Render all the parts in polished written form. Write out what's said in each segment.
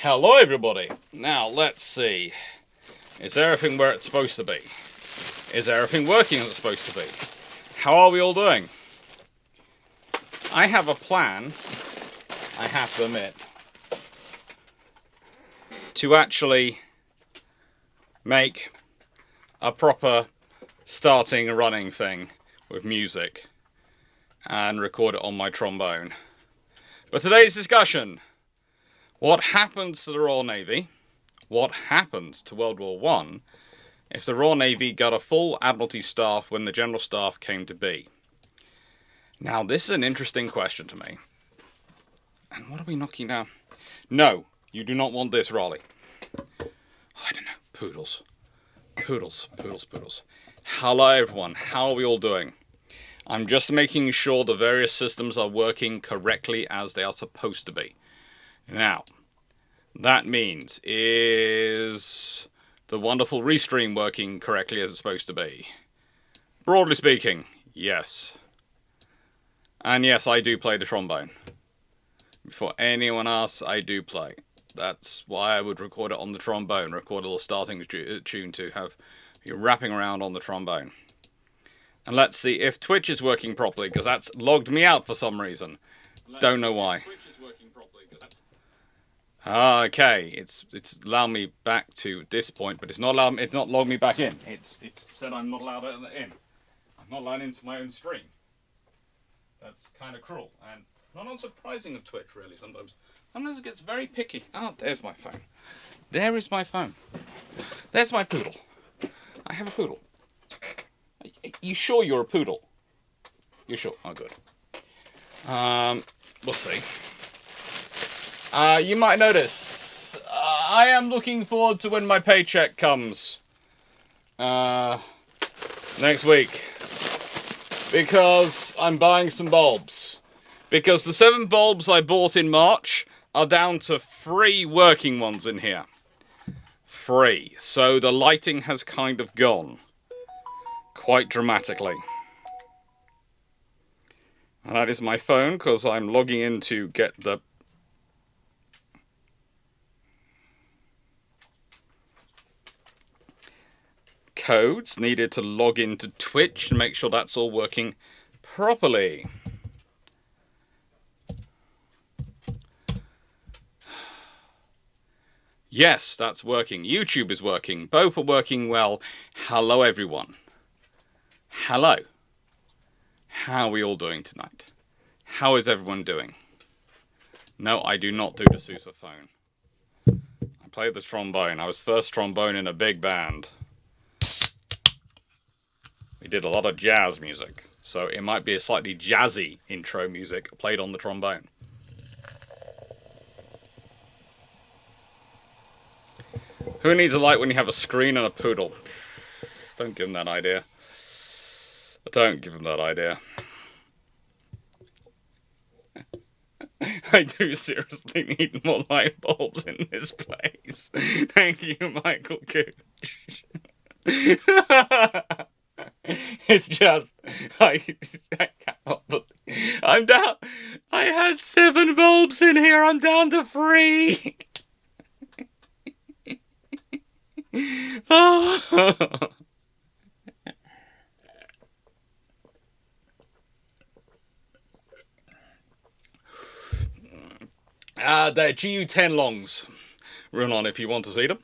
Hello everybody. Now let's see. Is everything where it's supposed to be? Is everything working as it's supposed to be? How are we all doing? I have a plan, I have to admit, to actually make a proper starting and running thing with music and record it on my trombone. But today's discussion: what happens to the Royal Navy? What happens to World War I if the Royal Navy got a full Admiralty Staff when the General Staff came to be? Now, this is an interesting question to me. And what are we knocking down? No, you do not want this, Raleigh. I don't know. Poodles. Poodles. Poodles. Poodles. Hello, everyone. How are we all doing? I'm just making sure the various systems are working correctly as they are supposed to be. Now, that means, is the wonderful restream working correctly as it's supposed to be? Broadly speaking, yes. And yes, I do play the trombone. Before anyone asks, I do play. That's why I would record it on the trombone, record a little starting tune to have you wrapping around on the trombone. And let's see if Twitch is working properly, because that's logged me out for some reason. Don't know why. Okay, it's allowed me back to this point, but it's not logged me back in. It's said I'm not allowed in. I'm not allowed into my own stream. That's kind of cruel and not unsurprising of Twitch, really. Sometimes it gets very picky. Oh, there's my phone. There is my phone. There's my poodle. I have a poodle. You sure you're a poodle? You sure? Oh, good. We'll see. You might notice, I am looking forward to when my paycheck comes next week, because I'm buying some bulbs. Because the 7 bulbs I bought in March are down to 3 working ones in here. 3. So the lighting has kind of gone quite dramatically. And that is my phone, because I'm logging in to get the codes needed to log into Twitch and make sure that's all working properly. Yes, that's working. YouTube is working. Both are working well. Hello, everyone. Hello. How are we all doing tonight? How is everyone doing? No, I do not do the sousaphone. I play the trombone. I was first trombone in a big band. We did a lot of jazz music, so it might be a slightly jazzy intro music played on the trombone. Who needs a light when you have a screen and a poodle? Don't give him that idea. Don't give him that idea. I do seriously need more light bulbs in this place. Thank you, Michael Cooch. It's just, I cannot believe, I'm down. I had 7 bulbs in here, I'm down to 3. Oh. They're GU10 longs. Run on if you want to see them.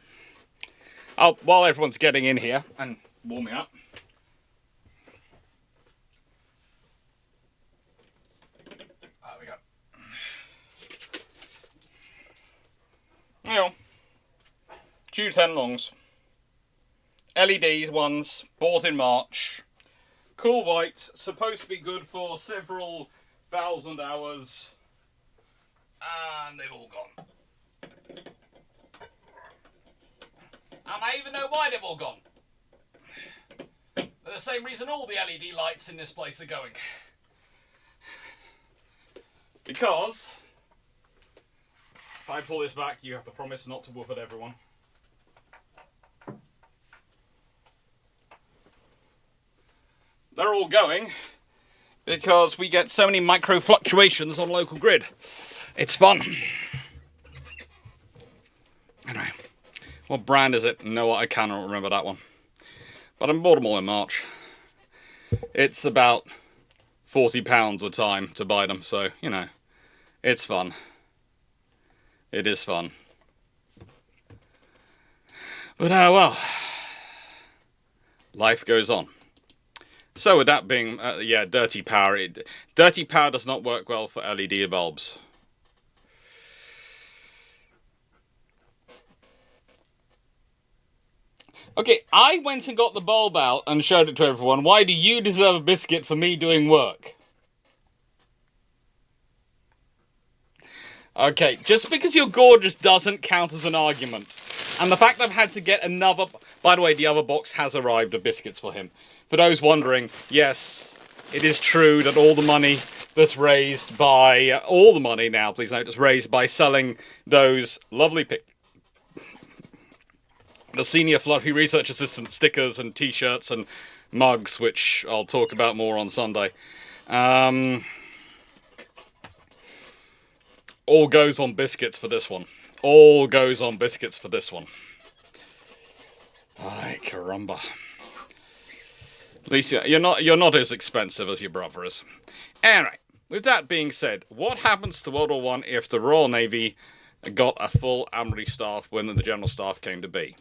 While everyone's getting in here and warming up. There we go. There you go. GU10 longs. LED ones, bought in March. Cool white, supposed to be good for several thousand hours. And they've all gone. And I even know why they've all gone. For the same reason all the LED lights in this place are going. Because if I pull this back, you have to promise not to woof at everyone. They're all going because we get so many micro fluctuations on local grid. It's fun. What brand is it? No, I cannot remember that one. But I bought them all in March. It's about £40 a time to buy them, so, you know, it's fun. It is fun. But, well, life goes on. So with that being, yeah, dirty power. Dirty power does not work well for LED bulbs. Okay, I went and got the bulb out and showed it to everyone. Why do you deserve a biscuit for me doing work? Okay, just because you're gorgeous doesn't count as an argument. And the fact I've had to get another... By the way, the other box has arrived of biscuits for him. For those wondering, yes, it is true that all the money that's raised by... all the money now, please note, is raised by selling those lovely the Senior Fluffy Research Assistant stickers and t-shirts and mugs, which I'll talk about more on Sunday. All goes on biscuits for this one. All goes on biscuits for this one. Ay, caramba. At least you're not as expensive as your brother is. Anyway, with that being said, what happens to World War I if the Royal Navy got a full Admiralty Staff when the General Staff came to be?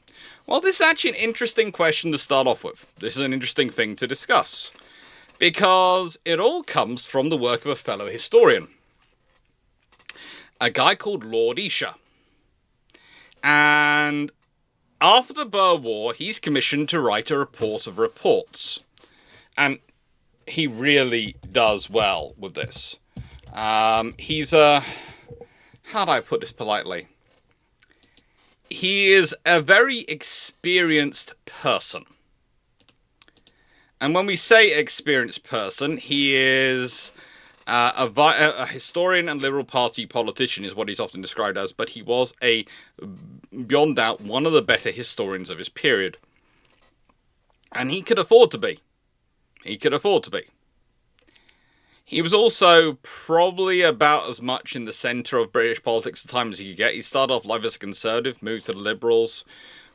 Well, this is actually an interesting question to start off with. This is an interesting thing to discuss. Because it all comes from the work of a fellow historian. A guy called Lord Isher. And after the Boer War, he's commissioned to write a report of reports. And he really does well with this. He's a... how do I put this politely? He is a very experienced person. And when we say experienced person, he is a historian and Liberal Party politician is what he's often described as, but he was beyond doubt, one of the better historians of his period. And he could afford to be. He could afford to be. He was also probably about as much in the centre of British politics at the time as you could get. He started off life as a Conservative, moved to the Liberals,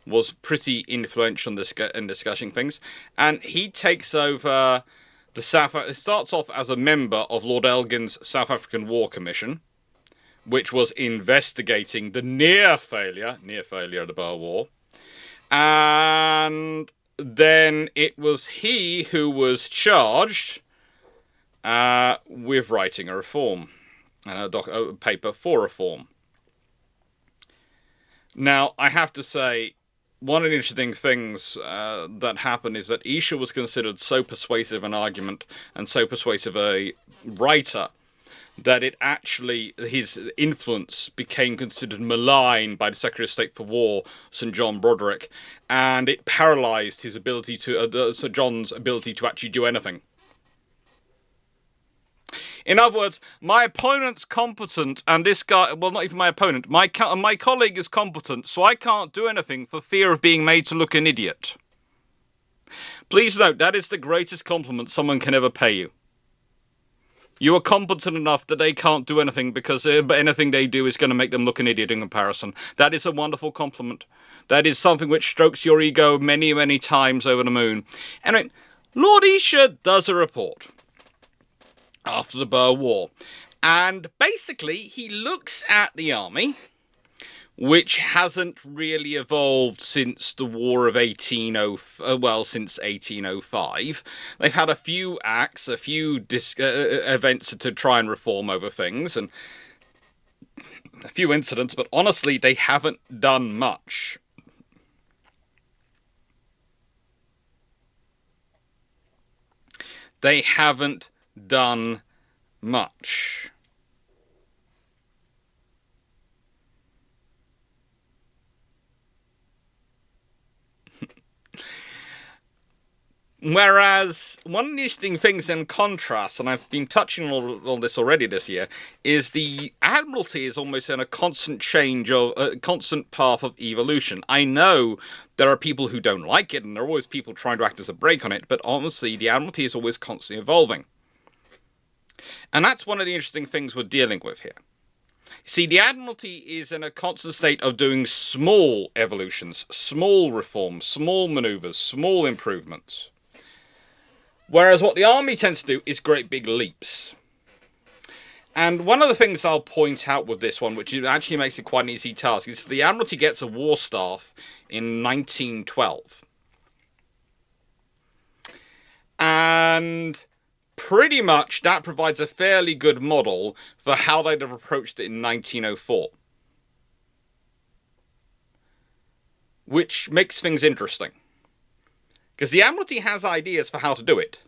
was pretty influential in discussing things. And he takes over the starts off as a member of Lord Elgin's South African War Commission, which was investigating the near failure of the Boer War. And then it was he who was charged with writing a reform, and a paper for reform. Now, I have to say, one of the interesting things that happened is that Isher was considered so persuasive an argument and so persuasive a writer that it actually, his influence became considered malign by the Secretary of State for War, Sir John Broderick, and it paralysed his ability to, Sir John's ability to actually do anything. In other words, my opponent's competent, and this guy, well, not even my opponent, my colleague is competent, so I can't do anything for fear of being made to look an idiot. Please note, that is the greatest compliment someone can ever pay you. You are competent enough that they can't do anything because anything they do is going to make them look an idiot in comparison. That is a wonderful compliment. That is something which strokes your ego many, many times over the moon. Anyway, Lord Isher does a report after the Boer War. And basically, he looks at the army, which hasn't really evolved since the War of since 1805. They've had a few acts, a few events to try and reform over things, and a few incidents, but honestly, they haven't done much. They haven't done much. Whereas, one of the interesting things in contrast, and I've been touching on this already this year, is the Admiralty is almost in a constant change, of a constant path of evolution. I know there are people who don't like it, and there are always people trying to act as a brake on it, but honestly, the Admiralty is always constantly evolving. And that's one of the interesting things we're dealing with here. See, the Admiralty is in a constant state of doing small evolutions, small reforms, small manoeuvres, small improvements. Whereas what the Army tends to do is great big leaps. And one of the things I'll point out with this one, which actually makes it quite an easy task, is the Admiralty gets a war staff in 1912. And pretty much that provides a fairly good model for how they'd have approached it in 1904. Which makes things interesting. Because the Admiralty has ideas for how to do it.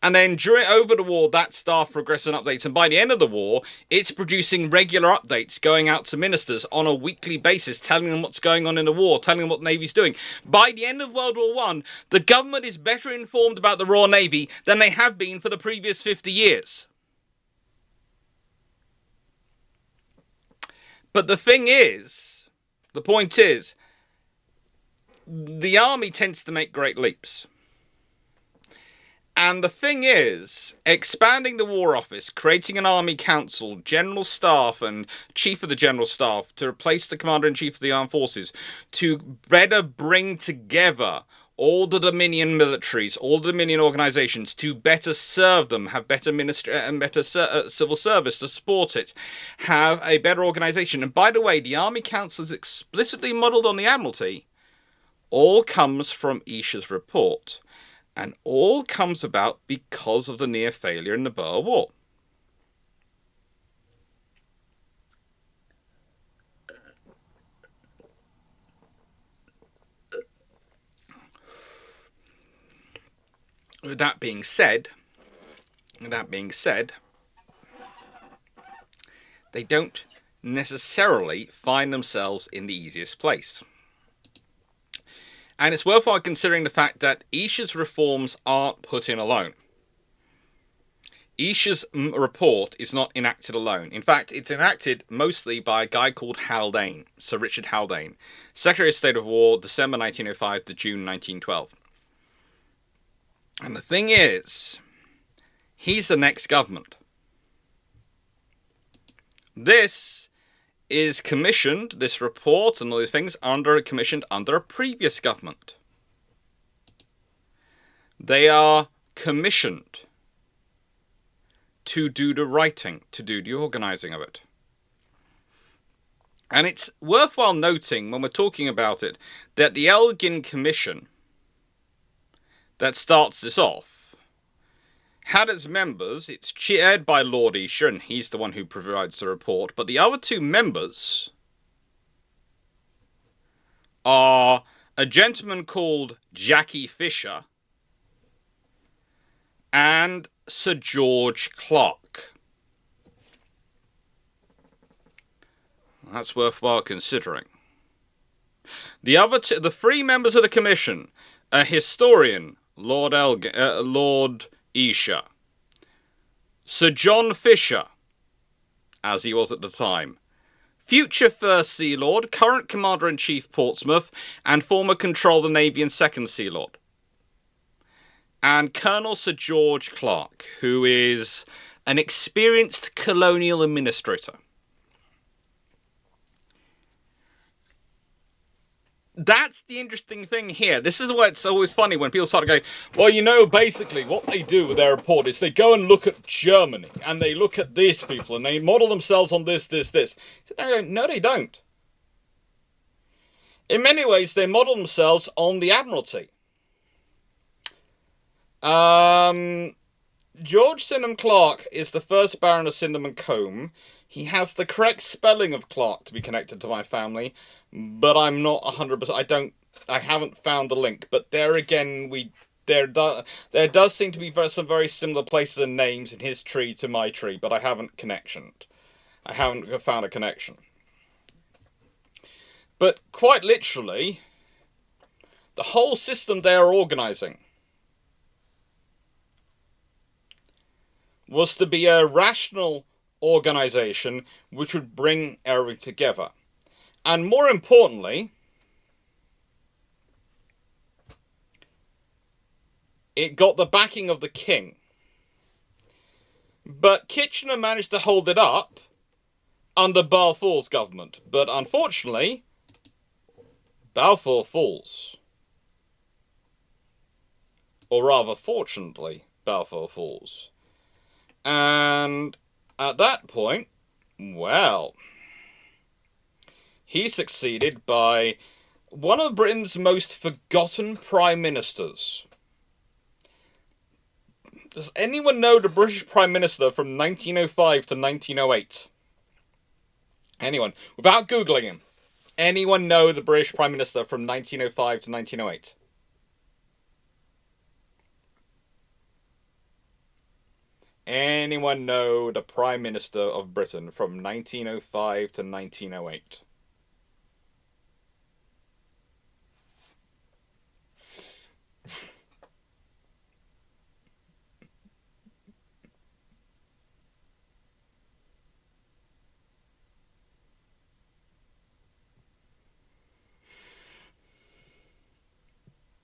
And then over the war, that staff progresses and updates. And by the end of the war, it's producing regular updates, going out to ministers on a weekly basis, telling them what's going on in the war, telling them what the Navy's doing. By the end of World War I, the government is better informed about the Royal Navy than they have been for the previous 50 years. But the point is, the Army tends to make great leaps. And the thing is, expanding the War Office, creating an Army Council, General Staff and Chief of the General Staff to replace the Commander-in-Chief of the Armed Forces, to better bring together all the Dominion militaries, all the Dominion organisations, to better serve them, have better ministry and better civil service to support it, have a better organisation. And by the way, the Army Council is explicitly modelled on the Admiralty. All comes from Isha's report. And all comes about because of the near failure in the Boer War. With that being said, they don't necessarily find themselves in the easiest place. And it's worthwhile considering the fact that Isha's reforms aren't put in alone. Isha's report is not enacted alone. In fact, it's enacted mostly by a guy called Haldane, Sir Richard Haldane, Secretary of State of War, December 1905 to June 1912. And the thing is, he's the next government. This is commissioned, this report and all these things, commissioned under a previous government. They are commissioned to do the writing, to do the organising of it. And it's worthwhile noting, when we're talking about it, that the Elgin Commission that starts this off had as members, it's chaired by Lord Isha, and he's the one who provides the report, but the other two members are a gentleman called Jackie Fisher and Sir George Clarke. That's worthwhile considering. The three members of the commission, a historian, Lord Isha, Sir John Fisher, as he was at the time, future First Sea Lord, current Commander-in-Chief Portsmouth, and former Control of the Navy and Second Sea Lord, and Colonel Sir George Clarke, who is an experienced colonial administrator. That's the interesting thing here. This is why it's always funny when people start to go, well, you know, basically what they do with their report is they go and look at Germany and they look at these people and they model themselves on this. No, they don't. In many ways, they model themselves on the Admiralty. George Sydenham Clarke is the first Baron of Sydenham and Combe. He has the correct spelling of Clarke to be connected to my family, but I'm not 100%. I haven't found the link. But there again, there does seem to be some very similar places and names in his tree to my tree, but I haven't found a connection. But quite literally, the whole system they are organising was to be a rational organisation which would bring everything together. And more importantly, it got the backing of the king. But Kitchener managed to hold it up under Balfour's government. But unfortunately, Balfour falls. Or rather, fortunately, Balfour falls. And at that point, well, he's succeeded by one of Britain's most forgotten prime ministers. Does anyone know the British Prime Minister from 1905 to 1908? Anyone? Without Googling him. Anyone know the British Prime Minister from 1905 to 1908? Anyone know the Prime Minister of Britain from 1905 to 1908?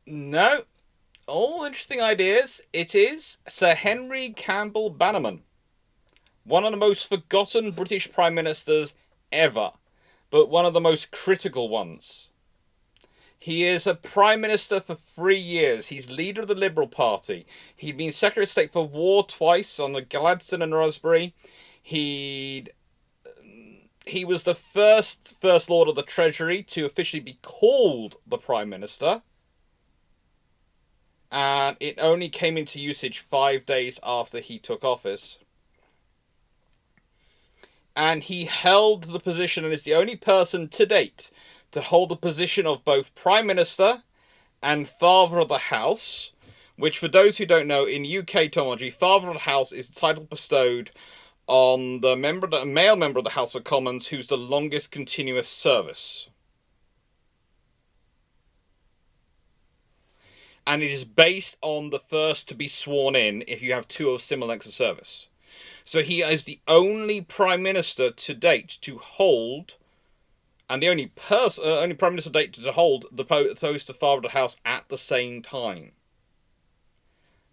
No. All interesting ideas. It is Sir Henry Campbell Bannerman. One of the most forgotten British Prime Ministers ever, but one of the most critical ones. He is a Prime Minister for 3 years. He's leader of the Liberal Party. He'd been Secretary of State for War twice on the Gladstone and Raspberry. He was the first Lord of the Treasury to officially be called the Prime Minister. And it only came into usage 5 days after he took office. And he held the position and is the only person to date to hold the position of both Prime Minister and Father of the House, which, for those who don't know, in UK terminology, Father of the House is the title bestowed on the male member of the House of Commons who's the longest continuous service. And it is based on the first to be sworn in if you have two of similar lengths of service. So he is the only Prime Minister to date to hold, and the only Prime Minister to date to hold the post of Father of the House at the same time.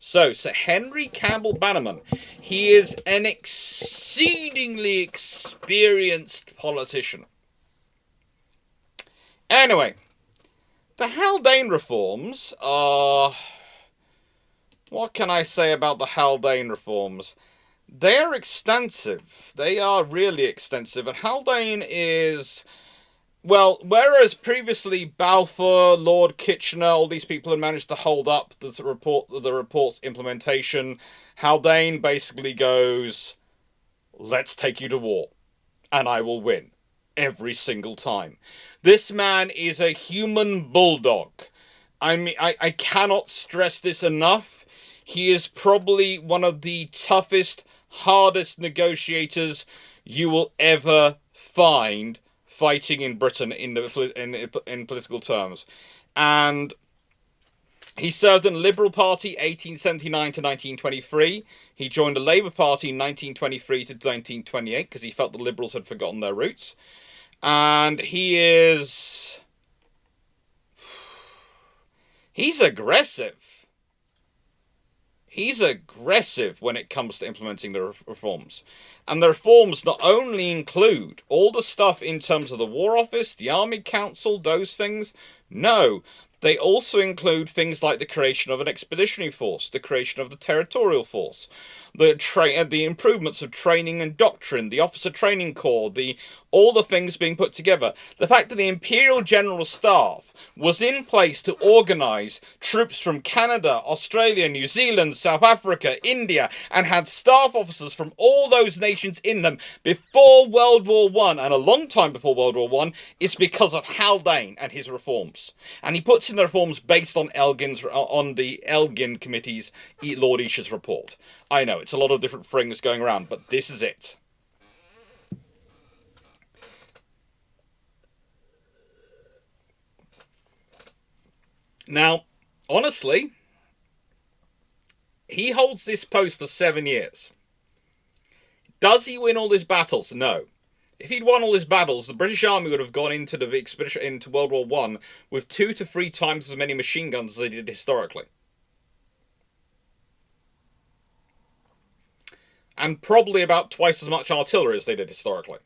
So, Sir Henry Campbell Bannerman, he is an exceedingly experienced politician. Anyway, the Haldane reforms are... What can I say about the Haldane reforms? They are extensive. They are really extensive. And Haldane is... Well, whereas previously Balfour, Lord Kitchener, all these people had managed to hold up the report's implementation, Haldane basically goes, let's take you to war, and I will win every single time. This man is a human bulldog. I mean, I cannot stress this enough. He is probably one of the toughest, hardest negotiators you will ever find fighting in Britain in political terms. And he served in the Liberal Party 1879 to 1923. He joined the Labour Party 1923 to 1928 because he felt the Liberals had forgotten their roots. And he's aggressive. He's aggressive when it comes to implementing the reforms. And the reforms not only include all the stuff in terms of the War Office, the Army Council, those things. No, they also include things like the creation of an expeditionary force, the creation of the territorial force, the improvements of training and doctrine, the officer training corps, all the things being put together. The fact that the Imperial General Staff was in place to organise troops from Canada, Australia, New Zealand, South Africa, India, and had staff officers from all those nations in them before World War I, and a long time before World War I, is because of Haldane and his reforms. And he puts in the reforms based on the Elgin Committee's Lord Isher's report. I know, it's a lot of different things going around, but this is it. Now, honestly, he holds this post for 7 years. Does he win all his battles? No. If he'd won all his battles, the British Army would have gone into the expedition into World War I with 2 to 3 times as many machine guns as they did historically. And probably about twice as much artillery as they did historically.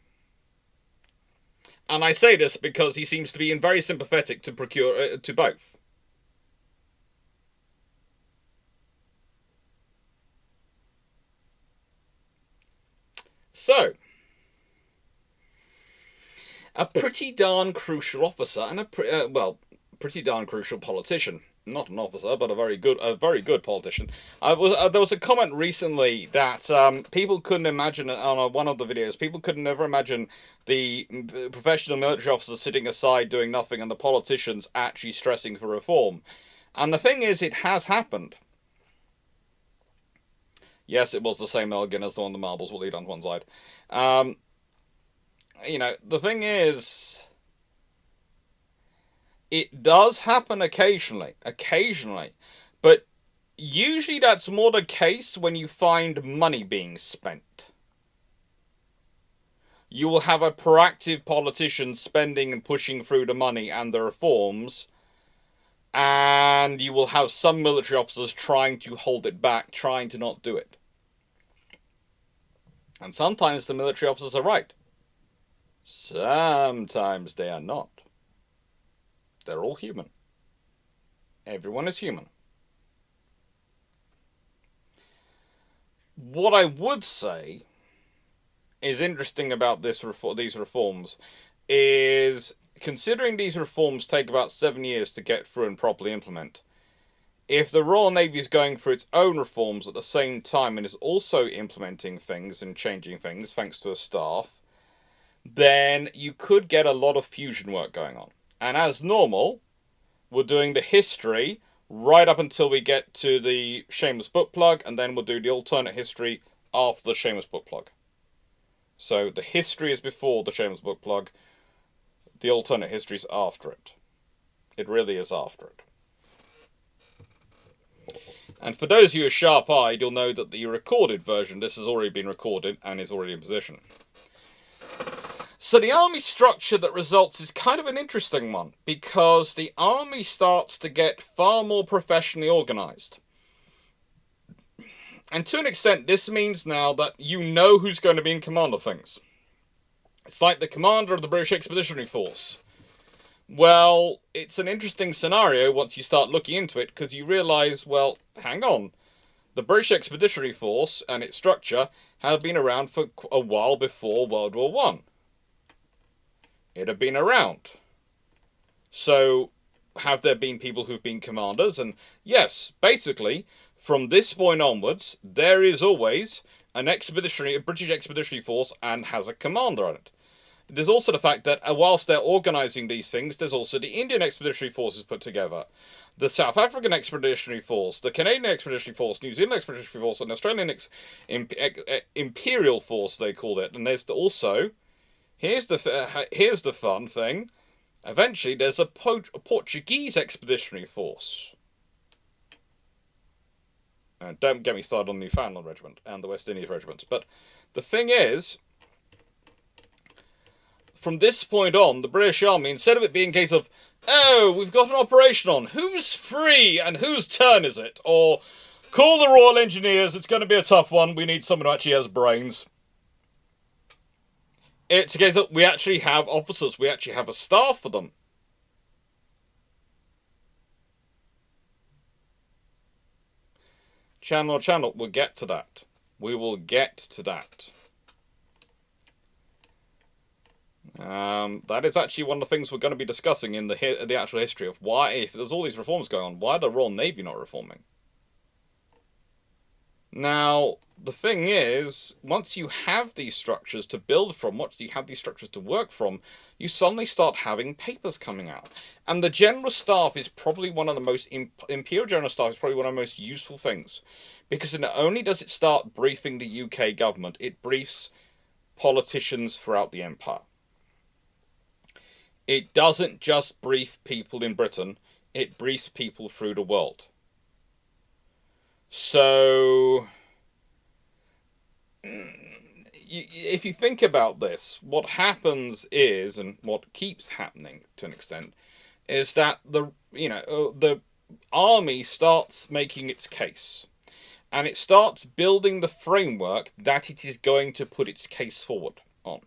And I say this because he seems to be very sympathetic to to both. So, a pretty darn crucial officer and pretty darn crucial politician. Not an officer, but a very good politician. There was a comment recently that people couldn't imagine on one of the videos. People could never imagine the professional military officers sitting aside doing nothing, and the politicians actually stressing for reform. And the thing is, it has happened. Yes, it was the same Elgin as the one the marbles will lead on one side. The thing is, it does happen occasionally, but usually that's more the case when you find money being spent. You will have a proactive politician spending and pushing through the money and the reforms, and you will have some military officers trying to hold it back, trying to not do it. And sometimes the military officers are right. Sometimes they are not. They're all human. Everyone is human. What I would say is interesting about these reforms is, considering these reforms take about 7 years to get through and properly implement, if the Royal Navy is going through its own reforms at the same time and is also implementing things and changing things thanks to a staff, then you could get a lot of fusion work going on. And as normal, we're doing the history right up until we get to the Seamus book plug, and then we'll do the alternate history after the Seamus book plug. So the history is before the Seamus book plug, the alternate history is after it. It really is after it. And for those of you who are sharp-eyed, you'll know that the recorded version, this has already been recorded and is already in position. So the army structure that results is kind of an interesting one, because the army starts to get far more professionally organised. And to an extent, this means now that you know who's going to be in command of things. It's like the commander of the British Expeditionary Force. Well, it's an interesting scenario once you start looking into it, because you realise, well, hang on. The British Expeditionary Force and its structure have been around for a while before World War I. It had been around. So, have there been people who've been commanders? And yes, basically, from this point onwards, there is always a British Expeditionary Force and has a commander on it. There's also the fact that whilst they're organising these things, there's also the Indian Expeditionary Forces put together, the South African Expeditionary Force, the Canadian Expeditionary Force, New Zealand Expeditionary Force, and Australian Imperial Force, they called it. And there's also, here's the fun thing, eventually there's a Portuguese Expeditionary Force. And don't get me started on the Newfoundland Regiment and the West Indies Regiments. But the thing is, from this point on, the British Army, instead of it being a case of, oh, we've got an operation on, who's free and whose turn is it? Or, call the Royal Engineers, it's going to be a tough one, we need someone who actually has brains. It's a case of, we actually have officers, we actually have a staff for them. Channel, we'll get to that. We will get to that. That is actually one of the things we're going to be discussing in the actual history of why, if there's all these reforms going on, why are the Royal Navy not reforming? Now, the thing is, once you have these structures to build from, once you have these structures to work from, you suddenly start having papers coming out. And the General Staff is probably one of the most, Imperial General Staff is probably one of the most useful things. Because not only does it start briefing the UK government, it briefs politicians throughout the Empire. It doesn't just brief people in Britain, it briefs people through the world. So, if you think about this, what happens is, and what keeps happening to an extent, is that the army starts making its case. And it starts building the framework that it is going to put its case forward on.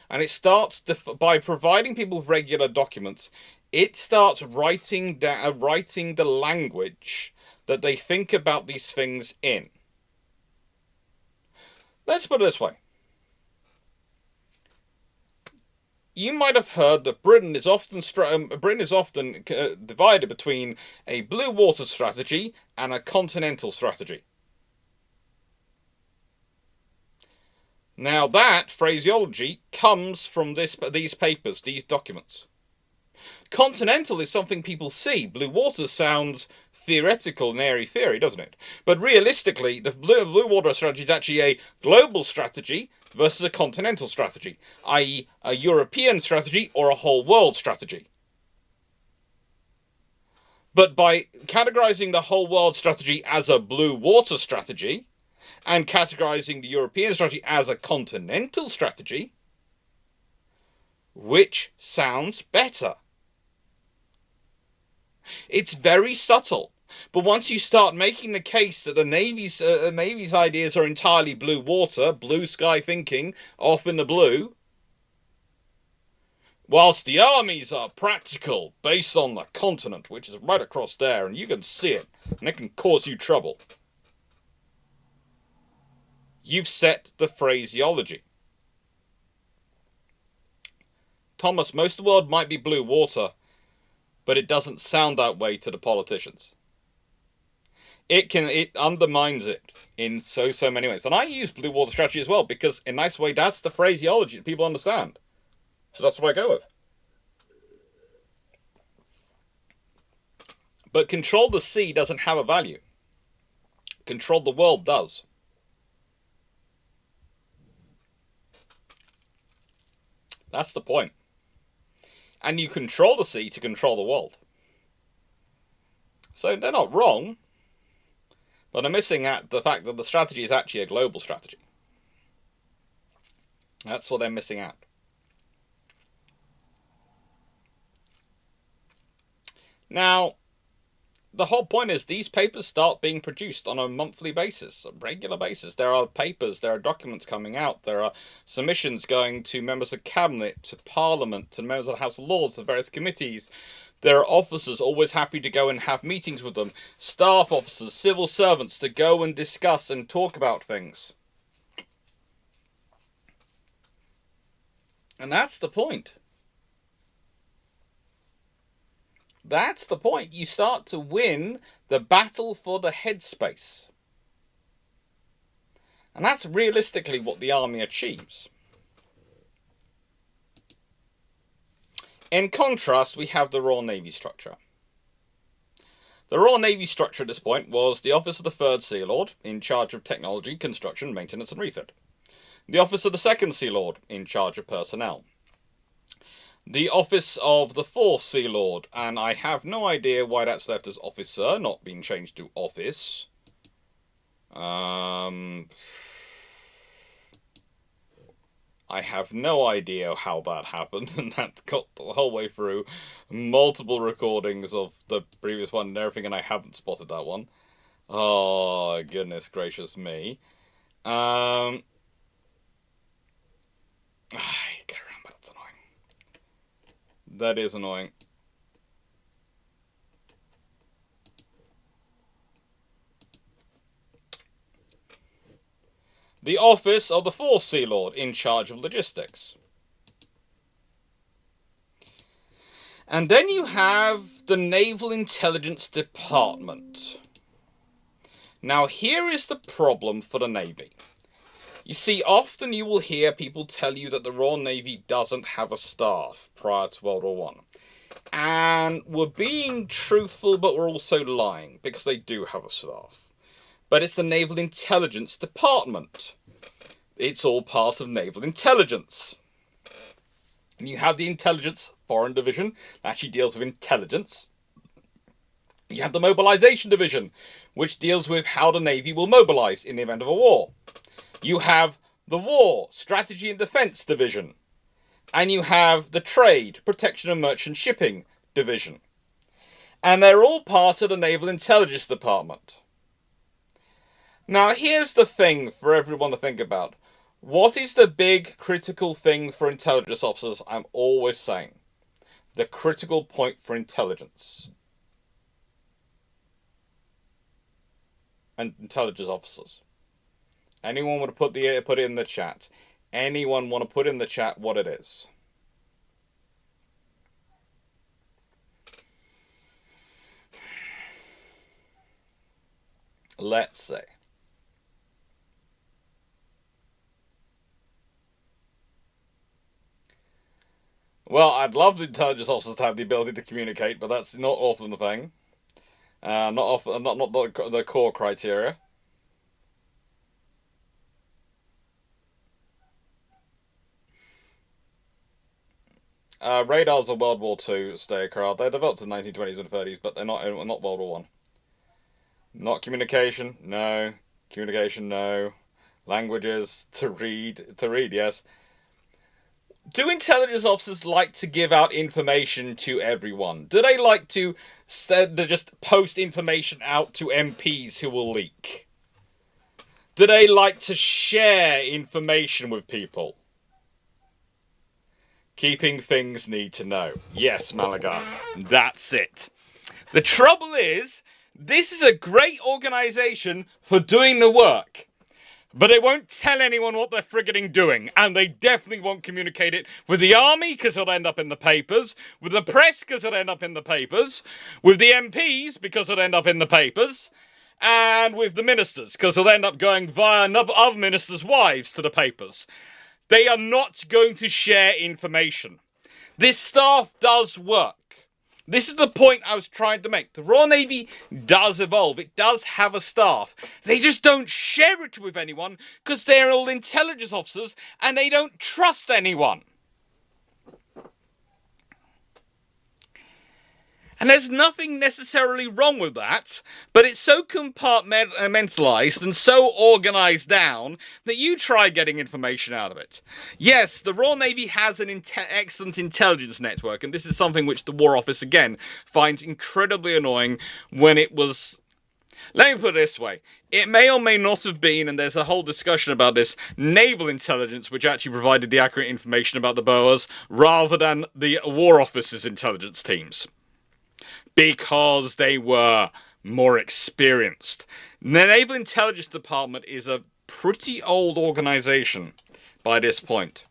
And it starts by providing people with regular documents. It starts writing the language that they think about these things in. Let's put it this way. You might have heard that Britain is often divided between a blue water strategy and a continental strategy. Now that phraseology comes from these papers, these documents. Continental is something people see. Blue water sounds theoretical and airy-fairy, doesn't it? But realistically, the blue water strategy is actually a global strategy versus a continental strategy, i.e. a European strategy or a whole world strategy. But by categorizing the whole world strategy as a blue water strategy and categorizing the European strategy as a continental strategy, which sounds better? It's very subtle. But once you start making the case that the Navy's ideas are entirely blue water, blue sky thinking, off in the blue, whilst the Army's are practical, based on the continent, which is right across there, and you can see it, and it can cause you trouble, you've set the phraseology. Thomas, most of the world might be blue water, but it doesn't sound that way to the politicians. It undermines it in so many ways. And I use blue water strategy as well, because in a nice way, that's the phraseology that people understand. So that's what I go with. But control the sea doesn't have a value. Control the world does. That's the point. And you control the sea to control the world. So they're not wrong. But they're missing out the fact that the strategy is actually a global strategy. That's what they're missing out. Now, the whole point is these papers start being produced on a monthly basis, a regular basis. There are papers, there are documents coming out, there are submissions going to members of Cabinet, to Parliament, to members of the House of Lords, to various committees. There are officers always happy to go and have meetings with them, staff officers, civil servants to go and discuss and talk about things. And that's the point. That's the point. You start to win the battle for the headspace. And that's realistically what the Army achieves. In contrast, we have the Royal Navy structure. The Royal Navy structure at this point was the Office of the 3rd Sea Lord, in charge of technology, construction, maintenance and refit. The Office of the 2nd Sea Lord, in charge of personnel. The Office of the 4th Sea Lord, and I have no idea why that's left as officer, not being changed to office. I have no idea how that happened, and that got the whole way through multiple recordings of the previous one and everything, and I haven't spotted that one. Oh, goodness gracious me. Caramba, that's annoying. That is annoying. The Office of the 4th Sea Lord, in charge of logistics. And then you have the Naval Intelligence Department. Now here is the problem for the Navy. You see, often you will hear people tell you that the Royal Navy doesn't have a staff prior to World War I. And we're being truthful, but we're also lying, because they do have a staff. But it's the Naval Intelligence Department. It's all part of naval intelligence. And you have the Intelligence Foreign Division, that actually deals with intelligence. You have the Mobilization Division, which deals with how the Navy will mobilize in the event of a war. You have the War, Strategy and Defense Division. And you have the Trade, Protection and Merchant Shipping Division. And they're all part of the Naval Intelligence Department. Now, here's the thing for everyone to think about. What is the big critical thing for intelligence officers? I'm always saying. The critical point for intelligence. And intelligence officers. Anyone want to put it in the chat? Anyone want to put in the chat what it is? Let's see. Well, I'd love the intelligence officers to have the ability to communicate, but that's not often the thing. Not the core criteria. Radars are World War II statecraft. They're developed in the 1920s and 30s, but they're not World War One. Not communication, no. Communication, no. Languages, to read, yes. Do intelligence officers like to give out information to everyone? Do they like to just post information out to MPs who will leak? Do they like to share information with people? Keeping things need to know. Yes, Malaga. That's it. The trouble is, this is a great organisation for doing the work. But they won't tell anyone what they're frigging doing. And they definitely won't communicate it with the army, because it'll end up in the papers. With the press, because it'll end up in the papers. With the MPs, because it'll end up in the papers. And with the ministers, because it'll end up going via other ministers' wives to the papers. They are not going to share information. This staff does work. This is the point I was trying to make. The Royal Navy does evolve. It does have a staff. They just don't share it with anyone because they're all intelligence officers and they don't trust anyone. And there's nothing necessarily wrong with that, but it's so compartmentalized and so organized down that you try getting information out of it. Yes, the Royal Navy has an excellent intelligence network, and this is something which the War Office, again, finds incredibly annoying when it was... Let me put it this way. It may or may not have been, and there's a whole discussion about this, naval intelligence which actually provided the accurate information about the Boers rather than the War Office's intelligence teams. Because they were more experienced. The Naval Intelligence Department is a pretty old organisation by this point.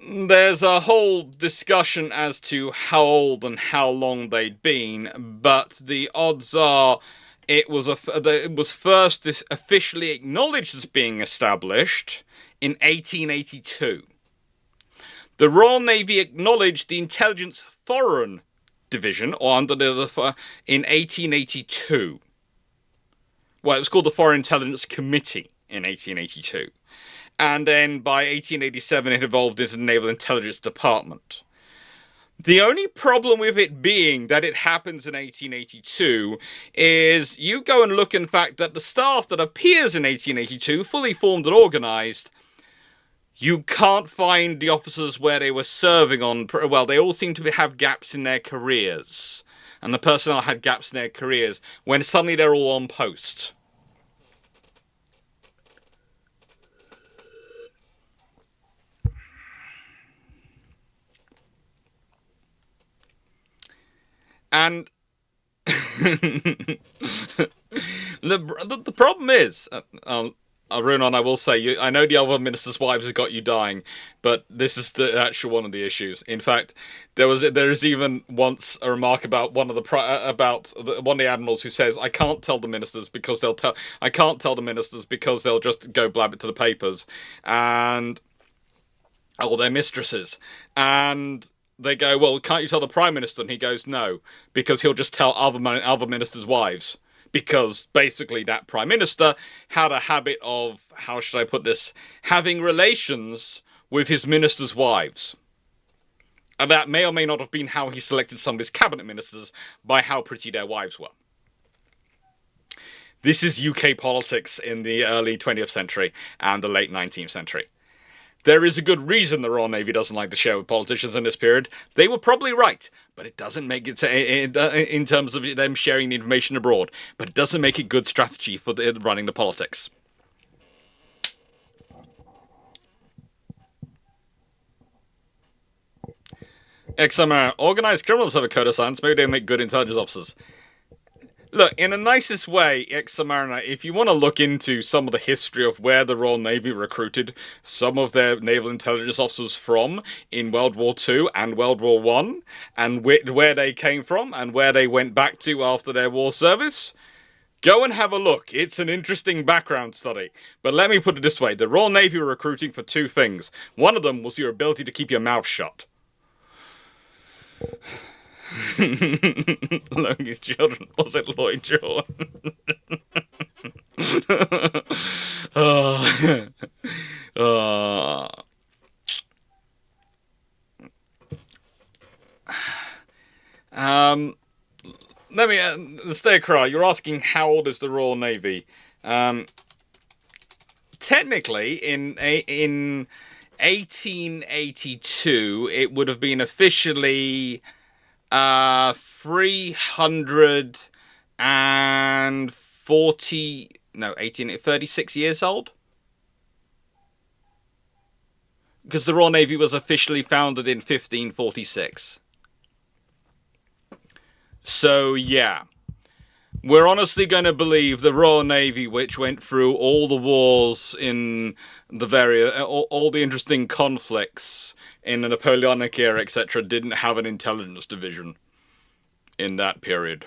There's a whole discussion as to how old and how long they'd been, but the odds are it was first officially acknowledged as being established in 1882. The Royal Navy acknowledged the Intelligence Foreign Division, or under in 1882. Well, it was called the Foreign Intelligence Committee in 1882. And then by 1887 it evolved into the Naval Intelligence Department. The only problem with it being that it happens in 1882 is you go and look, in fact, that the staff that appears in 1882, fully formed and organised, you can't find the officers where they were serving on... Well, they all seem to have gaps in their careers. And the personnel had gaps in their careers when suddenly they're all on post. And the problem is, Runon, I will say, I know the other ministers' wives have got you dying, but this is the actual one of the issues. In fact, there is even once a remark about one of the admirals who says, I can't tell the ministers because they'll just go blab it to the papers, and or their mistresses, and they go, well, can't you tell the Prime Minister? And he goes, no, because he'll just tell other ministers' wives. Because basically that Prime Minister had a habit of, how should I put this, having relations with his ministers' wives. And that may or may not have been how he selected some of his cabinet ministers, by how pretty their wives were. This is UK politics in the early 20th century and the late 19th century. There is a good reason the Royal Navy doesn't like to share with politicians in this period. They were probably right, but it doesn't make it in terms of them sharing the information abroad. But it doesn't make it good strategy for running the politics. XMR, organized criminals have a code of silence. Maybe they make good intelligence officers. Look, in the nicest way, ex-Submariner, if you want to look into some of the history of where the Royal Navy recruited some of their naval intelligence officers from in World War II and World War I, and where they came from and where they went back to after their war service, go and have a look. It's an interesting background study. But let me put it this way. The Royal Navy were recruiting for two things. One of them was your ability to keep your mouth shut. Logan's children, was it Lloyd George? Let me stay cry. You're asking how old is the Royal Navy? Technically, in 1882, it would have been officially 36 years old. Because the Royal Navy was officially founded in 1546. So, yeah. We're honestly going to believe the Royal Navy, which went through all the wars in the all the interesting conflicts in the Napoleonic era, etc., didn't have an intelligence division in that period.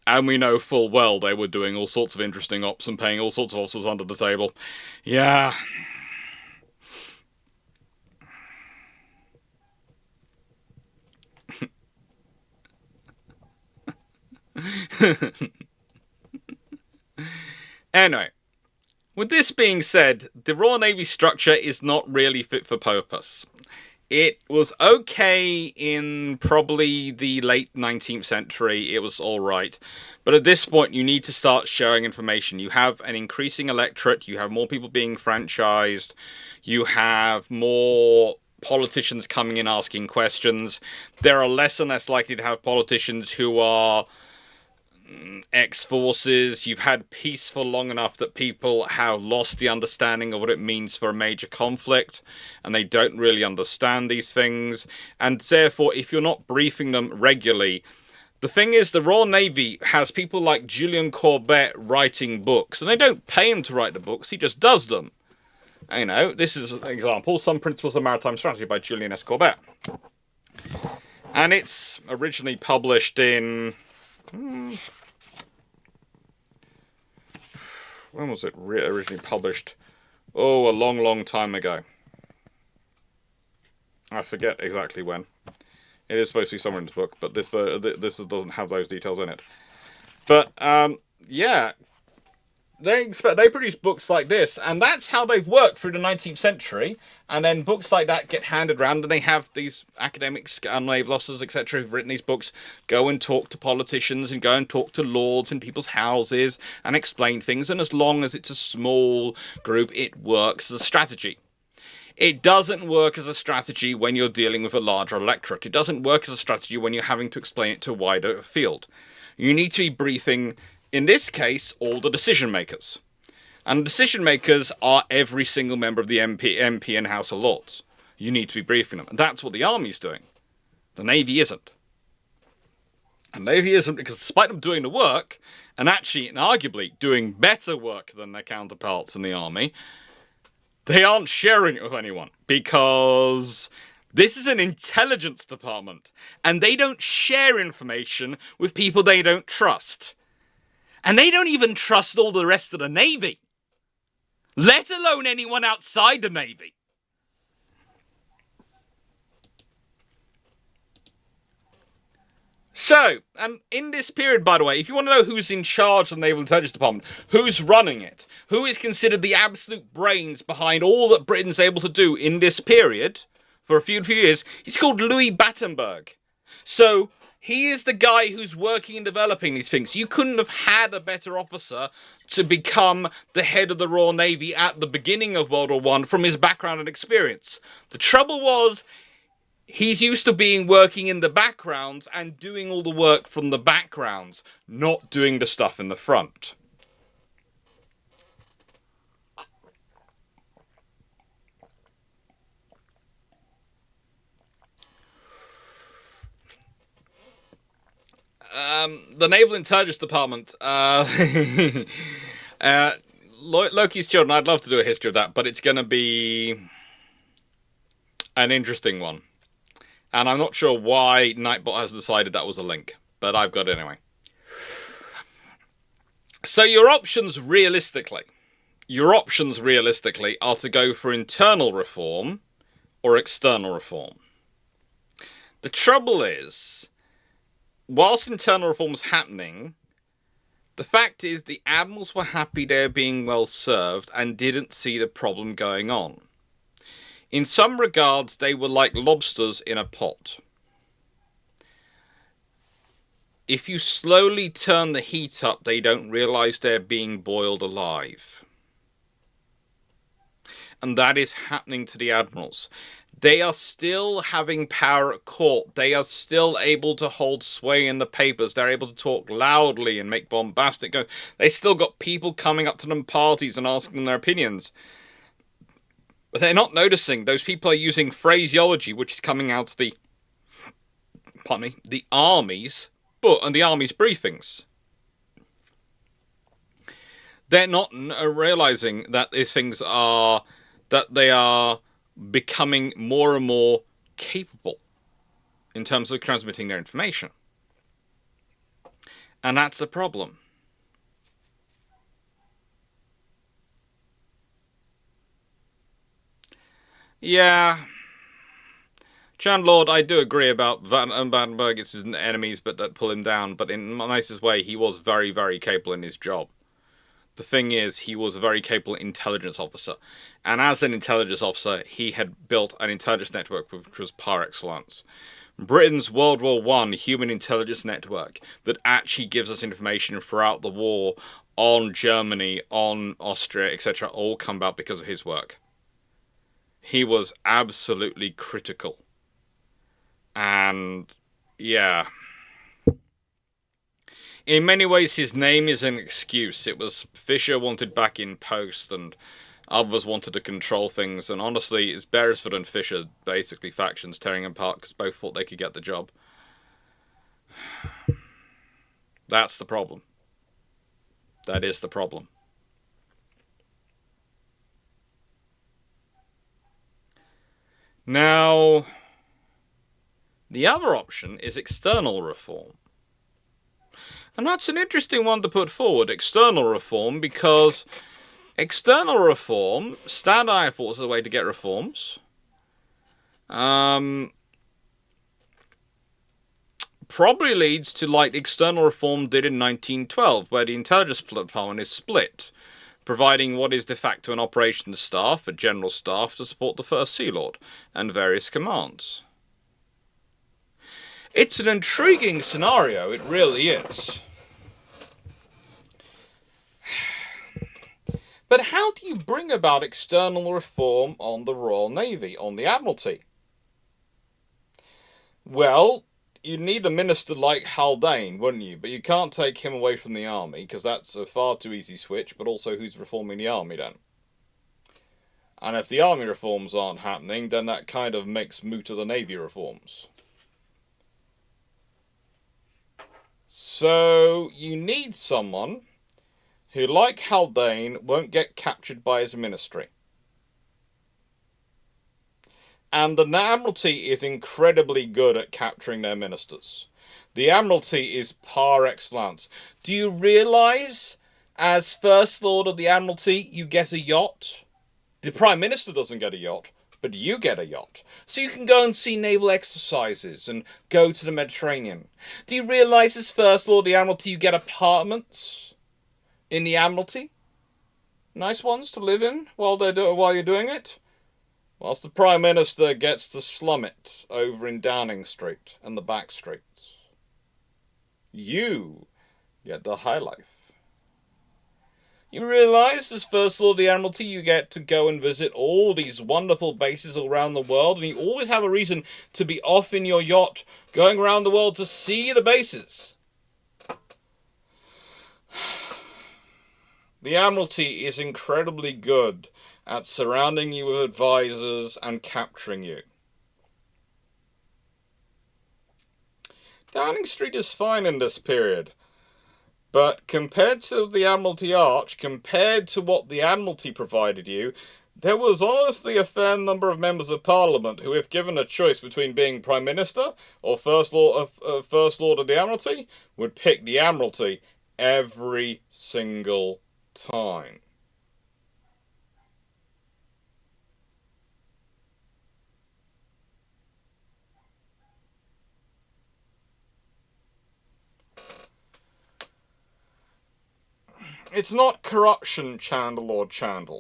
And we know full well they were doing all sorts of interesting ops and paying all sorts of officers under the table. Yeah. Anyway, with this being said, the Royal Navy structure is not really fit for purpose. It was okay in probably the late 19th century, it was alright. But at this point, you need to start sharing information. You have an increasing electorate, you have more people being franchised, you have more politicians coming in asking questions. There are less and less likely to have politicians who are ex-forces. You've had peace for long enough that people have lost the understanding of what it means for a major conflict, and they don't really understand these things. And therefore, if you're not briefing them regularly, the thing is, the Royal Navy has people like Julian Corbett writing books, and they don't pay him to write the books, he just does them. You know, this is an example, Some Principles of Maritime Strategy by Julian S. Corbett. And it's originally published in... when was it originally published? Oh, a long, long time ago. I forget exactly when. It is supposed to be somewhere in this book, but this doesn't have those details in it. But, yeah. They produce books like this, and that's how they've worked through the 19th century. And then books like that get handed around, and they have these academics and naval officers, etc., who've written these books, go and talk to politicians and go and talk to lords in people's houses and explain things. And as long as it's a small group, it works as a strategy. It doesn't work as a strategy when you're dealing with a larger electorate. It doesn't work as a strategy when you're having to explain it to a wider field. You need to be briefing, in this case, all the decision makers. And decision makers are every single member of the MP and House of Lords. You need to be briefing them. And that's what the Army's doing. The Navy isn't. And the Navy isn't because despite them doing the work, and actually and arguably doing better work than their counterparts in the Army, they aren't sharing it with anyone. Because this is an intelligence department. And they don't share information with people they don't trust. And they don't even trust all the rest of the Navy. Let alone anyone outside the Navy. So, and in this period, by the way, if you want to know who's in charge of the Naval Intelligence Department, who's running it, who is considered the absolute brains behind all that Britain's able to do in this period, for a few years, he's called Louis Battenberg. So, He is the guy who's working and developing these things. You couldn't have had a better officer to become the head of the Royal Navy at the beginning of World War One from his background and experience. The trouble was, he's used to working in the backgrounds and doing all the work from the backgrounds, not doing the stuff in the front. The Naval Intelligence Department. Loki's Children, I'd love to do a history of that, but it's going to be an interesting one. And I'm not sure why Nightbot has decided that was a link, but I've got it anyway. So your options realistically are to go for internal reform or external reform. The trouble is, whilst internal reform was happening, the fact is the admirals were happy they were being well served and didn't see the problem going on. In some regards, they were like lobsters in a pot. If you slowly turn the heat up, they don't realise they're being boiled alive. And that is happening to the admirals. They are still having power at court. They are still able to hold sway in the papers. They're able to talk loudly and make bombastic. They still got people coming up to them parties and asking them their opinions. But they're not noticing those people are using phraseology which is coming out of the army's book and the army's briefings. They're not realizing that they are becoming more and more capable in terms of transmitting their information. And that's a problem. Yeah. Chan Lord, I do agree about Vandenberg. It's his enemies but that pull him down. But in the nicest way, he was very, very capable in his job. The thing is, he was a very capable intelligence officer. And as an intelligence officer, he had built an intelligence network which was par excellence. Britain's World War I human intelligence network that actually gives us information throughout the war on Germany, on Austria, etc. all come about because of his work. He was absolutely critical. And, yeah. In many ways, his name is an excuse. It was Fisher wanted back in post, and others wanted to control things. And honestly, it's Beresford and Fisher, basically factions tearing apart because both thought they could get the job. That's the problem. That is the problem. Now, the other option is external reform. And that's an interesting one to put forward, external reform, because external reform, I thought, is the way to get reforms. Probably leads to like external reform did in 1912, where the intelligence department is split, providing what is de facto an operations staff, a general staff, to support the First Sea Lord and various commands. It's an intriguing scenario, it really is. But how do you bring about external reform on the Royal Navy, on the Admiralty? Well, you'd need a minister like Haldane, wouldn't you? But you can't take him away from the army, because that's a far too easy switch, but also who's reforming the army then? And if the army reforms aren't happening, then that kind of makes moot of the navy reforms. So you need someone who, like Haldane, won't get captured by his ministry. And the Admiralty is incredibly good at capturing their ministers. The Admiralty is par excellence. Do you realise, as First Lord of the Admiralty, you get a yacht? The Prime Minister doesn't get a yacht, but you get a yacht. So you can go and see naval exercises and go to the Mediterranean. Do you realise, as First Lord of the Admiralty, you get apartments in the Admiralty? Nice ones to live in while you're doing it? Whilst the Prime Minister gets to slum it over in Downing Street and the back streets. You get the high life. You realise, as First Lord of the Admiralty, you get to go and visit all these wonderful bases all around the world, and you always have a reason to be off in your yacht, going around the world to see the bases. The Admiralty is incredibly good at surrounding you with advisors and capturing you. Downing Street is fine in this period. But compared to the Admiralty Arch, compared to what the Admiralty provided you, there was honestly a fair number of members of Parliament who, if given a choice between being Prime Minister or First Lord of the Admiralty, would pick the Admiralty every single time. It's not corruption, Lord Chandler.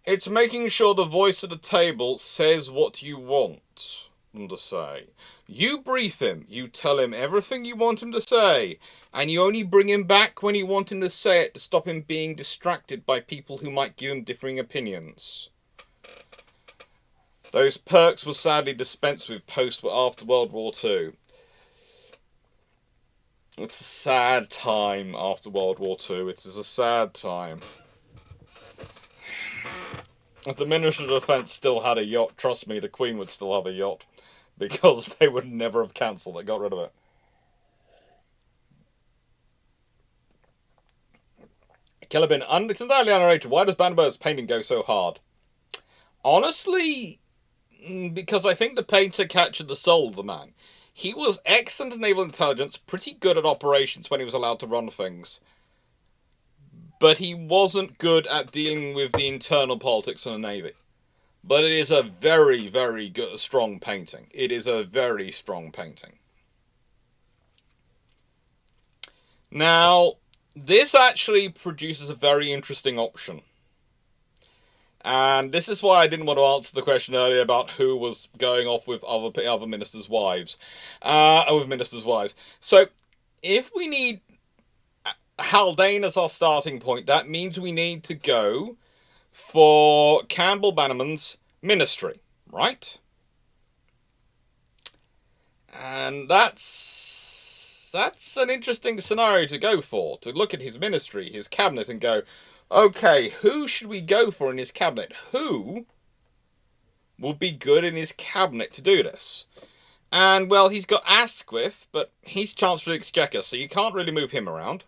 It's making sure the voice at the table says what you want them to say. You brief him, you tell him everything you want him to say, and you only bring him back when you want him to say it to stop him being distracted by people who might give him differing opinions. Those perks were sadly dispensed with after World War II. It's a sad time after World War II. It is a sad time. If the Ministry of Defence still had a yacht, trust me, the Queen would still have a yacht. Because they would never have cancelled it, got rid of it. Kellerbin, entirely underrated. Why does Bannerbird's painting go so hard? Honestly, because I think the painter captured the soul of the man. He was excellent in naval intelligence, pretty good at operations when he was allowed to run things. But he wasn't good at dealing with the internal politics of the Navy. But it is a very, very good, strong painting. It is a very strong painting. Now, this actually produces a very interesting option. And this is why I didn't want to answer the question earlier about who was going off with other ministers' wives. So, if we need Haldane as our starting point, that means we need to go for Campbell Bannerman's ministry, right? And that's an interesting scenario to go for, to look at his ministry, his cabinet, and go, okay, who should we go for in his cabinet? Who would be good in his cabinet to do this? And, well, he's got Asquith, but he's Chancellor of the Exchequer, so you can't really move him around.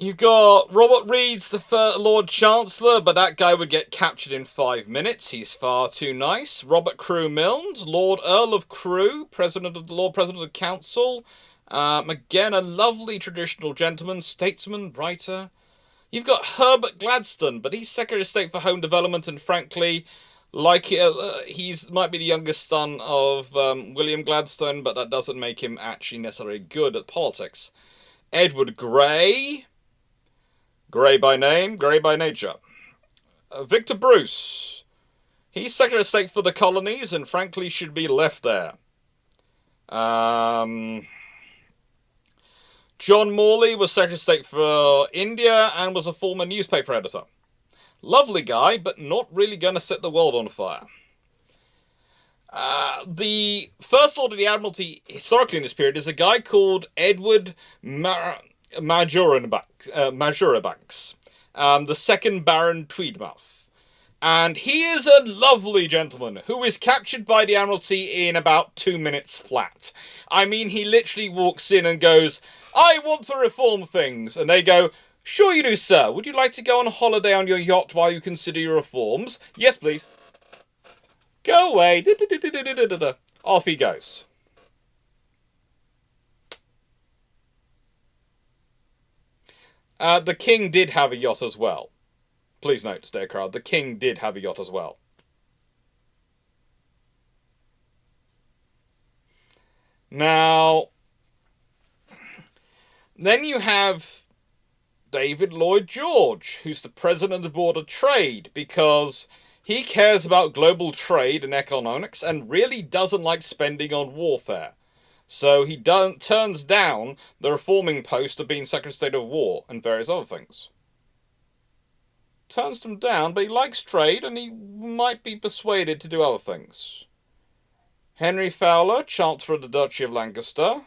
You've got Robert Reed's the Lord Chancellor, but that guy would get captured in 5 minutes. He's far too nice. Robert Crewe Milnes, Lord Earl of Crewe, President of the Council. Again, a lovely traditional gentleman, statesman, writer. You've got Herbert Gladstone, but he's Secretary of State for Home Development, and frankly, he's might be the youngest son of William Gladstone, but that doesn't make him actually necessarily good at politics. Edward Grey. Grey by name, grey by nature. Victor Bruce. He's Secretary of State for the Colonies and frankly should be left there. John Morley was Secretary of State for India and was a former newspaper editor. Lovely guy, but not really going to set the world on fire. The First Lord of the Admiralty, historically in this period, is a guy called Edward Marjoribanks, the second Baron Tweedmouth. And he is a lovely gentleman who is captured by the Admiralty in about 2 minutes flat. I mean, he literally walks in and goes, I want to reform things. And they go, sure you do, sir. Would you like to go on holiday on your yacht while you consider your reforms? Yes, please. Go away. Off he goes. The king did have a yacht as well. Please note, Starecrowd, the king did have a yacht as well. Now, then you have David Lloyd George, who's the president of the Board of Trade, because he cares about global trade and economics and really doesn't like spending on warfare. So he turns down the reforming post of being Secretary of State of War and various other things. Turns them down, but he likes trade and he might be persuaded to do other things. Henry Fowler, Chancellor of the Duchy of Lancaster,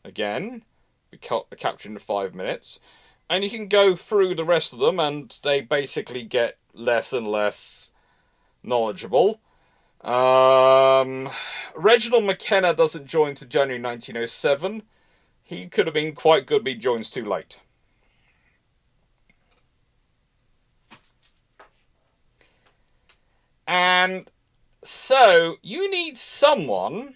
again, captured in 5 minutes. And you can go through the rest of them and they basically get less and less knowledgeable. Reginald McKenna doesn't join to January 1907. He could have been quite good, but he joins too late. And so you need someone,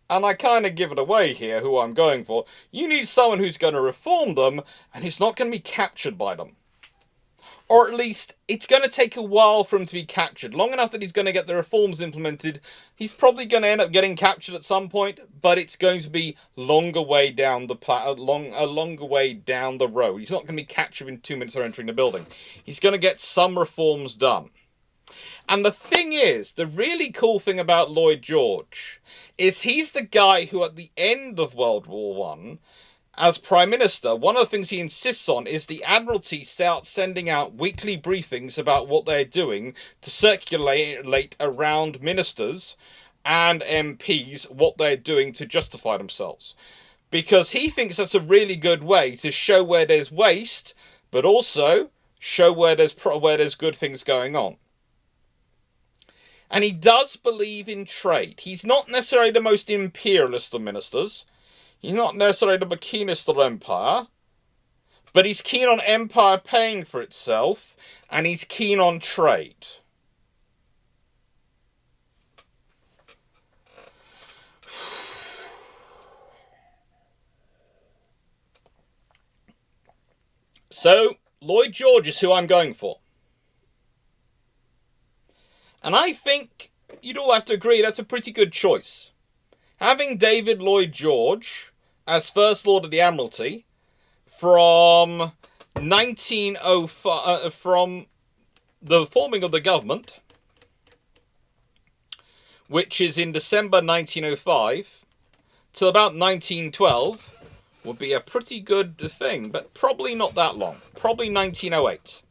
and I kind of give it away here who I'm going for. You need someone who's going to reform them and who's not going to be captured by them. Or at least, it's going to take a while for him to be captured. Long enough that he's going to get the reforms implemented. He's probably going to end up getting captured at some point, but it's going to be a longer way down the road. He's not going to be captured in 2 minutes of entering the building. He's going to get some reforms done. And the thing is, the really cool thing about Lloyd George is he's the guy who at the end of World War I, as Prime Minister, one of the things he insists on is the Admiralty start sending out weekly briefings about what they're doing to circulate around ministers and MPs what they're doing to justify themselves. Because he thinks that's a really good way to show where there's waste, but also show where there's good things going on. And he does believe in trade. He's not necessarily the most imperialist of ministers. He's not necessarily the keenest of empire. But he's keen on empire paying for itself. And he's keen on trade. So, Lloyd George is who I'm going for. And I think you'd all have to agree that's a pretty good choice. Having David Lloyd George as First Lord of the Admiralty from 1905, from the forming of the government, which is in December 1905, till about 1912, would be a pretty good thing, but probably not that long. Probably 1908.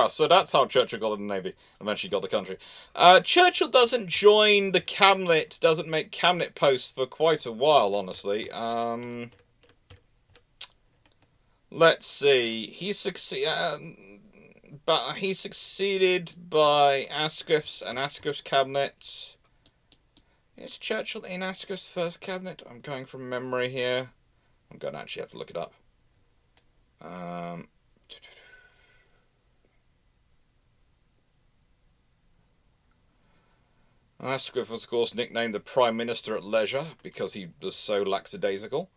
So that's how Churchill got in the Navy, eventually got the country. Churchill doesn't join the cabinet, doesn't make cabinet posts for quite a while, honestly. Let's see. He succeeded by Asquith's and Asquith's cabinet. Is Churchill in Asquith's first cabinet? I'm going from memory here. I'm going to actually have to look it up. Asquith was, of course, nicknamed the Prime Minister at leisure because he was so lackadaisical.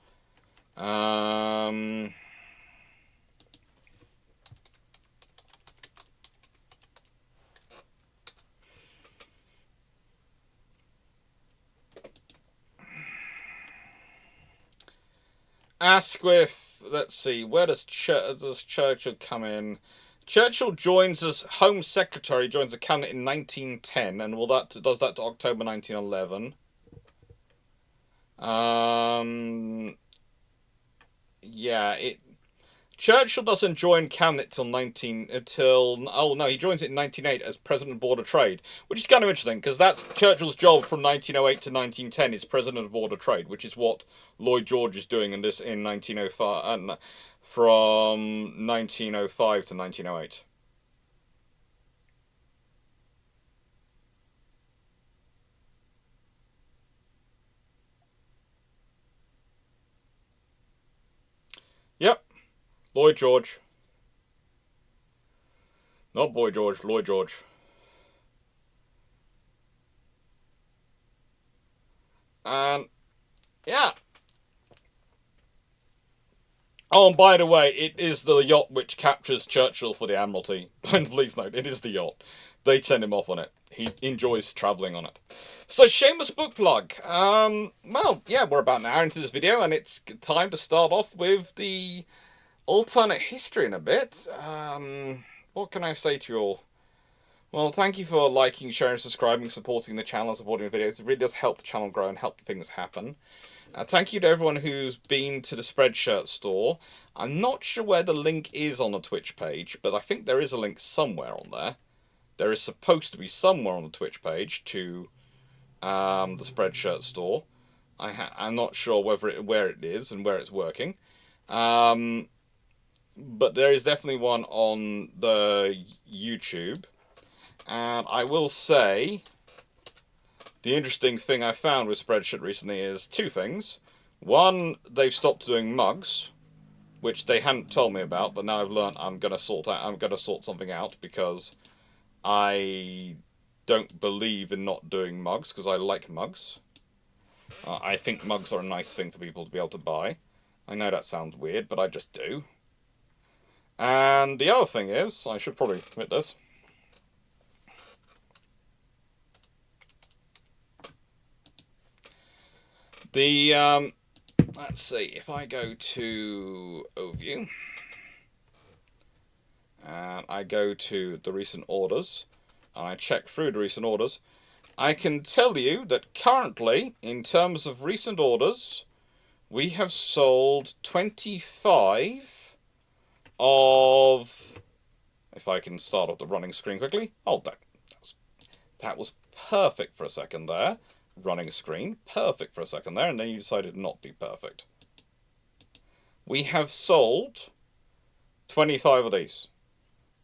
Asquith, let's see, where does Churchill come in? Churchill joins as Home Secretary, joins the cabinet in 1910, and does that to October 1911. Churchill doesn't join cabinet he joins it in 1908 as President of the Board of Trade, which is kind of interesting because that's Churchill's job from 1908 to 1910 is President of the Board of Trade, which is what Lloyd George is doing in 1905 and from 1905 to 1908. Yep. Lloyd George. Not Boy George, Lloyd George. And, yeah. Oh, and by the way, it is the yacht which captures Churchill for the Admiralty. Please note, it is the yacht. They send him off on it. He enjoys travelling on it. So, shameless book plug. Well, yeah, we're about an hour into this video, and it's time to start off with the alternate history in a bit. What can I say to you all? Well, thank you for liking, sharing, subscribing, supporting the channel, supporting the videos. It really does help the channel grow and help things happen. Thank you to everyone who's been to the Spreadshirt store. I'm not sure where the link is on the Twitch page, but I think there is a link somewhere on there. There is supposed to be somewhere on the Twitch page to the Spreadshirt store. I'm not sure where it is and where it's working. But there is definitely one on the YouTube. And I will say, the interesting thing I found with Spreadshirt recently is two things. One, they've stopped doing mugs, which they hadn't told me about, but now I've learned I'm gonna sort something out because I don't believe in not doing mugs because I like mugs. I think mugs are a nice thing for people to be able to buy. I know that sounds weird, but I just do. And the other thing is, I should probably admit this. Let's see, if I go to Overview, and I go to the recent orders, and I check through the recent orders, I can tell you that currently, in terms of recent orders, we have sold 25 of... If I can start off the running screen quickly. Oh, that was perfect for a second there. Running screen, perfect for a second there, and then you decided not to be perfect. We have sold 25 of these.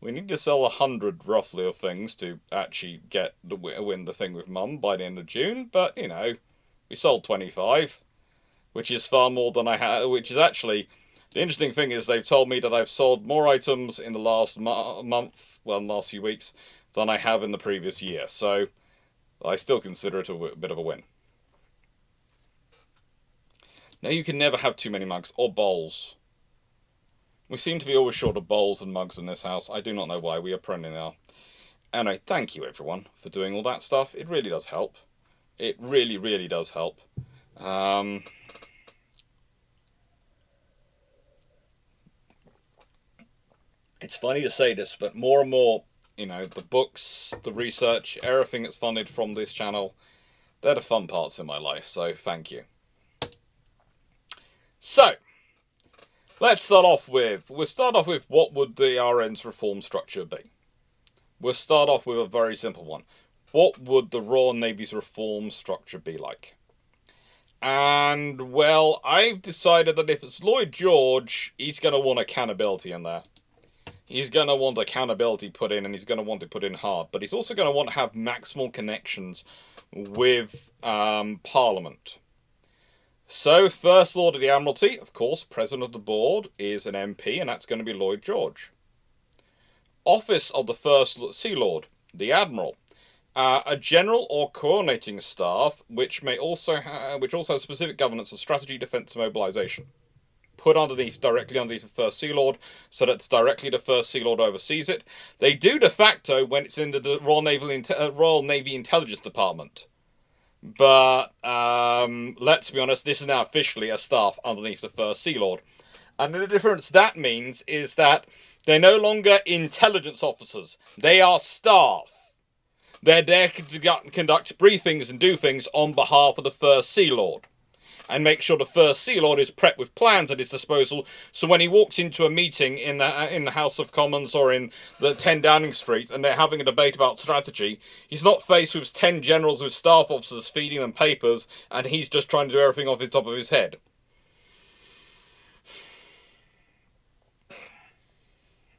We need to sell 100 roughly of things to actually get win the thing with Mum by the end of June, but you know, we sold 25, which is far more than I had. Which is actually the interesting thing is they've told me that I've sold more items in the last month, well, in the last few weeks, than I have in the previous year. So I still consider it a bit of a win. Now, you can never have too many mugs or bowls. We seem to be always short of bowls and mugs in this house. I do not know why. We are perennially are. Anyway, thank you everyone for doing all that stuff. It really does help. It really, really does help. It's funny to say this, but more and more, you know, the books, the research, everything that's funded from this channel, they're the fun parts in my life, so thank you. So, we'll start off with what would the RN's reform structure be? We'll start off with a very simple one. What would the Royal Navy's reform structure be like? And, well, I've decided that if it's Lloyd George, he's going to want accountability in there. He's going to want accountability put in, and he's going to want it put in hard. But he's also going to want to have maximal connections with Parliament. So, First Lord of the Admiralty, of course, President of the Board, is an MP, and that's going to be Lloyd George. Office of the First Sea Lord, the Admiral. A general or coordinating staff, which also has specific governance of strategy, defence, and mobilisation. Put directly underneath the First Sea Lord, so that it's directly the First Sea Lord oversees it. They do de facto when it's in the Royal Navy Intelligence Department. But let's be honest, this is now officially a staff underneath the First Sea Lord. And the difference that means is that they're no longer intelligence officers. They are staff. They're there to conduct briefings and do things on behalf of the First Sea Lord. And make sure the First Sea Lord is prepped with plans at his disposal, so when he walks into a meeting in the House of Commons or in the 10 Downing Street and they're having a debate about strategy, he's not faced with 10 generals with staff officers feeding them papers and he's just trying to do everything off the top of his head.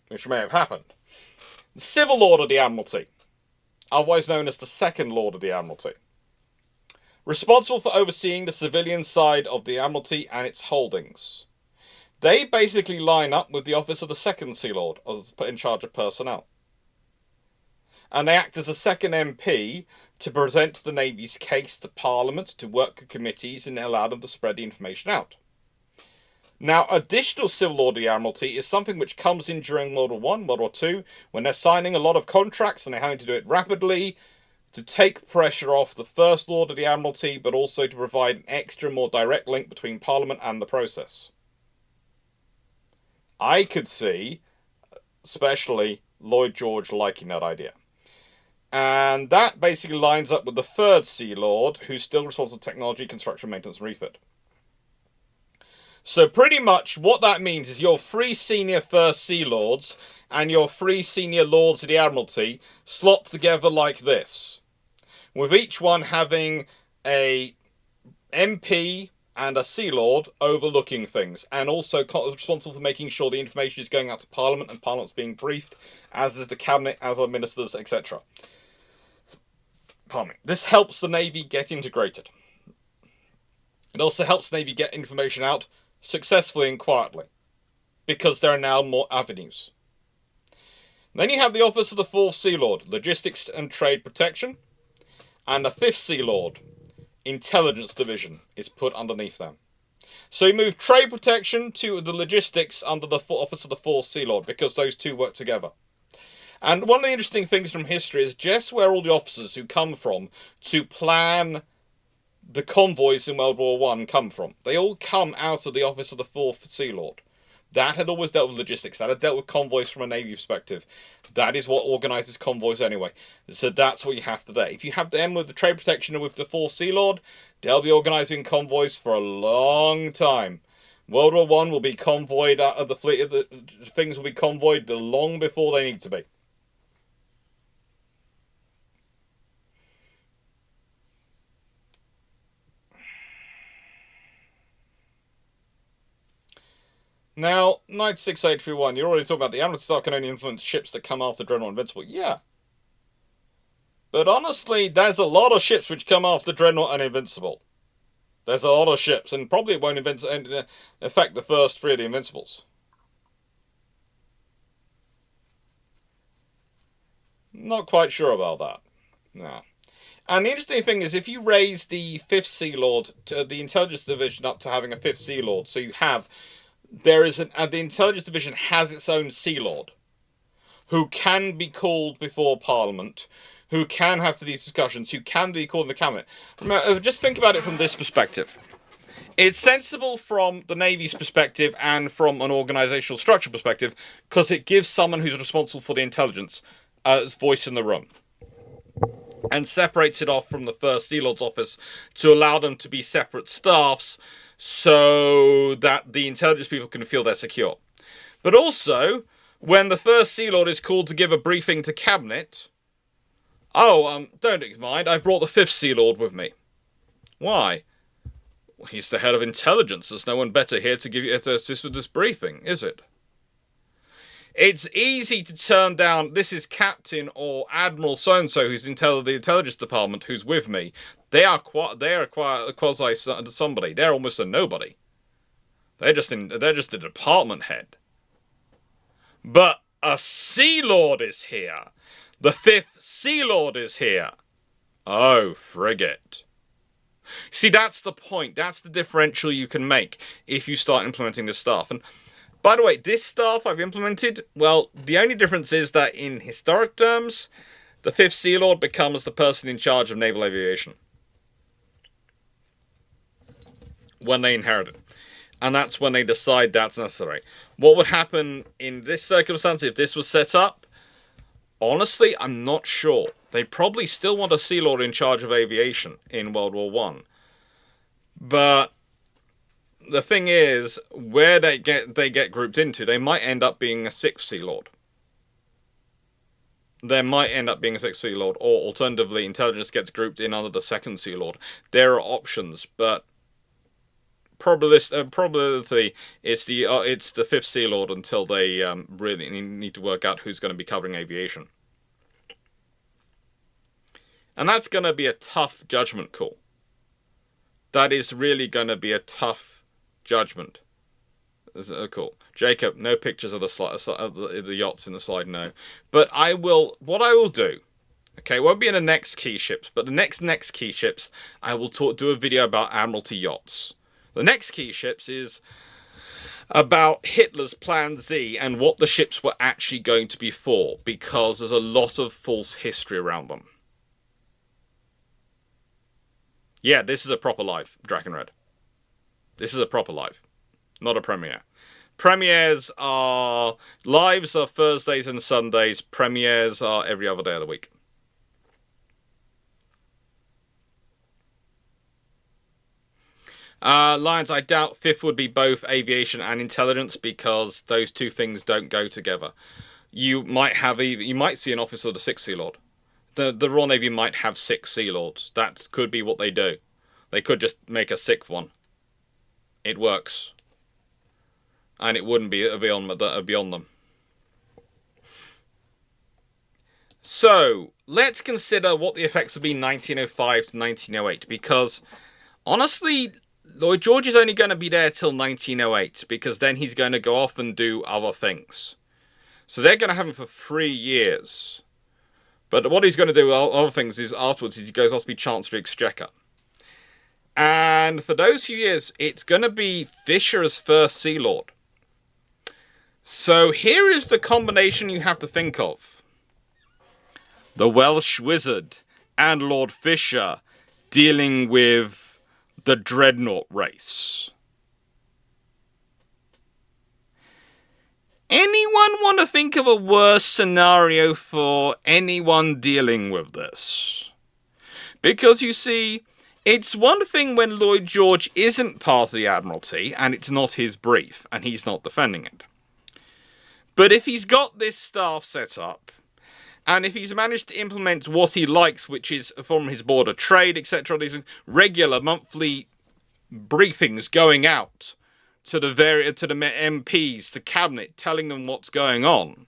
Which may have happened. The Civil Lord of the Admiralty, otherwise known as the Second Lord of the Admiralty. Responsible for overseeing the civilian side of the Admiralty and its holdings. They basically line up with the office of the Second Sea Lord, in charge of personnel. And they act as a second MP to present the Navy's case to Parliament, to work with committees and allow them to spread the information out. Now, additional Civil Lord of the Admiralty is something which comes in during World War I, World War II, when they're signing a lot of contracts and they're having to do it rapidly, to take pressure off the First Lord of the Admiralty, but also to provide an extra, more direct link between Parliament and the process. I could see, especially, Lloyd George liking that idea. And that basically lines up with the third Sea Lord, who's still responsible for technology, construction, maintenance, and refit. So pretty much what that means is your three senior First Sea Lords and your three senior Lords of the Admiralty slot together like this, with each one having a MP and a Sea Lord overlooking things, and also responsible for making sure the information is going out to Parliament and Parliament's being briefed, as is the Cabinet, as are ministers, etc. Pardon me. This helps the Navy get integrated. It also helps the Navy get information out successfully and quietly, because there are now more avenues. Then you have the Office of the Fourth Sea Lord, Logistics and Trade Protection, and the Fifth Sea Lord, Intelligence Division, is put underneath them. So you move Trade Protection to the Logistics under the Office of the Fourth Sea Lord, because those two work together. And one of the interesting things from history is just where all the officers who come from to plan the convoys in World War I come from. They all come out of the Office of the Fourth Sea Lord. That had always dealt with logistics. That had dealt with convoys from a Navy perspective. That is what organises convoys anyway. So that's what you have today. If you have them with the Trade Protection and with the Fourth Sea Lord, they'll be organising convoys for a long time. World War I will be convoyed out of the fleet. Things will be convoyed long before they need to be. Now, 96831, you're already talking about the Admiralty Staff can only influence ships that come after Dreadnought and Invincible. Yeah. But honestly, there's a lot of ships which come after Dreadnought and Invincible. There's a lot of ships, and probably it won't affect the first three of the Invincibles. Not quite sure about that. No. And the interesting thing is, if you raise the Fifth Sea Lord, to the Intelligence Division up to having a Fifth Sea Lord, so you have... the Intelligence Division has its own Sea Lord, who can be called before Parliament, who can have these discussions, who can be called in the Cabinet. Just think about it from this perspective. It's sensible from the Navy's perspective and from an organisational structure perspective, because it gives someone who's responsible for the intelligence as voice in the room, and separates it off from the First Sea Lord's office to allow them to be separate staffs, so that the intelligence people can feel they're secure. But also, when the First Sea Lord is called to give a briefing to Cabinet, don't mind, I brought the Fifth Sea Lord with me. Why? Well, he's the head of intelligence. There's no one better here to assist with this briefing, is it? It's easy to turn down, this is Captain or Admiral so-and-so who's in the intelligence department who's with me. They are quasi somebody. They're almost a nobody. They're just a department head. But a Sea Lord is here. The Fifth Sea Lord is here. Oh, frigate. See, that's the point. That's the differential you can make if you start implementing this stuff. And by the way, this staff I've implemented, well, the only difference is that in historic terms, the Fifth Sea Lord becomes the person in charge of naval aviation when they inherit it. And that's when they decide that's necessary. What would happen in this circumstance if this was set up? Honestly, I'm not sure. They probably still want a Sea Lord in charge of aviation in World War I. But the thing is, where they get grouped into, they might end up being a Sixth Sea Lord. There might end up being a Sixth Sea Lord, or alternatively, intelligence gets grouped in under the Second Sea Lord. There are options, but probability it's the Fifth Sea Lord until they really need to work out who's going to be covering aviation. And that's going to be a tough judgment call. That is really going to be a tough judgment. Cool. Jacob, no pictures of the yachts in the slide, no. But what I will do, okay, it won't be in the next key ships, but the next key ships, I will do a video about Admiralty yachts. The next key ships is about Hitler's Plan Z and what the ships were actually going to be for, because there's a lot of false history around them. Yeah, this is a proper live, Draken Red. This is a proper live, not a premiere. Premieres are... Lives are Thursdays and Sundays. Premieres are every other day of the week. Lions, I doubt fifth would be both aviation and intelligence, because those two things don't go together. You might see an officer of the Sixth Sea Lord. The Royal Navy might have 6 Sea Lords. That could be what they do. They could just make a sixth one. It works. And it wouldn't be beyond them. So, let's consider what the effects would be 1905 to 1908. Because, honestly, Lloyd George is only going to be there till 1908. Because then he's going to go off and do other things. So they're going to have him for 3 years. But what he's going to do, other things, is afterwards he goes off to be Chancellor of the Exchequer. And for those few years, it's going to be Fisher as First Sea Lord. So here is the combination you have to think of. The Welsh Wizard and Lord Fisher dealing with the Dreadnought race. Anyone want to think of a worse scenario for anyone dealing with this? Because you see, it's one thing when Lloyd George isn't part of the Admiralty and it's not his brief and he's not defending it. But if he's got this staff set up, and if he's managed to implement what he likes, which is from his Board of Trade, etc., these regular monthly briefings going out to the MPs, to cabinet, telling them what's going on.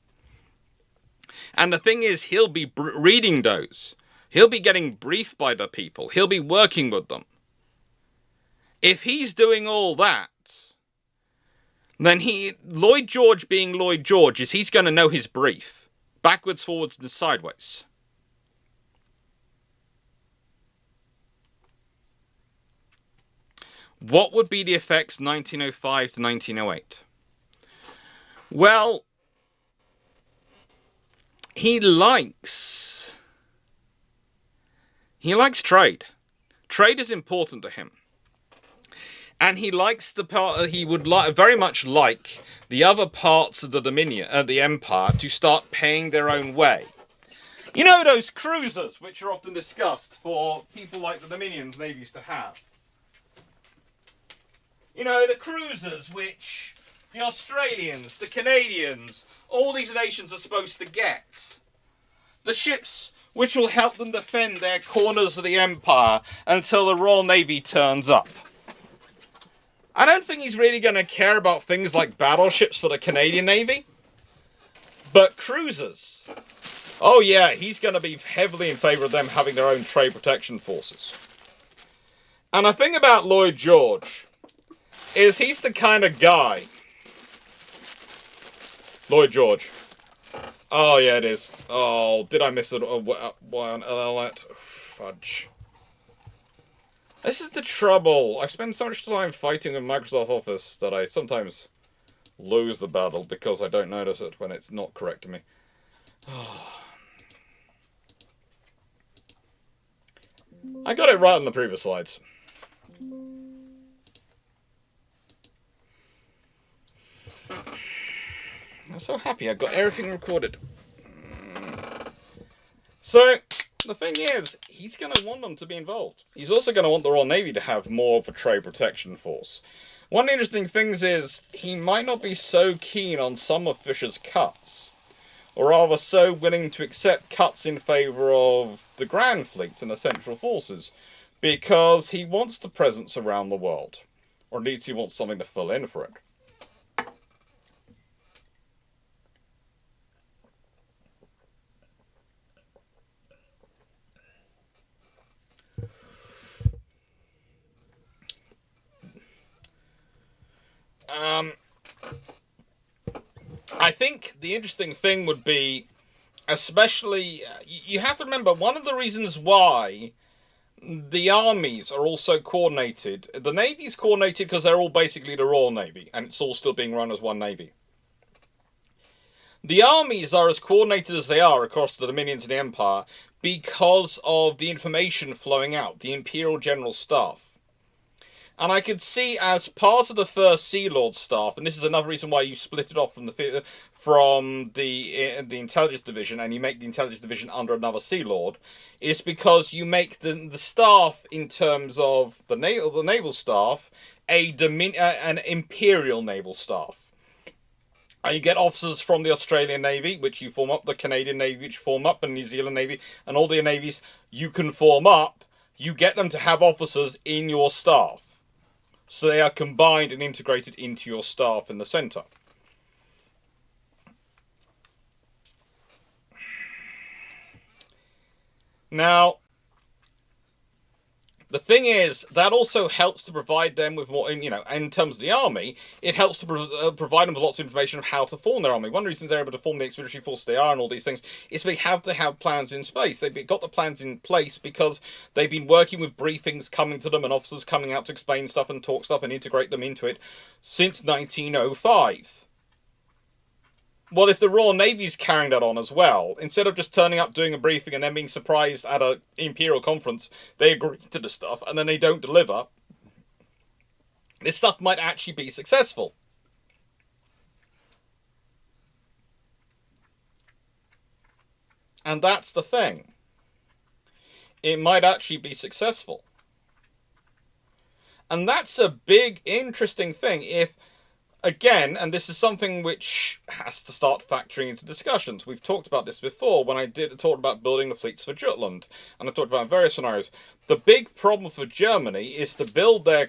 And the thing is, he'll be reading those. He'll be getting briefed by the people. He'll be working with them. If he's doing all that, then Lloyd George being Lloyd George, he's going to know his brief. Backwards, forwards, and sideways. What would be the effects 1905 to 1908? Well, he likes trade. Trade is important to him. And he likes the part, he would very much like the other parts of the Dominion, the Empire, to start paying their own way. You know those cruisers, which are often discussed for people like the Dominions Navy used to have? You know, the cruisers which the Australians, the Canadians, all these nations are supposed to get. The ships which will help them defend their corners of the Empire until the Royal Navy turns up. I don't think he's really going to care about things like battleships for the Canadian Navy. But cruisers. Oh yeah, he's going to be heavily in favour of them having their own trade protection forces. And the thing about Lloyd George is he's the kind of guy... Lloyd George. Oh yeah, it is. Oh, did I miss it? Why on earth? Fudge. This is the trouble. I spend so much time fighting with Microsoft Office that I sometimes lose the battle because I don't notice it when it's not correct to me. I got it right on the previous slides. I'm so happy I got everything recorded. So, the thing is, he's going to want them to be involved. He's also going to want the Royal Navy to have more of a trade protection force. One of the interesting things is, he might not be so keen on some of Fisher's cuts, or rather so willing to accept cuts in favour of the Grand Fleets and the Central Forces, because he wants the presence around the world. Or at least he wants something to fill in for it. I think the interesting thing would be, especially, you have to remember, one of the reasons why the armies are all so coordinated, the Navy's coordinated because they're all basically the Royal Navy, and it's all still being run as one Navy. The armies are as coordinated as they are across the Dominions and the Empire because of the information flowing out, the Imperial General Staff. And I could see as part of the first Sea Lord staff, and this is another reason why you split it off from the intelligence division, and you make the intelligence division under another Sea Lord, is because you make the staff in terms of the naval staff an imperial naval staff. And you get officers from the Australian Navy, which you form up, the Canadian Navy, which you form up, and New Zealand Navy, and all the navies you can form up. You get them to have officers in your staff. So they are combined and integrated into your staff in the centre. Now, the thing is, that also helps to provide them with more, in terms of the army, it helps to provide them with lots of information of how to form their army. One of the reasons they're able to form the expeditionary force they are and all these things is they have to have plans in place. They've got the plans in place because they've been working with briefings coming to them and officers coming out to explain stuff and talk stuff and integrate them into it since 1905. Well, if the Royal Navy's carrying that on as well, instead of just turning up, doing a briefing, and then being surprised at an Imperial conference, they agree to the stuff, and then they don't deliver, this stuff might actually be successful. And that's the thing. It might actually be successful. And that's a big, interesting thing. If again, and this is something which has to start factoring into discussions. We've talked about this before when I talked about building the fleets for Jutland, and I talked about various scenarios. The big problem for Germany is to build their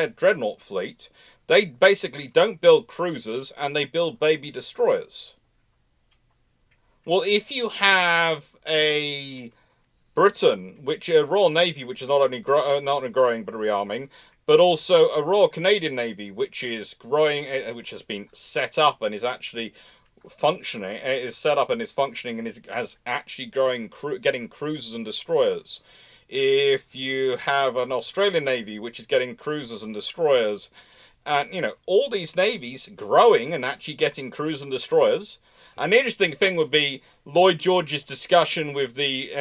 dreadnought fleet. They basically don't build cruisers, and they build baby destroyers. Well, if you have a Britain, a Royal Navy, which is not only growing but rearming, but also a Royal Canadian Navy, which is growing, which has been set up and is actually functioning, and has actually getting cruisers and destroyers. If you have an Australian Navy, which is getting cruisers and destroyers, and all these navies growing and actually getting cruisers and destroyers. An interesting thing would be Lloyd George's discussion with the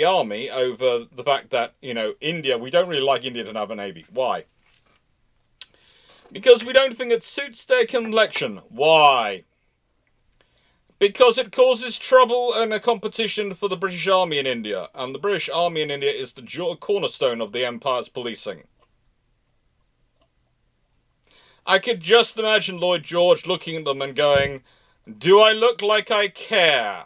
army over the fact that India, we don't really like India to have a navy. Why? Because we don't think it suits their complexion. Why? Because it causes trouble and a competition for the British Army in India, and the British Army in India is the cornerstone of the Empire's policing. I could just imagine Lloyd George looking at them and going, "Do I look like I care?"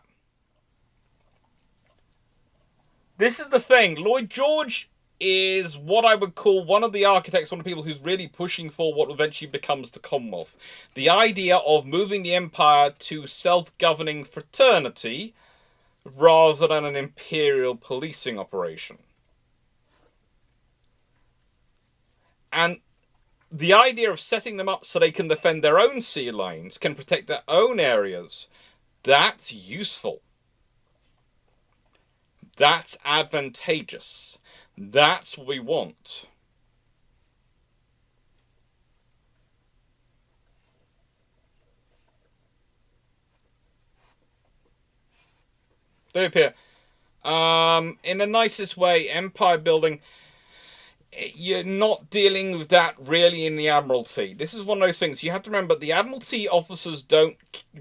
This is the thing. Lloyd George is what I would call one of the architects, one of the people who's really pushing for what eventually becomes the Commonwealth. The idea of moving the Empire to self-governing fraternity rather than an imperial policing operation. And the idea of setting them up so they can defend their own sea lines, can protect their own areas, that's useful. That's advantageous. That's what we want. They appear. In the nicest way, empire building, you're not dealing with that really in the Admiralty. This is one of those things. You have to remember the Admiralty officers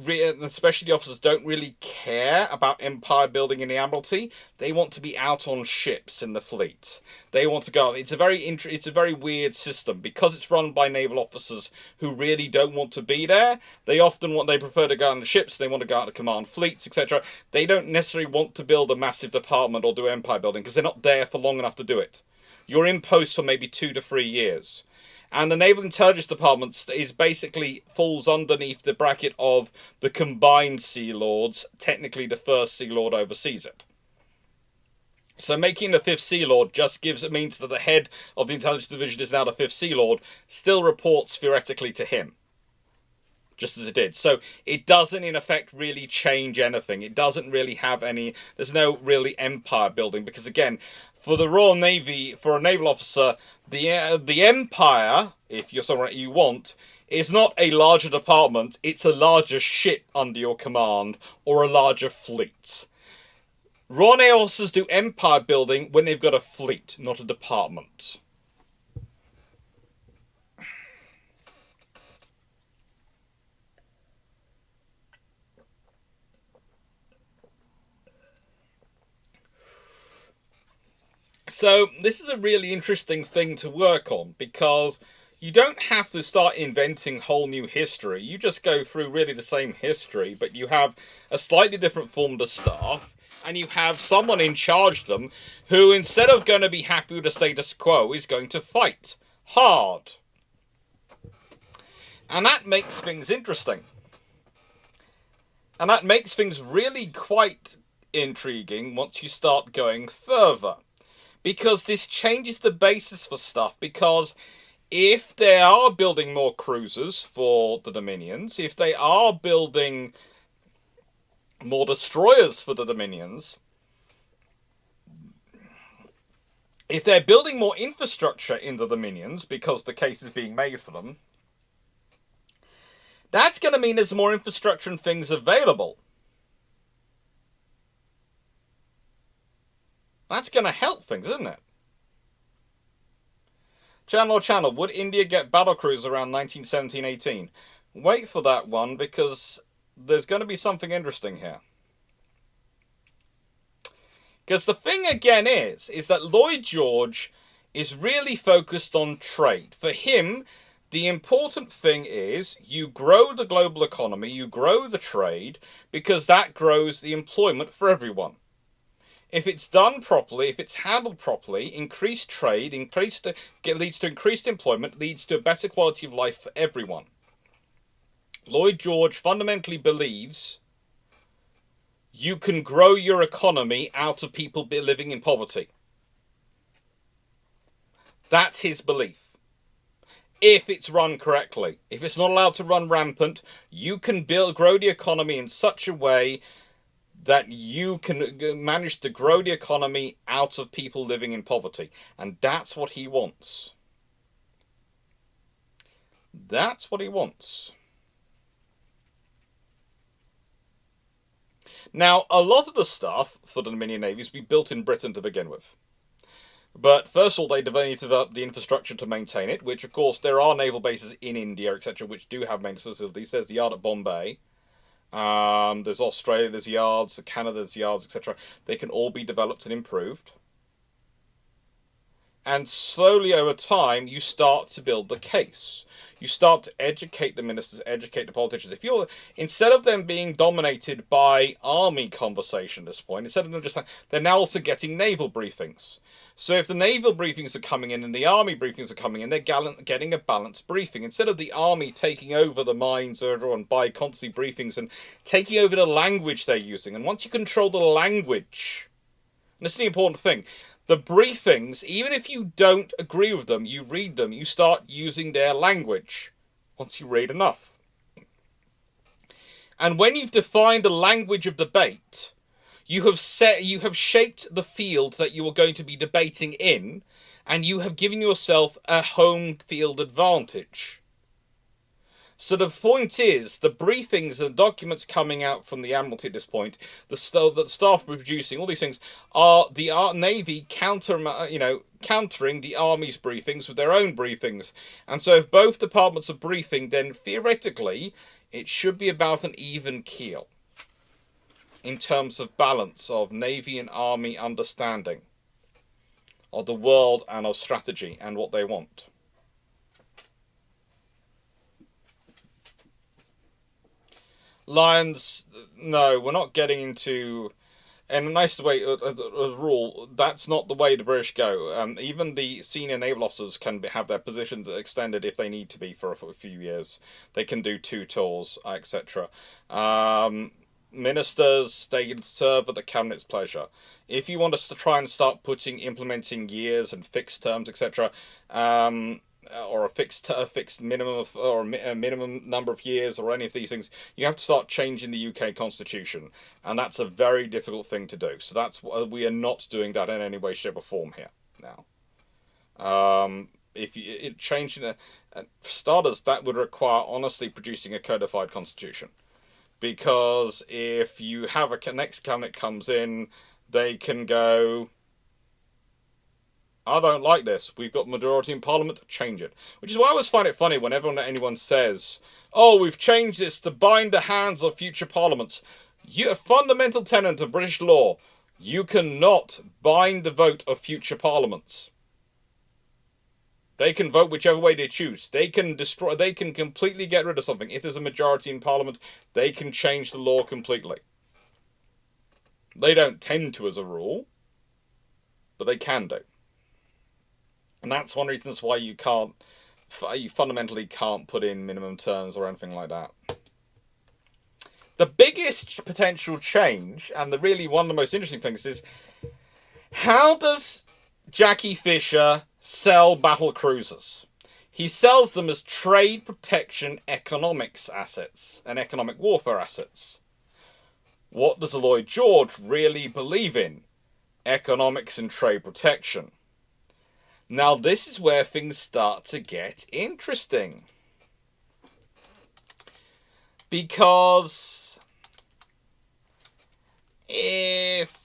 especially the officers, don't really care about empire building in the Admiralty. They want to be out on ships in the fleet. They want to go. It's a very weird system because it's run by naval officers who really don't want to be there. They prefer to go on the ships. They want to go out to command fleets, etc. They don't necessarily want to build a massive department or do empire building because they're not there for long enough to do it. You're in post for maybe 2 to 3 years. And the Naval Intelligence Department falls underneath the bracket of the combined Sea Lords. Technically, the first Sea Lord oversees it. So making the 5th Sea Lord means that the head of the Intelligence Division is now the 5th Sea Lord, still reports theoretically to him. Just as it did. So it doesn't, in effect, really change anything. It doesn't really have there's no really empire building, because again, for the Royal Navy, for a naval officer, the empire, if you're someone you want, is not a larger department, it's a larger ship under your command, or a larger fleet. Royal Navy officers do empire building when they've got a fleet, not a department. So this is a really interesting thing to work on, because you don't have to start inventing whole new history. You just go through really the same history, but you have a slightly different form of staff, and you have someone in charge of them who, instead of going to be happy with the status quo, is going to fight hard. And that makes things interesting. And that makes things really quite intriguing once you start going further. Because this changes the basis for stuff, because if they are building more cruisers for the Dominions, if they are building more destroyers for the Dominions, if they're building more infrastructure in the Dominions, because the case is being made for them, that's going to mean there's more infrastructure and things available. That's going to help things, isn't it? Channel, would India get battlecruisers around 1917-18? Wait for that one, because there's going to be something interesting here. Because the thing again is that Lloyd George is really focused on trade. For him, the important thing is you grow the global economy, you grow the trade, because that grows the employment for everyone. If it's done properly, if it's handled properly, increased trade, leads to increased employment, leads to a better quality of life for everyone. Lloyd George fundamentally believes you can grow your economy out of people living in poverty. That's his belief. If it's run correctly. If it's not allowed to run rampant, you can grow the economy in such a way that you can manage to grow the economy out of people living in poverty. And that's what he wants. That's what he wants. Now, a lot of the stuff for the Dominion navies will be built in Britain to begin with. But first of all, they need to develop the infrastructure to maintain it, which, of course, there are naval bases in India, etc., which do have maintenance facilities. There's the yard at Bombay. There's Australia, there's yards, Canada, there's yards, etc. They can all be developed and improved. And slowly over time, you start to build the case. You start to educate the ministers, educate the politicians. If you're, instead of them being dominated by army conversation at this point, instead of them just, they're now also getting naval briefings. So if the naval briefings are coming in and the army briefings are coming in, they're getting a balanced briefing. Instead of the army taking over the minds of everyone by constantly briefings and taking over the language they're using. And once you control the language, and this is the important thing, the briefings, even if you don't agree with them, you read them, you start using their language once you read enough. And when you've defined the language of debate, you have shaped the field that you are going to be debating in, and you have given yourself a home field advantage. So the point is, the briefings and documents coming out from the Admiralty at this point, the staff producing, all these things, are the Navy countering the Army's briefings with their own briefings. And so if both departments are briefing, then theoretically, it should be about an even keel in terms of balance of Navy and Army understanding of the world and of strategy and what they want. Lions, no, we're not getting into, in the nicest way, a rule, that's not the way the British go. Even the senior naval officers can have their positions extended if they need to be for a few years. They can do 2 tours, etc. Ministers, they can serve at the cabinet's pleasure. If you want us to try and start implementing years and fixed terms, etc., or a fixed minimum or a minimum number of years, or any of these things, you have to start changing the UK Constitution, and that's a very difficult thing to do. So we are not doing that in any way, shape, or form here now. If you changing for starters, that would require honestly producing a codified constitution. Because if you have a next cabinet comes in, they can go, I don't like this. We've got majority in Parliament, change it. Which is why I always find it funny whenever anyone says, oh, we've changed this to bind the hands of future parliaments. A fundamental tenet of British law. You cannot bind the vote of future parliaments. They can vote whichever way they choose. They can destroy, they can completely get rid of something. If there's a majority in parliament, they can change the law completely. They don't tend to as a rule, but they can do. And that's one of the reasons why you fundamentally can't put in minimum terms or anything like that. The biggest potential change, and really one of the most interesting things, is how does Jackie Fisher sell battle cruisers? He sells them as trade protection economics assets and economic warfare assets. What does Lloyd George really believe in? Economics and trade protection. Now this is where things start to get interesting. Because if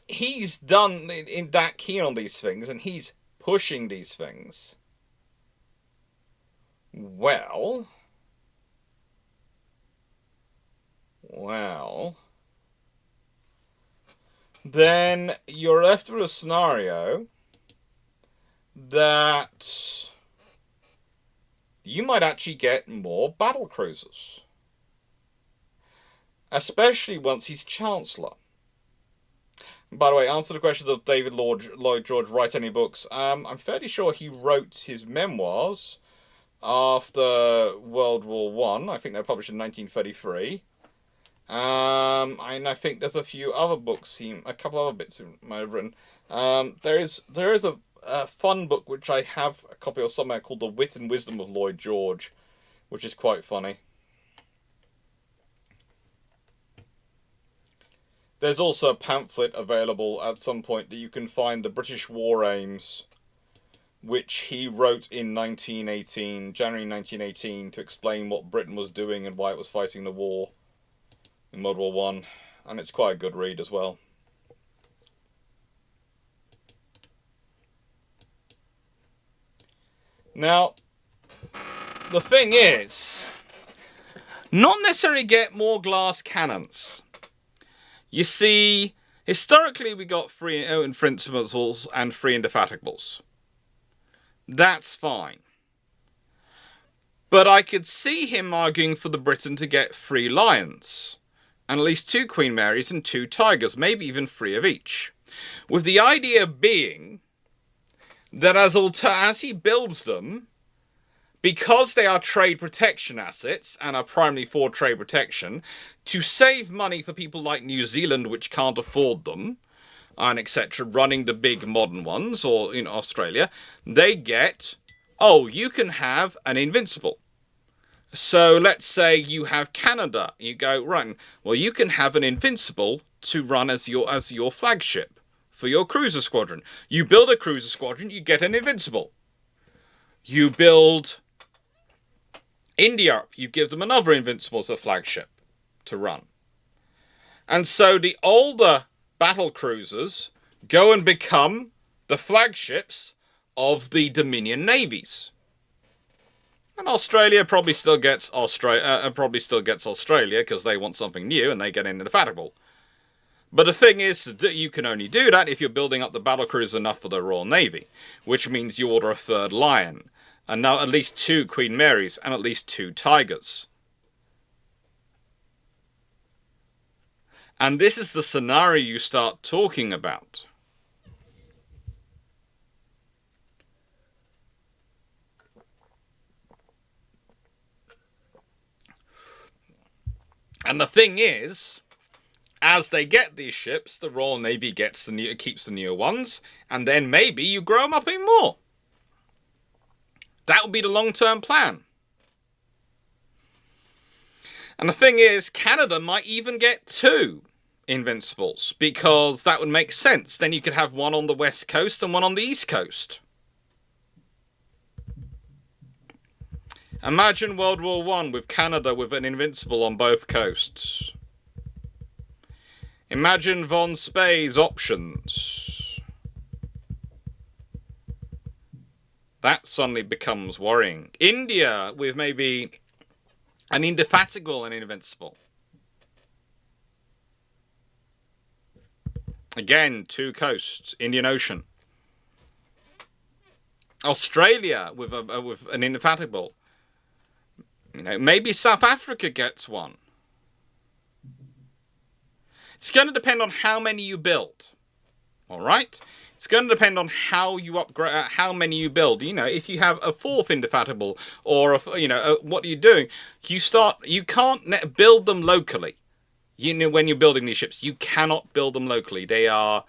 he's that keen on these things and he's pushing these things, well, then you're left with a scenario that you might actually get more battle cruisers. Especially once he's Chancellor. By the way, answer the questions of David Lloyd George, write any books. I'm fairly sure he wrote his memoirs after World War I. I think they were published in 1933. And I think there's a few other books, a couple other bits he might have written. There is a fun book which I have a copy of somewhere called The Wit and Wisdom of Lloyd George, which is quite funny. There's also a pamphlet available at some point that you can find, The British War Aims, which he wrote in January 1918, to explain what Britain was doing and why it was fighting the war in World War I. And it's quite a good read as well. Now, the thing is, not necessarily get more glass cannons. You see, historically we got free in principles and free indefatigables. That's fine. But I could see him arguing for the Britain to get 3 lions, and at least 2 Queen Marys and 2 tigers, maybe even 3 of each. With the idea being that as he builds them, because they are trade protection assets and are primarily for trade protection, to save money for people like New Zealand, which can't afford them, and etc., running the big modern ones, or in Australia, they get, you can have an Invincible. So let's say you have Canada, you go, right, well, you can have an Invincible to run as your flagship for your cruiser squadron. You build a cruiser squadron, you get an Invincible. You build India, you give them another Invincible as a flagship to run. And so the older battle cruisers go and become the flagships of the Dominion navies. And Australia probably still gets Australia because they want something new and they get indefatigable. But the thing is that you can only do that if you're building up the battle cruisers enough for the Royal Navy, which means you order a 3rd Lion, and now at least 2 Queen Marys and at least 2 Tigers. And this is the scenario you start talking about. And the thing is, as they get these ships, the Royal Navy keeps the newer ones, and then maybe you grow them up even more. That would be the long-term plan. And the thing is, Canada might even get 2 Invincibles, because that would make sense. Then you could have one on the west coast and one on the east coast. Imagine World War I with Canada with an Invincible on both coasts. Imagine von Spey's options. That suddenly becomes worrying. India with maybe an Indefatigable and Invincible. Again, 2 coasts, Indian Ocean. Australia with an indefatigable. Maybe South Africa gets one. It's going to depend on how many you build. All right? It's going to depend on how you upgrade, how many you build. If you have a 4th indefatigable, or what are you doing? You can't build them locally. When you're building these ships, you cannot build them locally. They are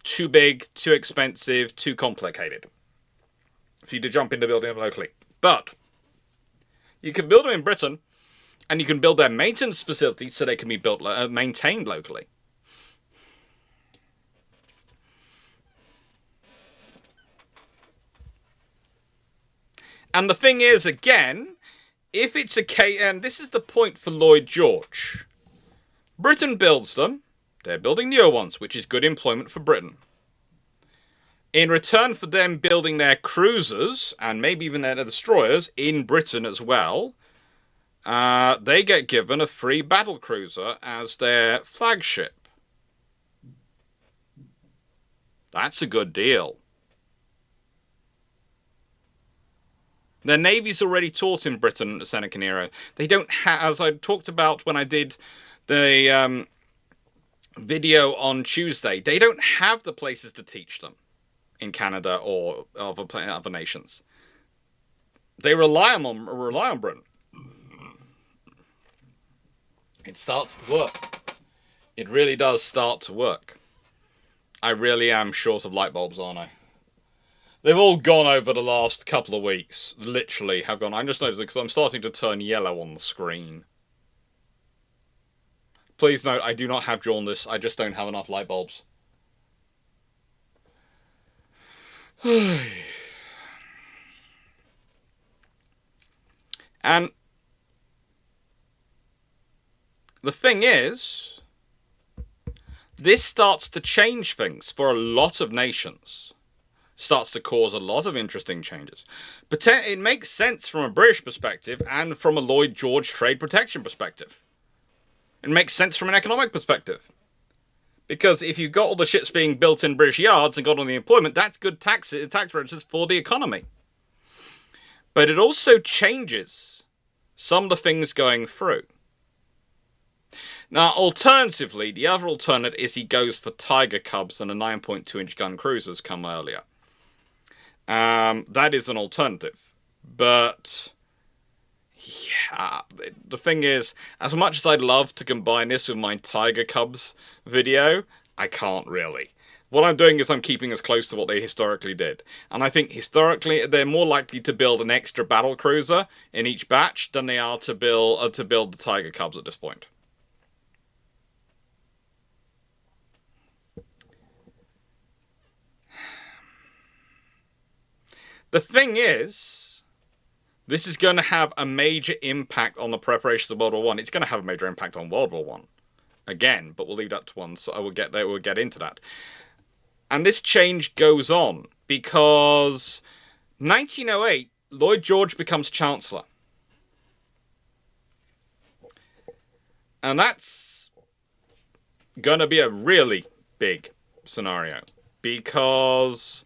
too big, too expensive, too complicated for you to jump into building them locally. But you can build them in Britain, and you can build their maintenance facilities so they can be maintained locally. And the thing is, again, if it's a case, and this is the point for Lloyd George, Britain builds them, they're building newer ones, which is good employment for Britain. In return for them building their cruisers, and maybe even their destroyers, in Britain as well, they get given a free battle cruiser as their flagship. That's a good deal. Their navy's already taught in Britain at the Seneca era. They don't have, as I talked about when I did the video on Tuesday, they don't have the places to teach them in Canada or other nations. They rely on Britain. It starts to work. It really does start to work. I really am short of light bulbs, aren't I? They've all gone over the last couple of weeks. Literally have gone. I'm just noticing because I'm starting to turn yellow on the screen. Please note, I do not have jaundice. I just don't have enough light bulbs. And the thing is, this starts to change things for a lot of nations. Starts to cause a lot of interesting changes. But it makes sense from a British perspective and from a Lloyd George trade protection perspective. It makes sense from an economic perspective. Because if you've got all the ships being built in British yards and got all the employment, that's good tax registers for the economy. But it also changes some of the things going through. Now, alternatively, the other alternative is he goes for Tiger Cubs and the 9.2-inch gun cruisers come earlier. That is an alternative. But, yeah, the thing is, as much as I'd love to combine this with my Tiger Cubs video, I can't really. What I'm doing is I'm keeping as close to what they historically did. And I think historically they're more likely to build an extra battle cruiser in each batch than they are to build the Tiger Cubs at this point. The thing is, this is going to have a major impact on the preparation of World War I. It's going to have a major impact on World War I. Again, but we'll leave that to one, so we'll get into that. And this change goes on because 1908, Lloyd George becomes Chancellor. And that's going to be a really big scenario because,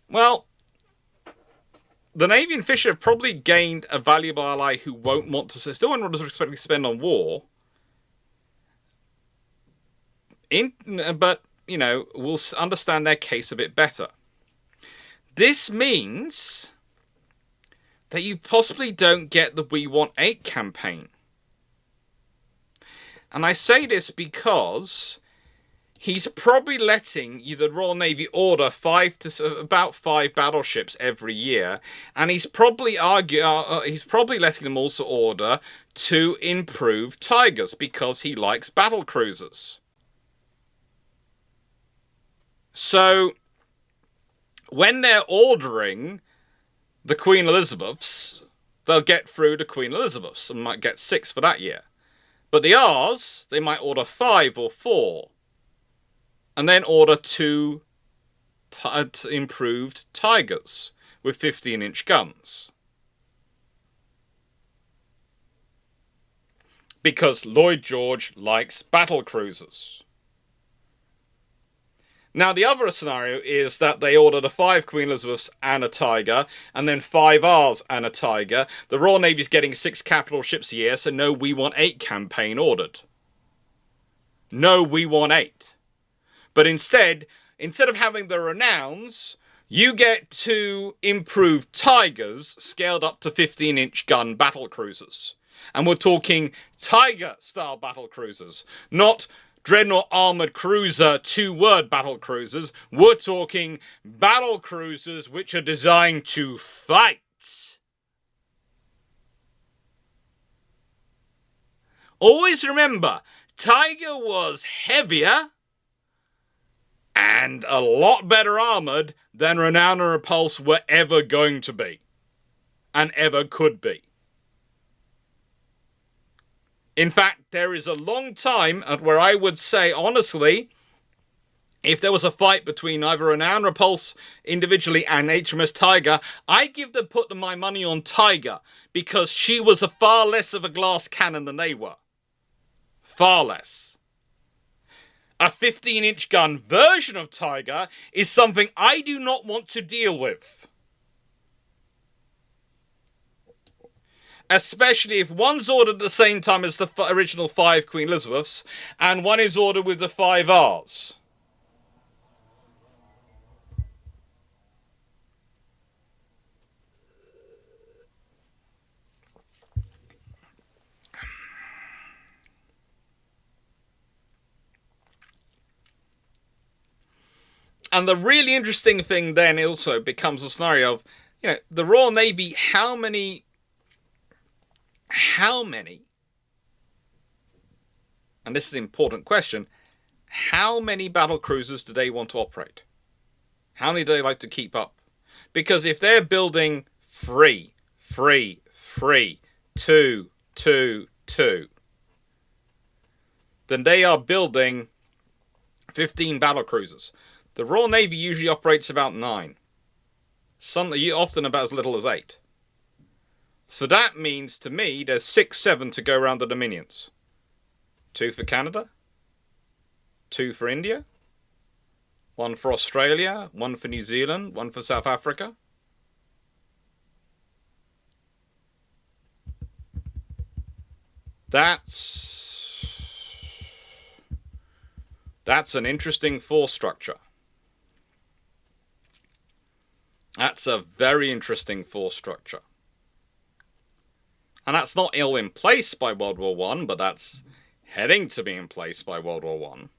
well, the Navy and Fisher have probably gained a valuable ally who won't want to, still won't want to expect to spend on war. But, you know, we'll understand their case a bit better. This means that you possibly don't get the We Want 8 campaign. And I say this because he's probably letting the Royal Navy order about 5 battleships every year, and he's probably letting them also order 2 improved Tigers because he likes battle cruisers. So when they're ordering the Queen Elizabeths, they'll get through the Queen Elizabeths and might get 6 for that year. But the R's, they might order 5 or 4. And then order 2 improved Tigers with 15-inch guns. because Lloyd George likes battle cruisers. Now, the other scenario is that they ordered a 5 Queen Elizabeths and a Tiger, and then 5 R's and a Tiger. The Royal Navy's getting 6 capital ships a year, so no, we want 8 campaign ordered. No, we want 8. But instead of having the Renowns, you get 2 improved Tigers scaled up to 15-inch gun battle cruisers. And we're talking Tiger-style battle cruisers, not Dreadnought Armoured Cruiser 2-word battle cruisers. We're talking battle cruisers which are designed to fight. Always remember, Tiger was heavier and a lot better armoured than Renown and Repulse were ever going to be. And ever could be. In fact, there is a long time where I would say, honestly, if there was a fight between either Renown Repulse individually and HMS Tiger, I'd put my money on Tiger, because she was a far less of a glass cannon than they were. Far less. A 15-inch gun version of Tiger is something I do not want to deal with. Especially if one's ordered at the same time as the original 5 Queen Elizabeths, and one is ordered with the 5 R's. And the really interesting thing then also becomes a scenario of, the Royal Navy, how many, and this is an important question, how many battle cruisers do they want to operate? How many do they like to keep up? Because if they're building 3, 2, 2, 2, then they are building 15 battle cruisers. The Royal Navy usually operates about 9. Often about as little as 8. So that means, to me, there's 6, 7 to go around the Dominions. 2 for Canada. 2 for India. 1 for Australia. 1 for New Zealand. 1 for South Africa. That's an interesting force structure. That's a very interesting force structure. And that's not ill in place by World War I, but that's heading to be in place by World War I.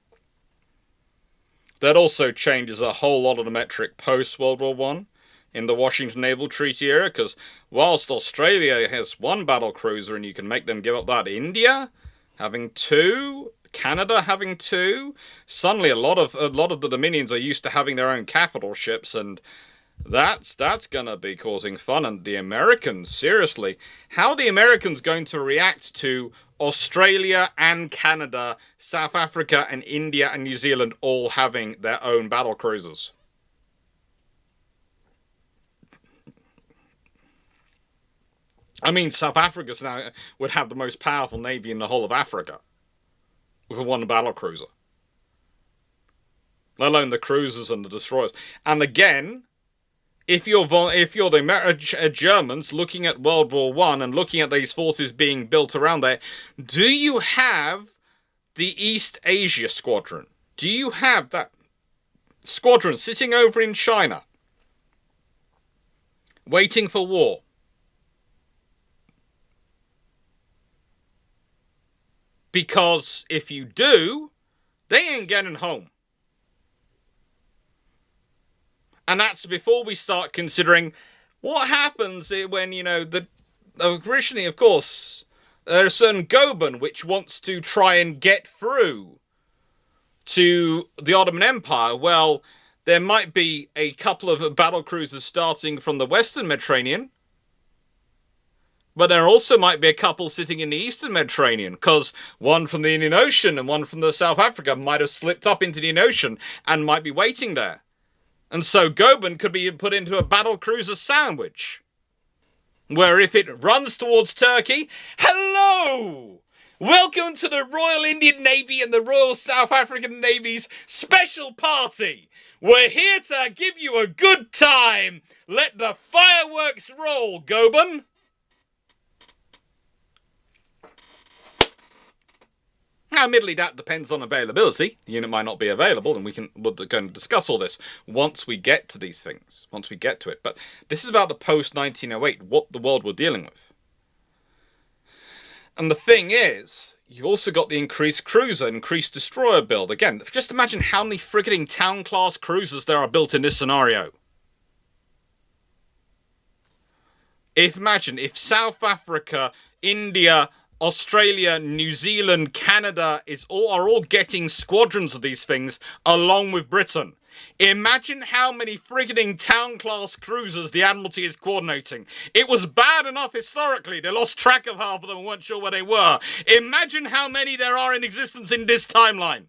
That also changes a whole lot of the metric post-World War I in the Washington Naval Treaty era, because whilst Australia has 1 battle cruiser and you can make them give up that, India having 2, Canada having 2, suddenly a lot of the Dominions are used to having their own capital ships, and that's going to be causing fun. And the Americans, seriously, how are the Americans going to react to Australia and Canada, South Africa and India and New Zealand all having their own battle cruisers? I mean, South Africa now would have the most powerful navy in the whole of Africa with a 1 battle cruiser, let alone the cruisers and the destroyers. And again, if you're the Germans looking at World War I and looking at these forces being built around there, do you have the East Asia Squadron? Do you have that squadron sitting over in China, waiting for war? Because if you do, they ain't getting home. And that's before we start considering what happens when, originally, of course, there's a certain Goeben which wants to try and get through to the Ottoman Empire. Well, there might be a couple of battle cruisers starting from the Western Mediterranean, but there also might be a couple sitting in the Eastern Mediterranean, because one from the Indian Ocean and one from the South Africa might have slipped up into the Indian Ocean and might be waiting there. And so Goeben could be put into a battle cruiser sandwich, where if it runs towards Turkey, hello! Welcome to the Royal Indian Navy and the Royal South African Navy's special party. We're here to give you a good time. Let the fireworks roll, Goban. Now, admittedly, that depends on availability. The unit might not be available, and we're going to discuss all this once we get to these things, once we get to it. But this is about the post-1908, what the world we're dealing with. And the thing is, you've also got the increased cruiser, increased destroyer build. Again, just imagine how many frigating town-class cruisers there are built in this scenario. Imagine if South Africa, India, Australia, New Zealand, Canada are all getting squadrons of these things along with Britain. Imagine how many frigating town-class cruisers the Admiralty is coordinating. It was bad enough historically. They lost track of half of them and weren't sure where they were. Imagine how many there are in existence in this timeline.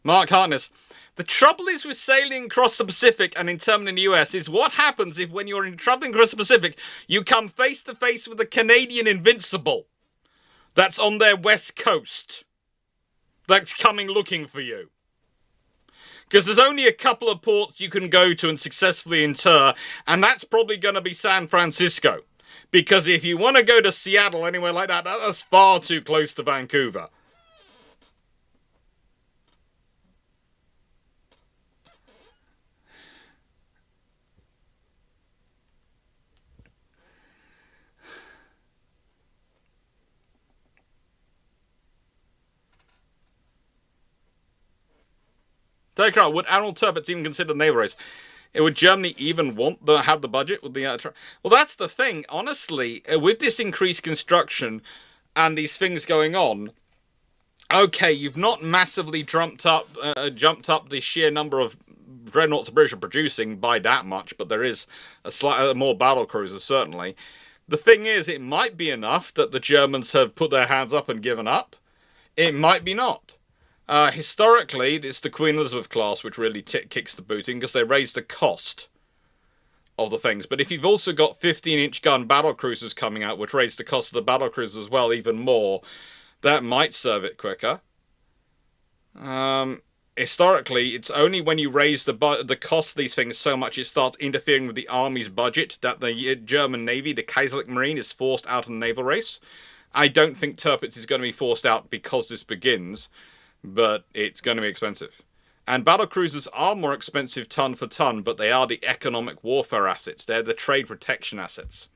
Mark Harness. The trouble is with sailing across the Pacific and interning in the US is what happens if when you're traveling across the Pacific, you come face to face with the Canadian Invincible that's on their west coast that's coming looking for you. Because there's only a couple of ports you can go to and successfully inter, and that's probably going to be San Francisco. Because if you want to go to Seattle, anywhere like that, that's far too close to Vancouver. Take out, would Admiral Tirpitz even consider the naval race? Would Germany even have the budget? Well, that's the thing. Honestly, with this increased construction and these things going on, okay, you've not massively jumped up the sheer number of dreadnoughts the British are producing by that much, but there is more battle cruisers, certainly. The thing is, it might be enough that the Germans have put their hands up and given up. It might be not. Historically, it's the Queen Elizabeth class which really kicks the booting because they raise the cost of the things. But if you've also got 15-inch gun battle cruisers coming out, which raise the cost of the battle cruisers as well even more, that might serve it quicker. Historically, it's only when you raise the cost of these things so much it starts interfering with the army's budget that the German Navy, the Kaiserlich Marine, is forced out of the naval race. I don't think Tirpitz is going to be forced out because this begins, but it's going to be expensive. And battle cruisers are more expensive ton for ton, but they are the economic warfare assets. They're the trade protection assets.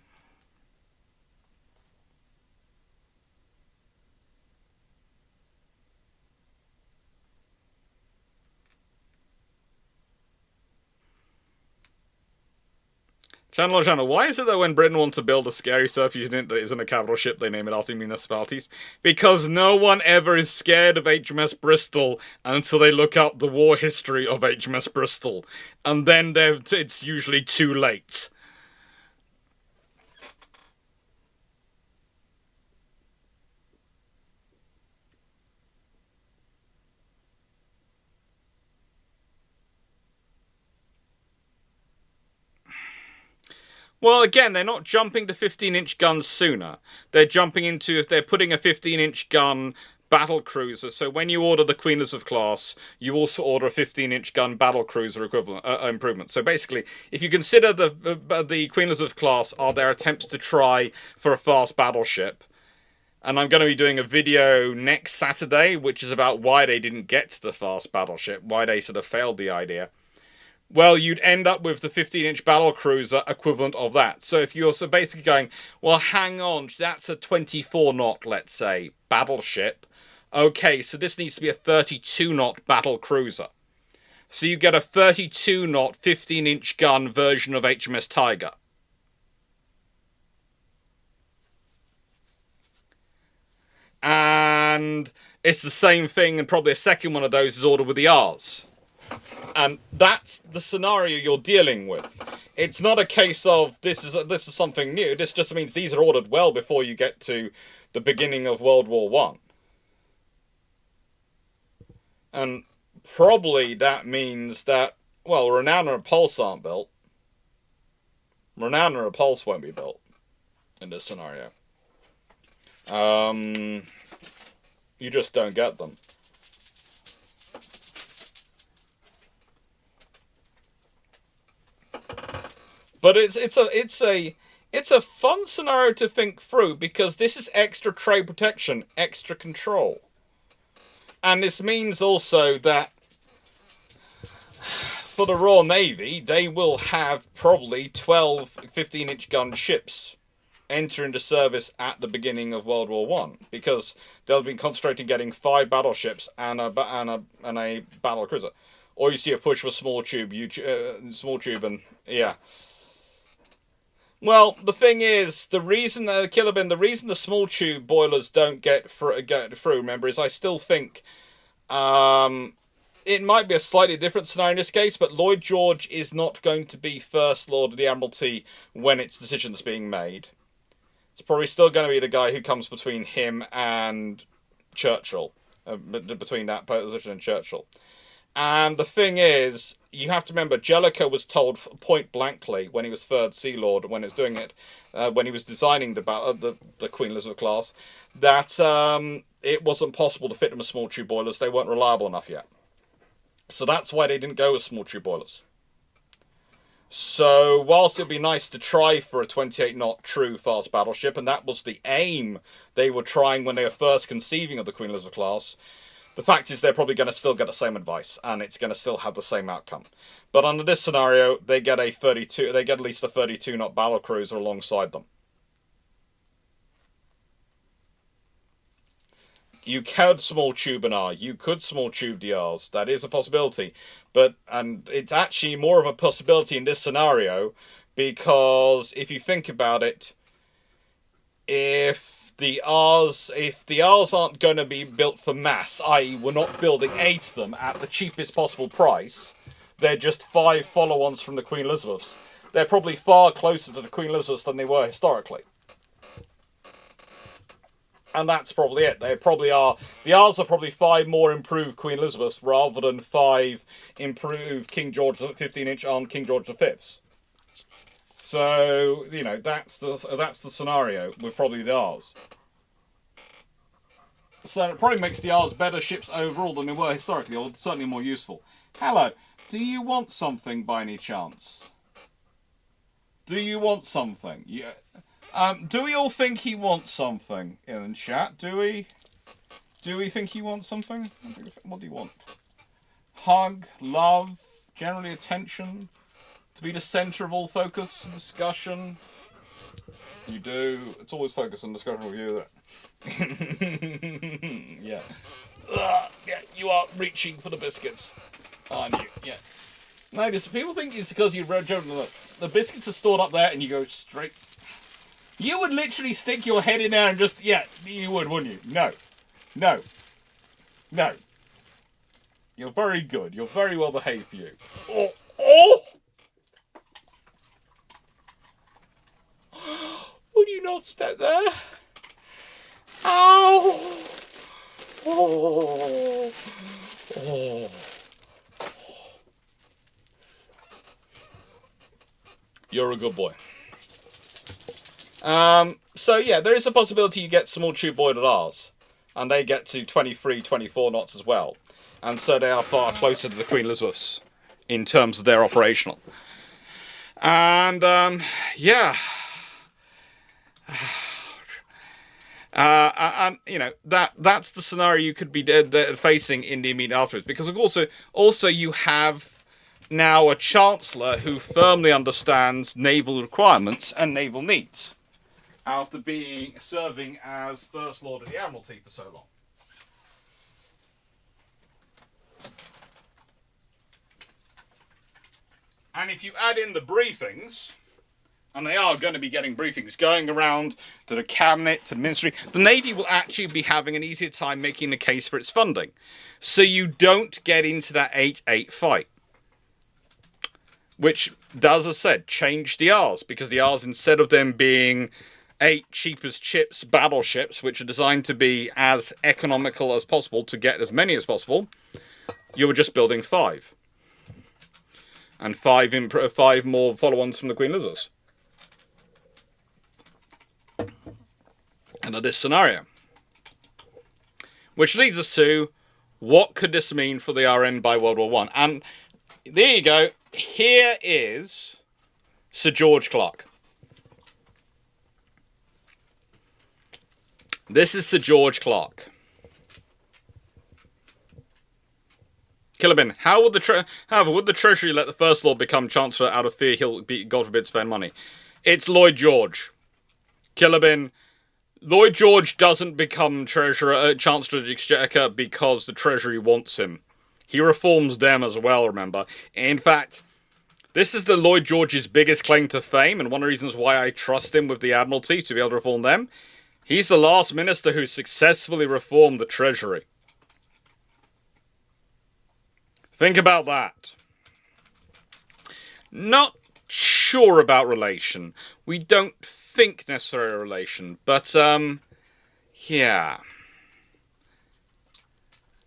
Channel, why is it that when Britain wants to build a scary surf unit that isn't a capital ship, they name it after municipalities? Because no one ever is scared of HMS Bristol until they look up the war history of HMS Bristol. And then it's usually too late. Well, again, they're not jumping to 15-inch guns sooner. They're jumping into, if they're putting a 15-inch gun battle cruiser. So when you order the Queen Elizabeth class, you also order a 15-inch gun battle cruiser equivalent improvement. So basically, if you consider the Queen Elizabeth class are their attempts to try for a fast battleship, and I'm going to be doing a video next Saturday, which is about why they didn't get to the fast battleship, why they sort of failed the idea. Well, you'd end up with the 15-inch battle cruiser equivalent of that. So if you're basically going, well, hang on, that's a 24-knot, let's say, battleship. Okay, so this needs to be a 32-knot battle cruiser. So you get a 32-knot, 15-inch gun version of HMS Tiger. And it's the same thing, and probably a second one of those is ordered with the R's. And that's the scenario you're dealing with. It's not a case of this is something new. This just means these are ordered well before you get to the beginning of World War One. And probably that means that, well, Renown and Repulse aren't built. Renown and Repulse won't be built in this scenario. You just don't get them. But it's a fun scenario to think through, because this is extra trade protection, extra control. And this means also that for the Royal Navy, they will have probably 12 15-inch gun ships enter into service at the beginning of World War I, because they'll be concentrating getting 5 battleships and a battle cruiser. Or you see a push for small tube, and yeah. Well, the thing is, the reason the small tube boilers don't get through, remember, is I still think it might be a slightly different scenario in this case, but Lloyd George is not going to be First Lord of the Admiralty when its decision's being made. It's probably still going to be the guy who comes between him and Churchill, between that position and Churchill. And the thing is, you have to remember, Jellicoe was told point blankly when he was Third Sea Lord, when he was doing it, when he was designing the Queen Elizabeth class, that it wasn't possible to fit them with small tube boilers. They weren't reliable enough yet. So that's why they didn't go with small tube boilers. So whilst it would be nice to try for a 28-knot true fast battleship, and that was the aim they were trying when they were first conceiving of the Queen Elizabeth class, the fact is they're probably going to still get the same advice, and it's going to still have the same outcome. But under this scenario, they get at least a 32-knot battle cruiser alongside them. You could small tube an R. You could small tube the Rs. That is a possibility. And it's actually more of a possibility in this scenario, because if you think about it, if the R's aren't going to be built for mass, i.e. we're not building 8 of them at the cheapest possible price, they're just 5 follow-ons from the Queen Elizabeths. They're probably far closer to the Queen Elizabeths than they were historically. And that's probably it. They probably are. The R's are probably 5 more improved Queen Elizabeths rather than 5 improved King George 15-inch armed King George V's. So, you know, that's the scenario with probably the R's. So it probably makes the R's better ships overall than they were historically, or certainly more useful. Hello, do you want something by any chance? Do you want something? Yeah. Do we all think he wants something in chat? Do we? Do we think he wants something? What do you want? Hug, love, generally attention, to be the centre of all focus and discussion. You do. It's always focus and discussion with you, isn't it? Yeah. Yeah, you are reaching for the biscuits, aren't you? Yeah. No, people think it's because you read the biscuits are stored up there and you go straight. You would literally stick your head in there and just, yeah, you would, wouldn't you? No. No. No. You're very good. You're very well behaved for you. Oh! Oh! Would you not step there? Ow! Oh! Oh! You're a good boy. So yeah, there is a possibility you get small tube boiler R's, and they get to 23, 24 knots as well, and so they are far closer to the Queen Elizabeths in terms of their operational. And yeah, and you know that's the scenario you could be facing in the immediate afterwards, because of course also you have now a Chancellor who firmly understands naval requirements and naval needs, after serving as First Lord of the Admiralty for so long. And if you add in the briefings, and they are going to be getting briefings going around to the Cabinet, to the Ministry, the Navy will actually be having an easier time making the case for its funding. So you don't get into that 8-8 fight. Which does, as I said, change the R's, because the R's, instead of them being 8 cheapest chips battleships, which are designed to be as economical as possible to get as many as possible, you were just building 5. and five more follow-ons from the Queen Elizabeth. Under this scenario. Which leads us to, what could this mean for the RN by World War One? And there you go. Here is Sir George Clarke. This is Sir George Clarke. Killer How would however, would the Treasury let the First Lord become Chancellor out of fear he'll, God forbid, spend money? It's Lloyd George. Killer Lloyd George doesn't become Chancellor of the Exchequer because the Treasury wants him. He reforms them as well, remember. In fact, this is the Lloyd George's biggest claim to fame, and one of the reasons why I trust him with the Admiralty to be able to reform them. He's the last minister who successfully reformed the Treasury. Think about that. Not sure about relation. We don't think necessarily a relation, but yeah.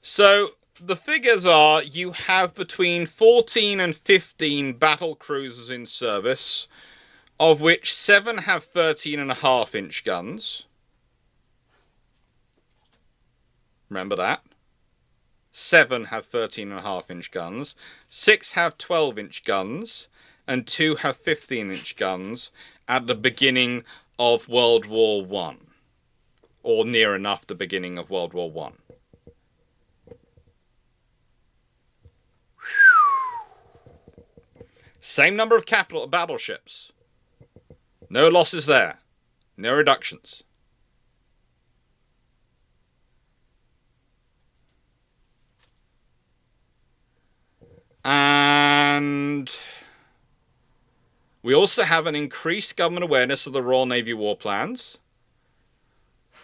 So the figures are, you have between 14 and 15 battle cruisers in service, of which 7 have 13.5-inch guns. Remember that. 7 have 13.5-inch guns, 6 have 12-inch guns, and 2 have 15-inch guns at the beginning of World War One, or near enough the beginning of World War One. Same number of battleships. No losses there. No reductions. And we also have an increased government awareness of the Royal Navy war plans.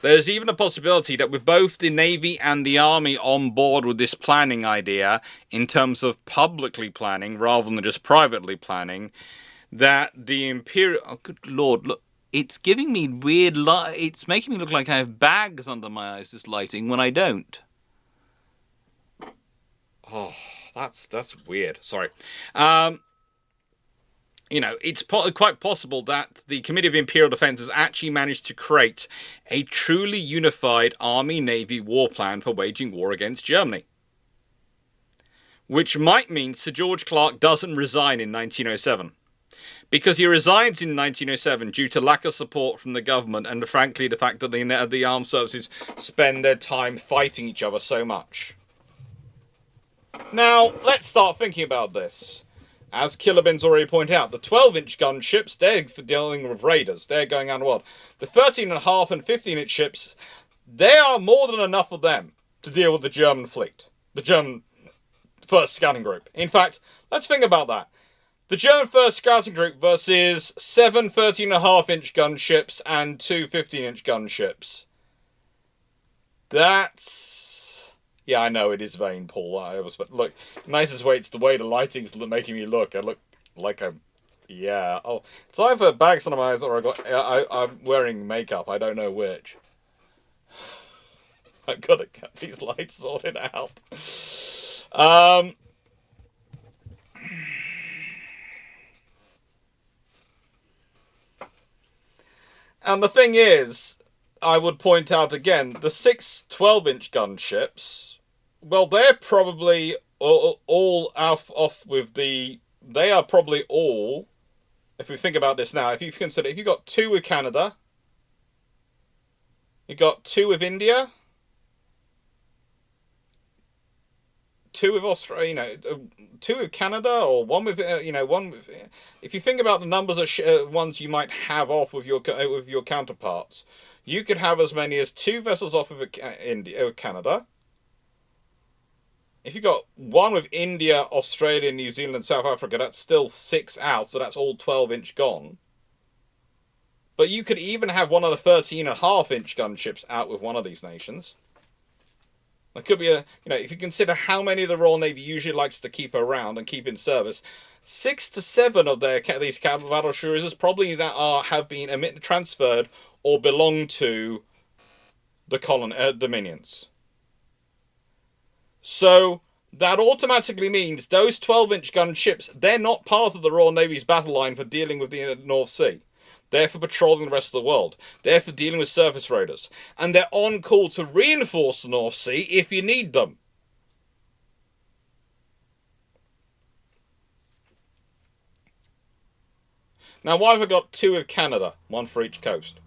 There's even a possibility that with both the Navy and the Army on board with this planning idea, in terms of publicly planning rather than just privately planning, that the Imperial... Oh, good Lord, look. It's giving me weird light. It's making me look like I have bags under my eyes, this lighting, when I don't. Oh... That's weird. Sorry. You know, it's quite possible that the Committee of Imperial Defence has actually managed to create a truly unified Army-Navy war plan for waging war against Germany. Which might mean Sir George Clarke doesn't resign in 1907. Because he resigns in 1907 due to lack of support from the government and, frankly, the fact that the armed services spend their time fighting each other so much. Now, let's start thinking about this. As Killer Ben's already pointed out, the 12-inch gunships, they're dealing with raiders. They're going out in the world. The 13.5 and 15-inch ships, there are more than enough of them to deal with the German fleet. The German First Scouting Group. In fact, let's think about that. The German First Scouting Group versus 7 13.5-inch gunships and 2 15-inch gunships. That's... Yeah, I know it is vain, Paul. But look, nicest way, it's the way the lighting's making me look. I look like I'm... Yeah. Oh, it's either bags under my eyes or I'm wearing makeup. I don't know which. I've got to get these lights sorted out. And the thing is, I would point out again, the 6 12-inch gunships, well, they're probably all off with the... They are probably all, if we think about this now, if you consider, if you've got 2 with Canada, you've got 2 with India, 2 with Australia, you know, 2 with Canada, or 1 with, you know, 1 with... If you think about the numbers of ones you might have off with your counterparts, you could have as many as 2 vessels off of India, Canada. If you've got 1 with India, Australia, New Zealand, South Africa, that's still 6 out, so that's all 12-inch gone. But you could even have one of the 13.5-inch gunships out with one of these nations. There could be a, you know, if you consider how many of the Royal Navy usually likes to keep around and keep in service, 6 to 7 of these battle cruisers probably have been transferred or belong to the Dominions. So that automatically means those 12-inch gun ships, they're not part of the Royal Navy's battle line for dealing with the North Sea. They're for patrolling the rest of the world. They're for dealing with surface raiders. And they're on call to reinforce the North Sea if you need them. Now, why have I got 2 with Canada? 1 for each coast.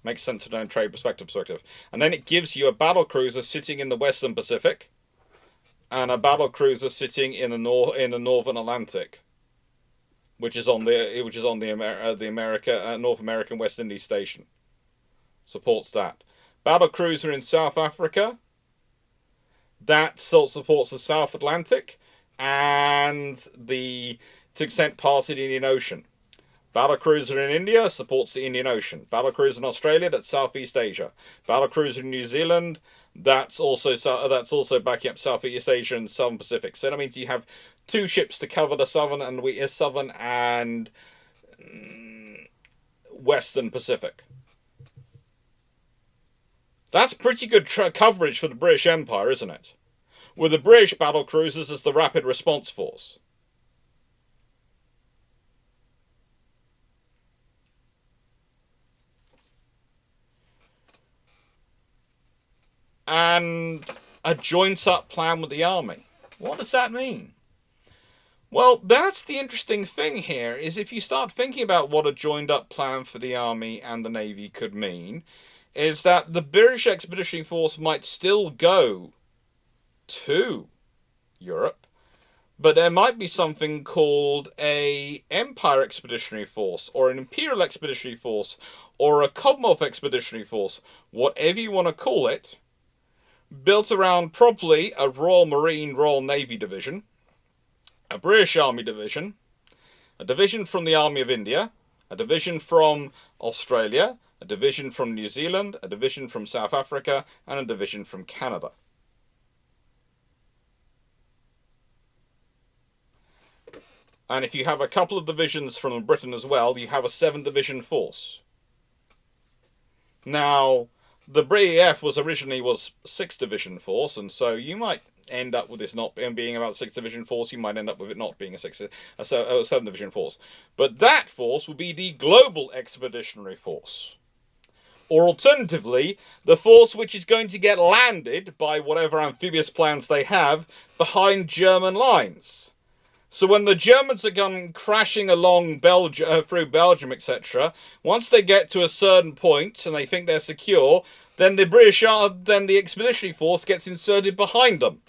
Makes sense from a trade perspective. And then it gives you a battle cruiser sitting in the Western Pacific and a battle cruiser sitting in the Northern Atlantic, which is on the North American West Indies station. Supports that. Battle cruiser in South Africa. That still supports the South Atlantic and to extent part of the Indian Ocean. Battlecruiser in India supports the Indian Ocean. Battlecruiser in Australia, that's Southeast Asia. Battlecruiser in New Zealand, that's also backing up Southeast Asia and Southern Pacific. So that means you have 2 ships to cover the southern and Western Pacific. That's pretty good coverage for the British Empire, isn't it? With the British battlecruisers as the rapid response force. And a joined-up plan with the army. What does that mean? Well, that's the interesting thing here, is if you start thinking about what a joined-up plan for the army and the navy could mean, is that the British Expeditionary Force might still go to Europe, but there might be something called a Empire Expeditionary Force, or an Imperial Expeditionary Force, or a Commonwealth Expeditionary Force, whatever you want to call it, built around probably a Royal Marine, Royal Navy division, a British Army division, a division from the Army of India, a division from Australia, a division from New Zealand, a division from South Africa, and a division from Canada. And if you have a couple of divisions from Britain as well, you have a 7-division force. Now, the BREF originally was 6-division force, and so you might end up with this not being about 6-division force. You might end up with it not being a 7-division force. But that force would be the Global Expeditionary Force. Or alternatively, the force which is going to get landed by whatever amphibious plans they have behind German lines. So when the Germans are going crashing along through Belgium, etc., once they get to a certain point and they think they're secure, then the Expeditionary Force gets inserted behind them.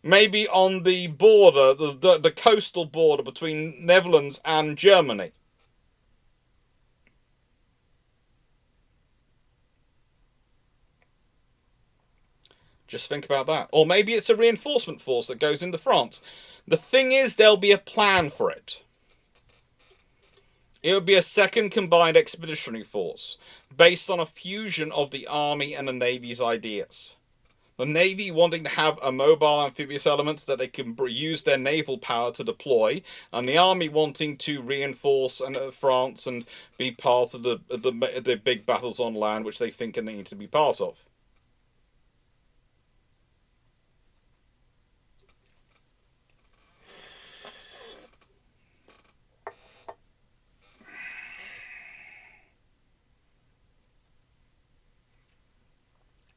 Maybe on the border, the coastal border between Netherlands and Germany. Just think about that. Or maybe it's a reinforcement force that goes into France. The thing is, there'll be a plan for it. It would be a second combined expeditionary force, based on a fusion of the Army and the Navy's ideas. The Navy wanting to have a mobile amphibious element that they can use their naval power to deploy, and the Army wanting to reinforce France and be part of the big battles on land which they think they need to be part of.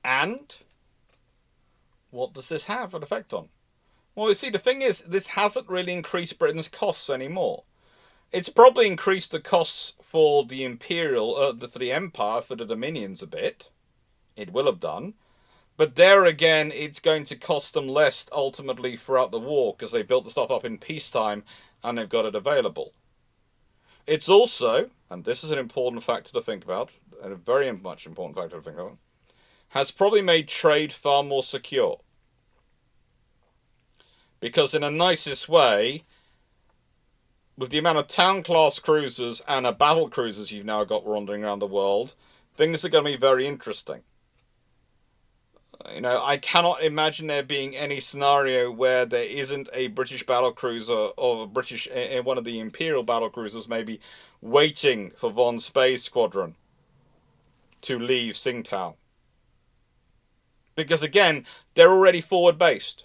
And what does this have an effect on? Well, you see, the thing is, this hasn't really increased Britain's costs anymore. It's probably increased the costs for the for the Empire, for the Dominions a bit. It will have done. But there again, it's going to cost them less ultimately throughout the war, because they built the stuff up in peacetime and they've got it available. It's also, and this is an important factor to think about, and a very much important factor to think about, has probably made trade far more secure. Because in a nicest way, with the amount of town-class cruisers and battle cruisers you've now got wandering around the world, things are going to be very interesting. You know, I cannot imagine there being any scenario where there isn't a British battle cruiser or one of the Imperial battle cruisers maybe waiting for Von Spey's squadron to leave Tsingtao. Because again, they're already forward based.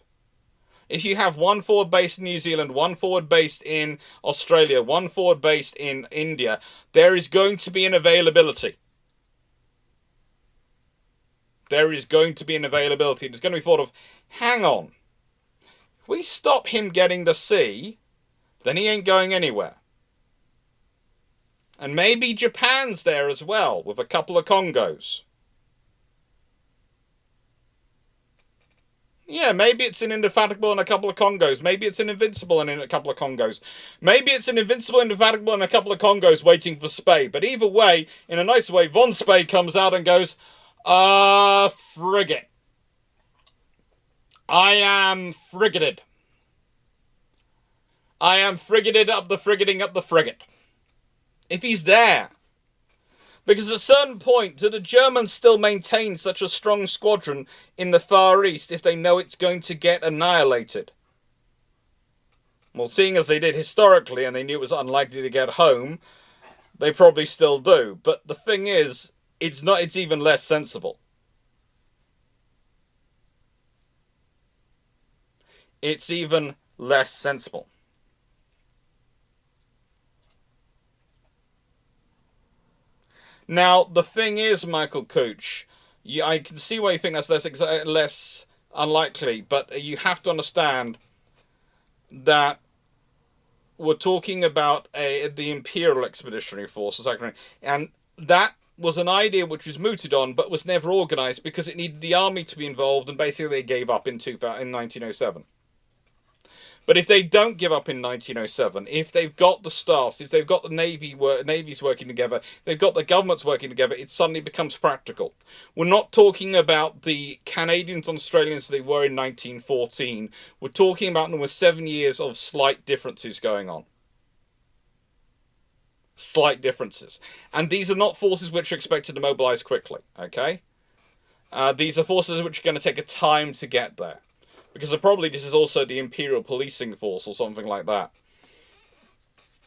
If you have one forward based in New Zealand, one forward based in Australia, one forward based in India, there is going to be an availability. There is going to be an availability. It's going to be thought of, hang on, if we stop him getting the sea, then he ain't going anywhere. And maybe Japan's there as well, with a couple of Congos. Yeah, maybe it's an Indefatigable and a couple of Congos. Maybe it's an Invincible and a couple of Congos. Maybe it's an Invincible, Indefatigable and a couple of Congos waiting for Spey. But either way, in a nice way, Von Spey comes out and goes, frigate. I am frigated. I am frigated up the frigating up the frigate. If he's there. Because at a certain point, do the Germans still maintain such a strong squadron in the Far East if they know it's going to get annihilated? Well, seeing as they did historically and they knew it was unlikely to get home, they probably still do. But the thing is, it's even less sensible. It's even less sensible. Now, the thing is, Michael Cooch, I can see why you think that's less unlikely, but you have to understand that we're talking about the Imperial Expeditionary Force, and that was an idea which was mooted on, but was never organised because it needed the army to be involved, and basically they gave up in 1907. But if they don't give up in 1907, if they've got the staffs, if they've got the navies working together, if they've got the governments working together, it suddenly becomes practical. We're not talking about the Canadians and Australians they were in 1914. We're talking about almost 7 years of slight differences going on. Slight differences. And these are not forces which are expected to mobilise quickly, okay? These are forces which are going to take a time to get there. Because probably this is also the Imperial Policing Force or something like that.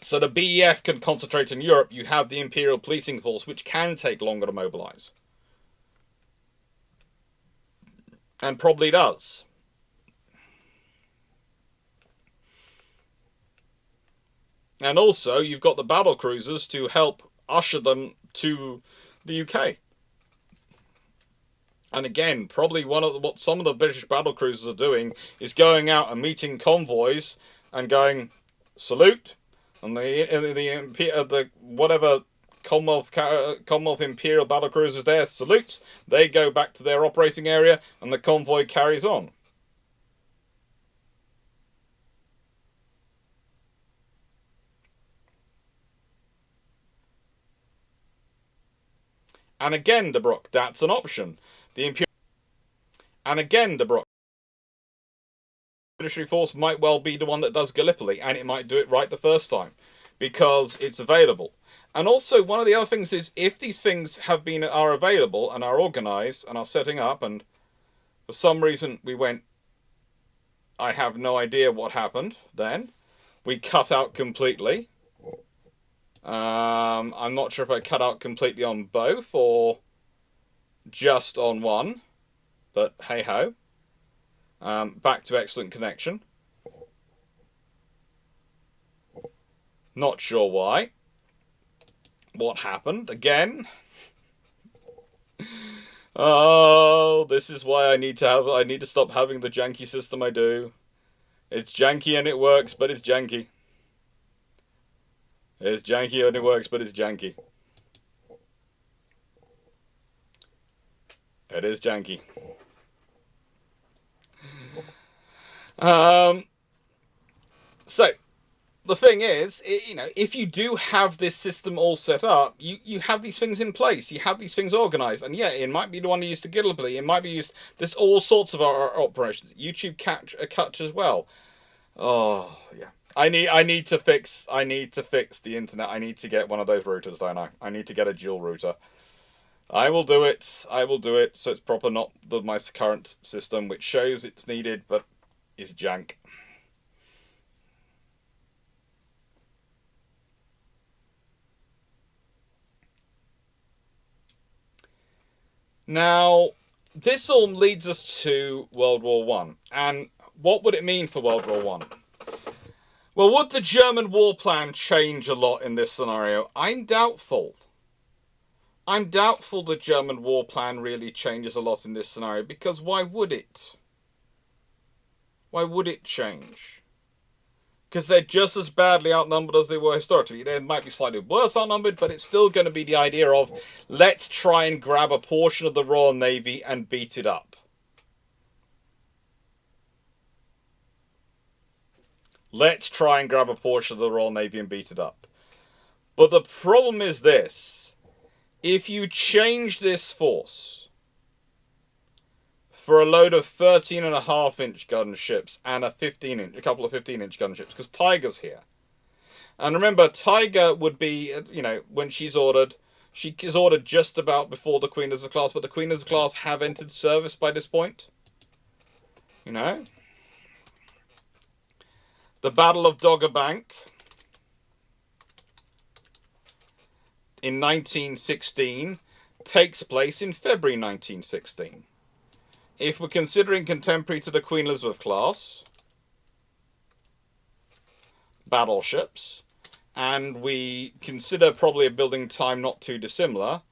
So the BEF can concentrate in Europe. You have the Imperial Policing Force, which can take longer to mobilise. And probably does. And also, you've got the battle cruisers to help usher them to the UK. And again, probably what some of the British battle cruisers are doing is going out and meeting convoys and going, salute, and the whatever Commonwealth Imperial battle cruisers there salutes. They go back to their operating area, and the convoy carries on. And again, De Broek, that's an option. And again, De Broek, the military force might well be the one that does Gallipoli, and it might do it right the first time because it's available. And also, one of the other things is if these things are available and are organised and are setting up, and for some reason we went, I have no idea what happened then. We cut out completely. I'm not sure if I cut out completely on both or just on one. But hey-ho. Back to excellent connection. Not sure why. What happened again? Oh, this is why I need to stop having the janky system I do. It's janky and it works, but it's janky. It's janky and it works, but it's janky. It is janky. So the thing is, if you do have this system all set up, you have these things in place, you have these things organised, and yeah, it might be the one used to Gallipoli, it might be used. There's all sorts of operations. YouTube catch as well. Oh yeah, I need to fix the internet. I need to get one of those routers, don't I? I need to get a dual router. I will do it. So it's proper, not my current system, which shows it's needed, but is jank. Now, this all leads us to World War One. And what would it mean for World War One? Well, would the German war plan change a lot in this scenario? I'm doubtful. I'm doubtful the German war plan really changes a lot in this scenario, because why would it? Why would it change? Because they're just as badly outnumbered as they were historically. They might be slightly worse outnumbered, but it's still going to be the idea of, let's try and grab a portion of the Royal Navy and beat it up. Let's try and grab a portion of the Royal Navy and beat it up. But the problem is this. If you change this force for a load of 13.5-inch gunships and a couple of 15-inch gunships, because Tiger's here. And remember, Tiger would be, when she is ordered just about before the Queen Elizabeth class, but the Queen Elizabeth class have entered service by this point. The Battle of Dogger Bank in 1916 takes place in February 1916. If we're considering contemporary to the Queen Elizabeth class battleships, and we consider probably a building time not too dissimilar,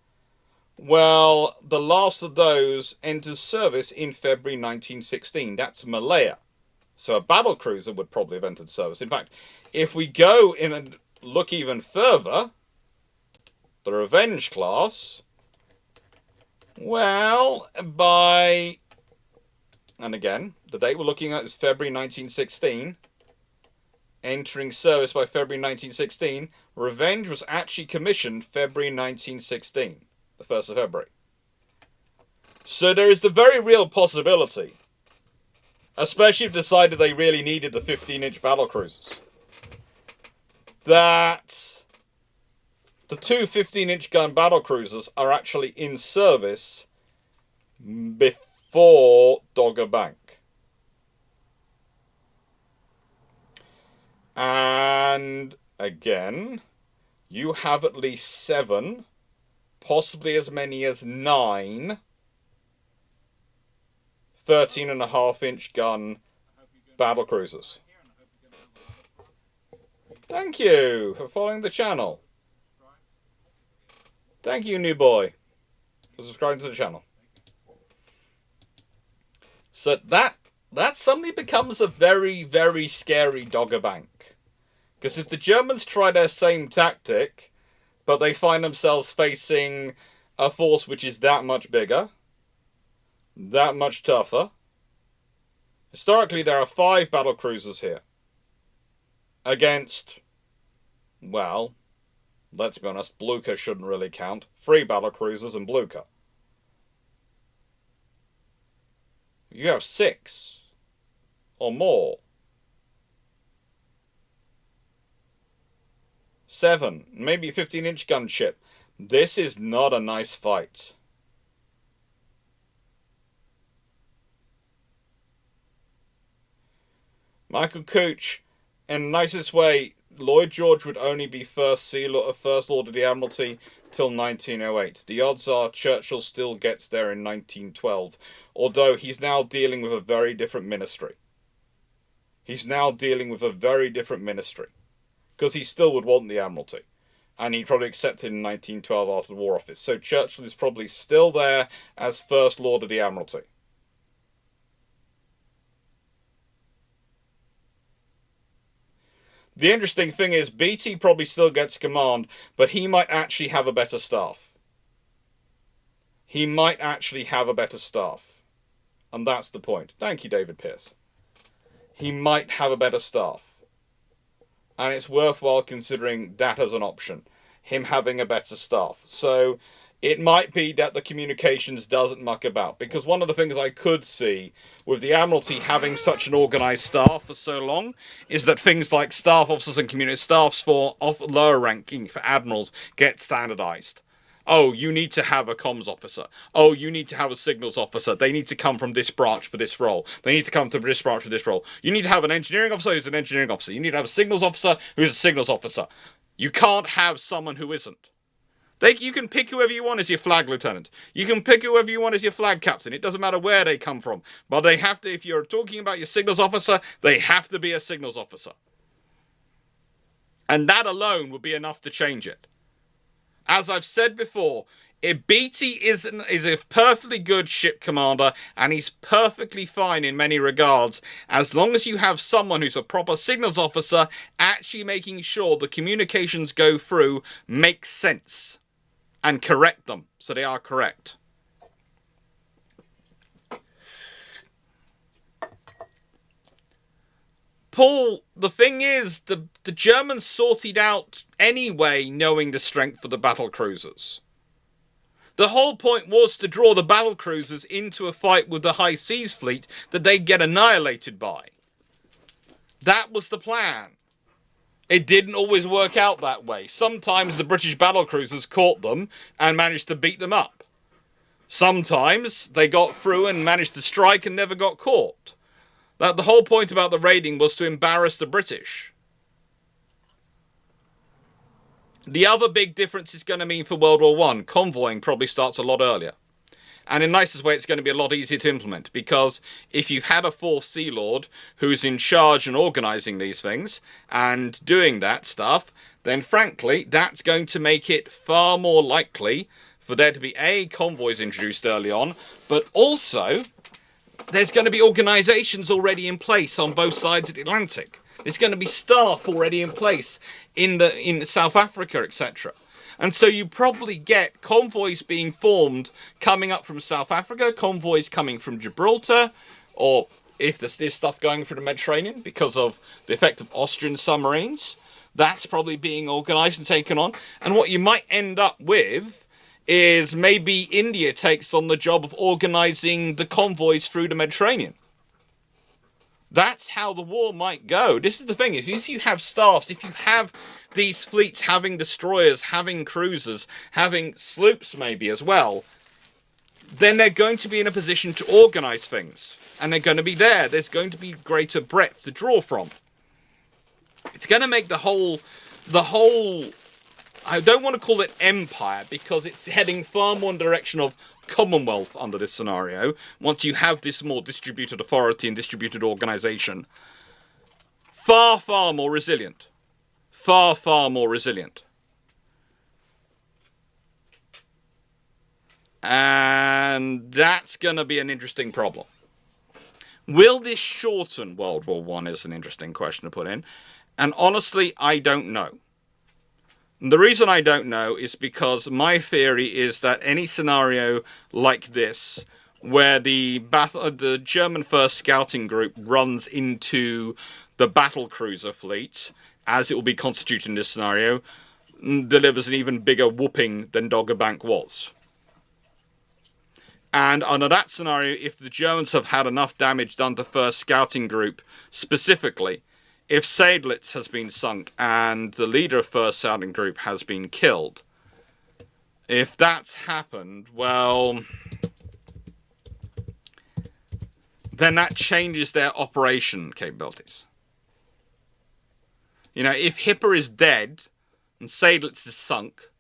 well, the last of those enters service in February 1916. That's Malaya. So a battlecruiser would probably have entered service. In fact, if we go in and look even further, the Revenge class, well, and again, the date we're looking at is February 1916, entering service by February 1916, Revenge was actually commissioned February 1916, the 1st of February. So there is the very real possibility, especially if decided they really needed the 15-inch battlecruisers, that the two 15-inch gun battlecruisers are actually in service before Dogger Bank. And again, you have at least 7, possibly as many as 9 13.5-inch gun battlecruisers. Thank you for following the channel. Thank you, new boy, for subscribing to the channel. So that suddenly becomes a very, very scary Dogger Bank. Because if the Germans try their same tactic, but they find themselves facing a force which is that much bigger, that much tougher. Historically, there are 5 battlecruisers here. Against, well, let's be honest, Blucher shouldn't really count. 3 battlecruisers and Blucher. You have 6 or more. 7, maybe a 15-inch gunship. This is not a nice fight. Michael Cooch, in the nicest way, Lloyd George would only be First Lord of the Admiralty till 1908. The odds are Churchill still gets there in 1912, although he's now dealing with a very different ministry. Because he still would want the Admiralty. And he'd probably accept it in 1912 after the War Office. So Churchill is probably still there as First Lord of the Admiralty. The interesting thing is, BT probably still gets command, but he might actually have a better staff. And that's the point. Thank you, David Pearce. He might have a better staff. And it's worthwhile considering that as an option. Him having a better staff. So it might be that the communications doesn't muck about. Because one of the things I could see with the Admiralty having such an organised staff for so long is that things like staff officers and community staffs for lower ranking, for admirals, get standardised. Oh, you need to have a comms officer. Oh, you need to have a signals officer. They need to come from this branch for this role. They need to come to this branch for this role. You need to have an engineering officer who's an engineering officer. You need to have a signals officer who's a signals officer. You can't have someone who isn't. You can pick whoever you want as your flag lieutenant. You can pick whoever you want as your flag captain. It doesn't matter where they come from. But they have to, if you're talking about your signals officer, they have to be a signals officer. And that alone would be enough to change it. As I've said before, Beatty is a perfectly good ship commander, and he's perfectly fine in many regards, as long as you have someone who's a proper signals officer actually making sure the communications go through make sense and correct them so they are correct. Paul, the thing is, the Germans sorted out anyway, knowing the strength of the battle cruisers. The whole point was to draw the battle cruisers into a fight with the High Seas Fleet that they'd get annihilated by. That was the plan. It didn't always work out that way. Sometimes the British battle cruisers caught them and managed to beat them up. Sometimes they got through and managed to strike and never got caught. The whole point about the raiding was to embarrass the British. The other big difference is going to mean for World War I, convoying probably starts a lot earlier. And in the nicest way, it's going to be a lot easier to implement, because if you've had a fourth Sea Lord who's in charge and organising these things and doing that stuff, then frankly, that's going to make it far more likely for there to be convoys introduced early on, but also there's going to be organisations already in place on both sides of the Atlantic. There's going to be staff already in place in South Africa, etc. And so you probably get convoys being formed coming up from South Africa, convoys coming from Gibraltar, or if there's stuff going through the Mediterranean because of the effect of Austrian submarines, that's probably being organised and taken on. And what you might end up with is maybe India takes on the job of organising the convoys through the Mediterranean. That's how the war might go. This is the thing, if you have staffs, if you have these fleets having destroyers, having cruisers, having sloops maybe as well, then they're going to be in a position to organise things. And they're going to be there. There's going to be greater breadth to draw from. It's going to make the whole, I don't want to call it empire, because it's heading far more in the direction of Commonwealth under this scenario, once you have this more distributed authority and distributed organisation. Far, far more resilient. Far, far more resilient. And that's going to be an interesting problem. Will this shorten World War I is an interesting question to put in. And honestly, I don't know. The reason I don't know is because my theory is that any scenario like this, where the German first scouting group runs into the battle cruiser fleet, as it will be constituted in this scenario, delivers an even bigger whooping than Dogger Bank was. And under that scenario, if the Germans have had enough damage done to first scouting group specifically, if Seydlitz has been sunk and the leader of first scouting group has been killed, if that's happened, well, then that changes their operation capabilities. You know, if Hipper is dead and Seydlitz is sunk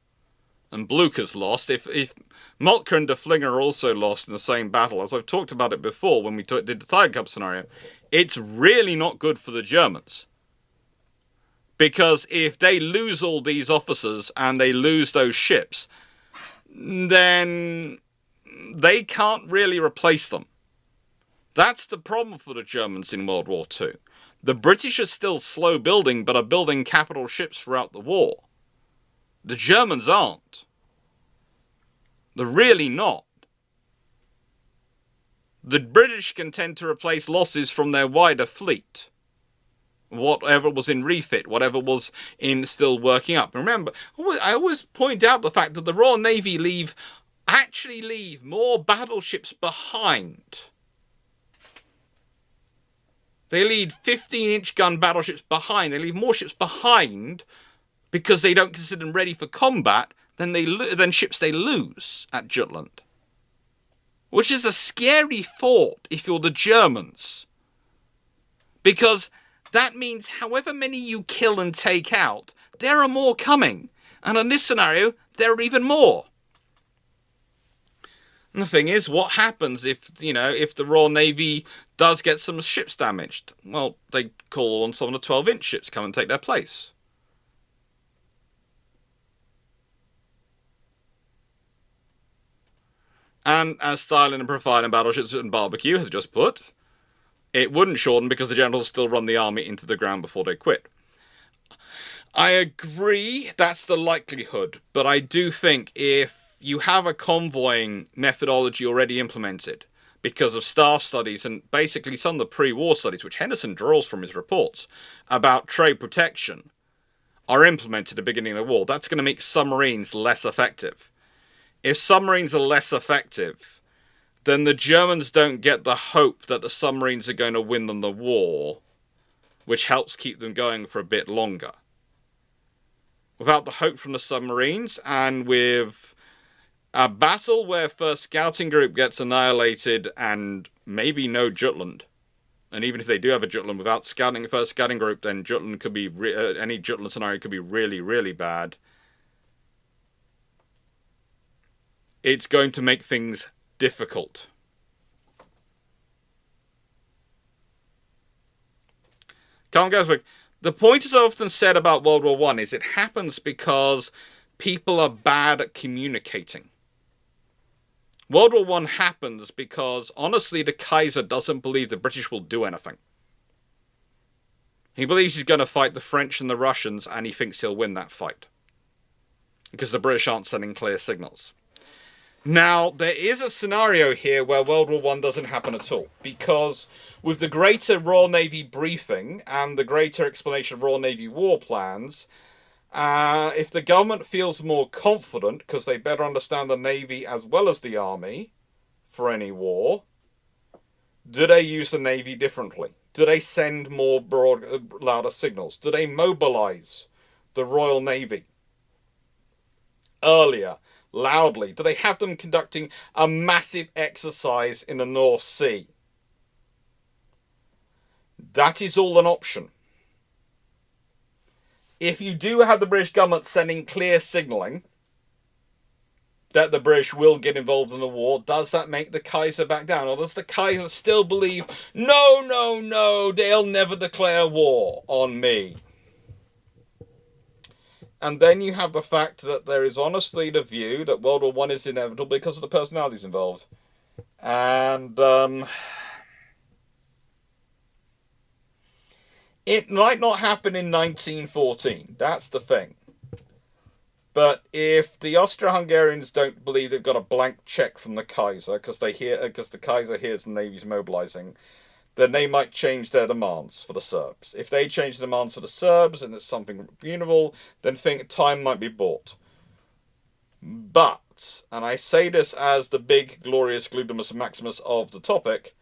and Blucher's lost, if Moltke and De Flinger are also lost in the same battle, as I've talked about it before when we did the Tiger Cup scenario, it's really not good for the Germans. Because if they lose all these officers and they lose those ships, then they can't really replace them. That's the problem for the Germans in World War II. The British are still slow building, but are building capital ships throughout the war. The Germans aren't. They're really not. The British can tend to replace losses from their wider fleet. Whatever was in refit, whatever was in still working up. Remember, I always point out the fact that the Royal Navy actually leave more battleships behind. They leave 15-inch gun battleships behind. They leave more ships behind because they don't consider them ready for combat than ships they lose at Jutland. Which is a scary thought if you're the Germans. Because that means however many you kill and take out, there are more coming. And in this scenario, there are even more. And the thing is, what happens if, if the Royal Navy does get some ships damaged? Well, they call on some of the 12-inch ships to come and take their place. And as styling and profiling battleships and barbecue has just put, it wouldn't shorten because the generals still run the army into the ground before they quit. I agree that's the likelihood, but I do think if you have a convoying methodology already implemented because of staff studies and basically some of the pre-war studies, which Henderson draws from his reports about trade protection, are implemented at the beginning of the war, that's going to make submarines less effective. If submarines are less effective, then the Germans don't get the hope that the submarines are going to win them the war, which helps keep them going for a bit longer. Without the hope from the submarines, and with a battle where first scouting group gets annihilated and maybe no Jutland, and even if they do have a Jutland, without scouting the first scouting group, then Jutland could be any Jutland scenario could be really, really bad. It's going to make things difficult. Colin Gaswick, the point is often said about World War I is it happens because people are bad at communicating. World War I happens because, honestly, the Kaiser doesn't believe the British will do anything. He believes he's going to fight the French and the Russians, and he thinks he'll win that fight. Because the British aren't sending clear signals. Now, there is a scenario here where World War I doesn't happen at all, because with the greater Royal Navy briefing and the greater explanation of Royal Navy war plans, if the government feels more confident, because they better understand the Navy as well as the Army for any war, do they use the Navy differently? Do they send more louder signals? Do they mobilize the Royal Navy earlier? Loudly? Do they have them conducting a massive exercise in the North Sea? That is all an option. If you do have the British government sending clear signalling that the British will get involved in the war, does that make the Kaiser back down? Or does the Kaiser still believe, no, they'll never declare war on me? And then you have the fact that there is honestly the view that World War I is inevitable because of the personalities involved. And it might not happen in 1914. That's the thing. But if the Austro-Hungarians don't believe they've got a blank check from the Kaiser because the Kaiser hears the Navy's mobilizing, then they might change their demands for the Serbs. If they change the demands for the Serbs and it's something reputable, then think time might be bought. But, and I say this as the big, glorious Gludamus Maximus of the topic,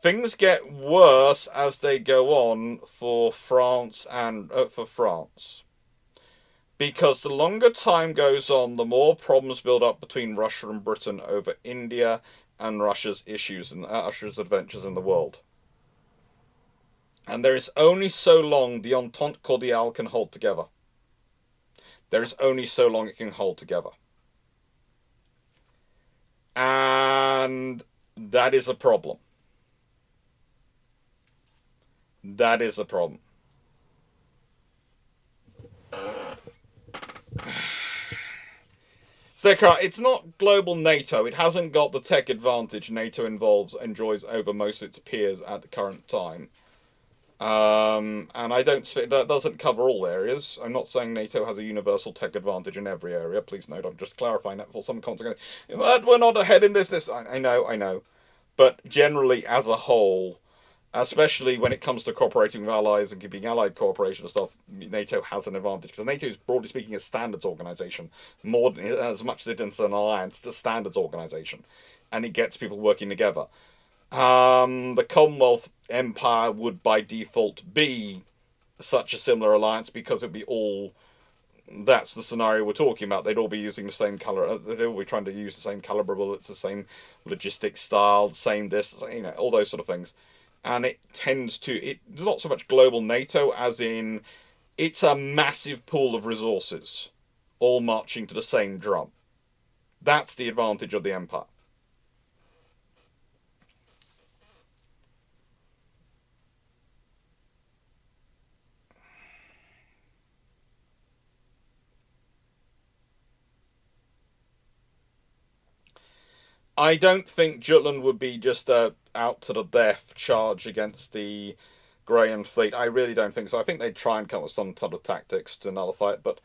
things get worse as they go on for France and because the longer time goes on, the more problems build up between Russia and Britain over India and Russia's issues and Russia's adventures in the world. And there is only so long the Entente Cordiale can hold together. There is only so long it can hold together. And that is a problem. That is a problem. It's not global NATO. It hasn't got the tech advantage NATO enjoys over most of its peers at the current time. And that doesn't cover all areas. I'm not saying NATO has a universal tech advantage in every area. Please note, I'm just clarifying that for some context. But we're not ahead in this. I know. But generally, as a whole, especially when it comes to cooperating with allies and keeping allied cooperation and stuff, NATO has an advantage. Because NATO is, broadly speaking, a standards organisation. More than, as much as it is an alliance, it's a standards organisation. And it gets people working together. The Commonwealth Empire would, by default, be such a similar alliance because it would be all... That's the scenario we're talking about. They'd all be using the same colour. They'd all be trying to use the same calibre bullets, the same logistic style, the same this, all those sort of things. And it tends to... It's not so much global NATO as in It's a massive pool of resources, all marching to the same drum. That's the advantage of the Empire. I don't think Jutland would be just a out to the death charge against the Graham fleet. I really don't think so. I think they'd try and come up with some sort of tactics to nullify it. But,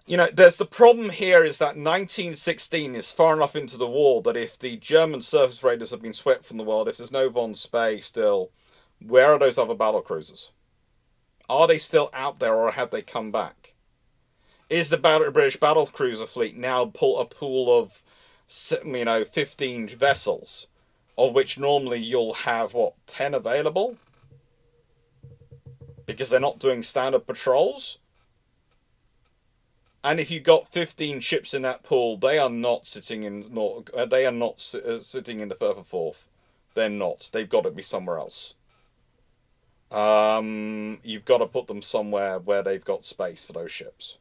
there's the problem here is that 1916 is far enough into the war that if the German surface raiders have been swept from the world, if there's no Von Spee still, where are those other battle cruisers? Are they still out there or have they come back? Is the British battle cruiser fleet now a pool of 15 vessels, of which normally you'll have, 10 available? Because they're not doing standard patrols? And if you've got 15 ships in that pool, they are not sitting in sitting in the Firth of Forth. They're not. They've got to be somewhere else. You've got to put them somewhere where they've got space for those ships.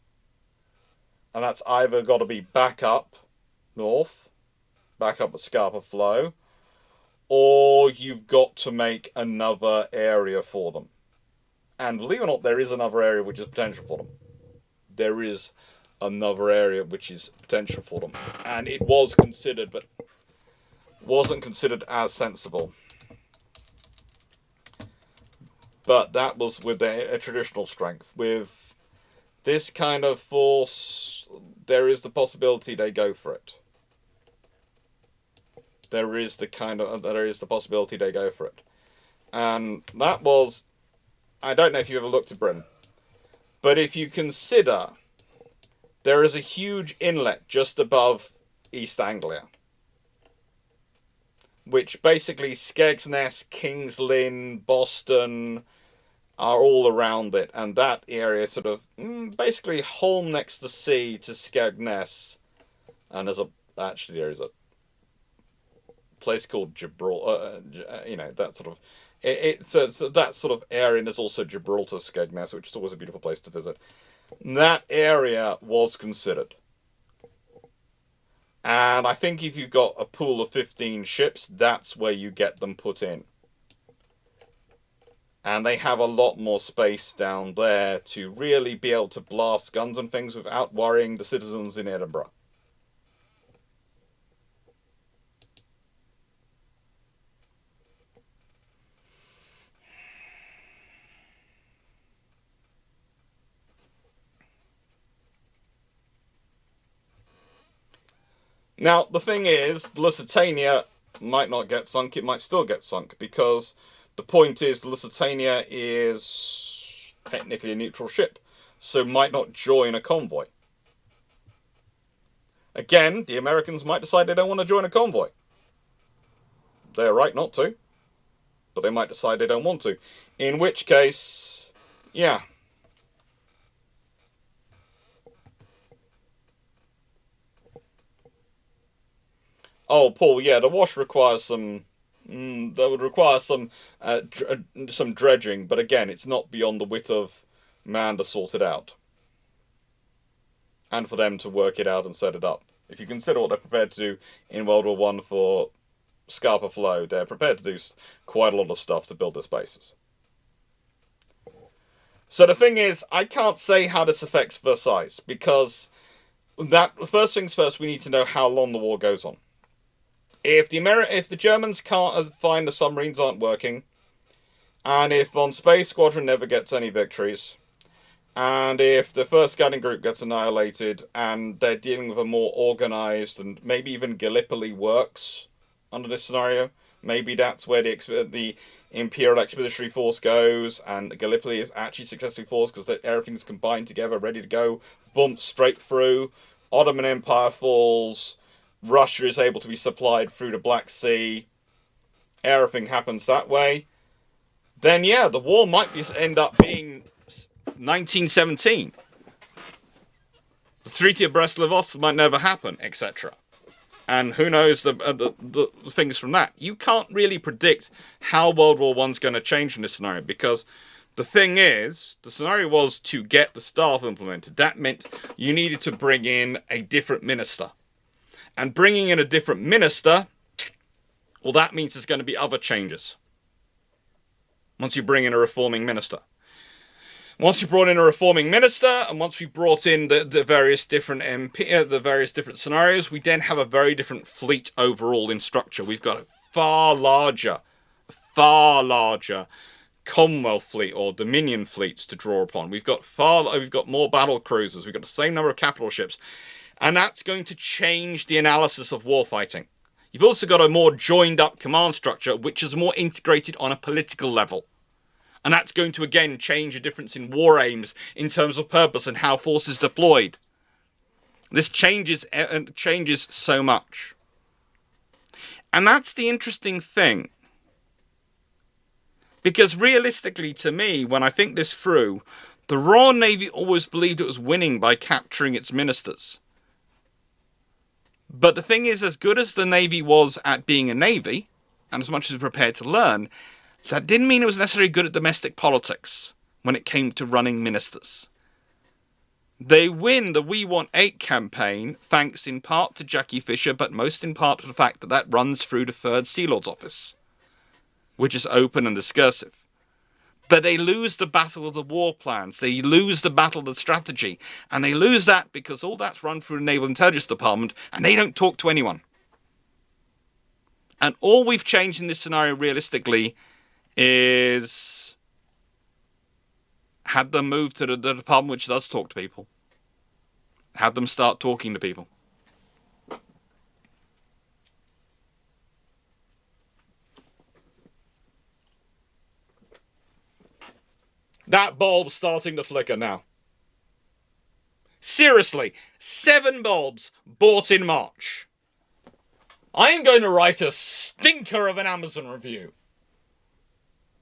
And that's either got to be back up north, back up at Scapa Flow, or you've got to make another area for them. And believe it or not, there is another area which is potential for them. There is another area which is potential for them. And it was considered, but wasn't considered as sensible. But that was with a traditional strength. With this kind of force, there is the possibility they go for it. There is the possibility they go for it. And that was, I don't know if you ever looked at Britain, but if you consider there is a huge inlet just above East Anglia, which basically Skegness, King's Lynn, Boston are all around it, and that area sort of basically home next to sea to Skegness, and there is a place called Gibraltar, that sort of so that sort of area, and there's also Gibraltar, Skegness, which is always a beautiful place to visit. That area was considered. And I think if you've got a pool of 15 ships, that's where you get them put in. And they have a lot more space down there to really be able to blast guns and things without worrying the citizens in Edinburgh. Now, the thing is, Lusitania might not get sunk, it might still get sunk, because the point is, Lusitania is technically a neutral ship, so might not join a convoy. Again, the Americans might decide they don't want to join a convoy. They're right not to, but they might decide they don't want to. In which case, yeah. Oh, Paul, yeah, the wash requires some. That would require some dredging, but again, it's not beyond the wit of man to sort it out, and for them to work it out and set it up. If you consider what they're prepared to do in World War One for Scapa Flow, they're prepared to do quite a lot of stuff to build their bases. So the thing is, I can't say how this affects Versailles, because first things first, we need to know how long the war goes on. If the Germans can't find the submarines aren't working, and if Von Spee's squadron never gets any victories, and if the first scouting group gets annihilated, and they're dealing with a more organised, and maybe even Gallipoli works under this scenario, maybe that's where the Imperial Expeditionary Force goes, and Gallipoli is actually successfully forced because everything's combined together, ready to go, boom, straight through. Ottoman Empire falls. Russia is able to be supplied through the Black Sea. Everything happens that way. Then, yeah, the war might end up being 1917. The Treaty of Brest-Litovsk might never happen, etc. And who knows the things from that. You can't really predict how World War I's going to change in this scenario, because The thing is, the scenario was to get the staff implemented. That meant you needed to bring in a different minister. And bringing in a different minister, well, that means there's going to be other changes. Once you bring in a reforming minister. Once you brought in a reforming minister, and once we brought in the various different the various different scenarios, we then have a very different fleet overall in structure. We've got a far larger Commonwealth fleet or Dominion fleets to draw upon. We've got more battle cruisers. We've got the same number of capital ships, and that's going to change the analysis of warfighting. You've also got a more joined up command structure, which is more integrated on a political level. And that's going to, again, change a difference in war aims in terms of purpose and how forces deployed. This changes so much. And that's the interesting thing. Because realistically, to me, when I think this through, the Royal Navy always believed it was winning by capturing its ministers. But the thing is, as good as the Navy was at being a Navy, and as much as it was prepared to learn, that didn't mean it was necessarily good at domestic politics when it came to running ministers. They win the We Want 8 campaign thanks in part to Jackie Fisher, but most in part to the fact that that runs through the 3rd Sea Lord's office, which is open and discursive. But they lose the battle of the war plans. They lose the battle of the strategy. And they lose that because all that's run through the Naval Intelligence Department and they don't talk to anyone. And all we've changed in this scenario realistically is had them move to the department which does talk to people. Had them start talking to people. That bulb's starting to flicker now. Seriously, 7 bulbs bought in March. I am going to write a stinker of an Amazon review.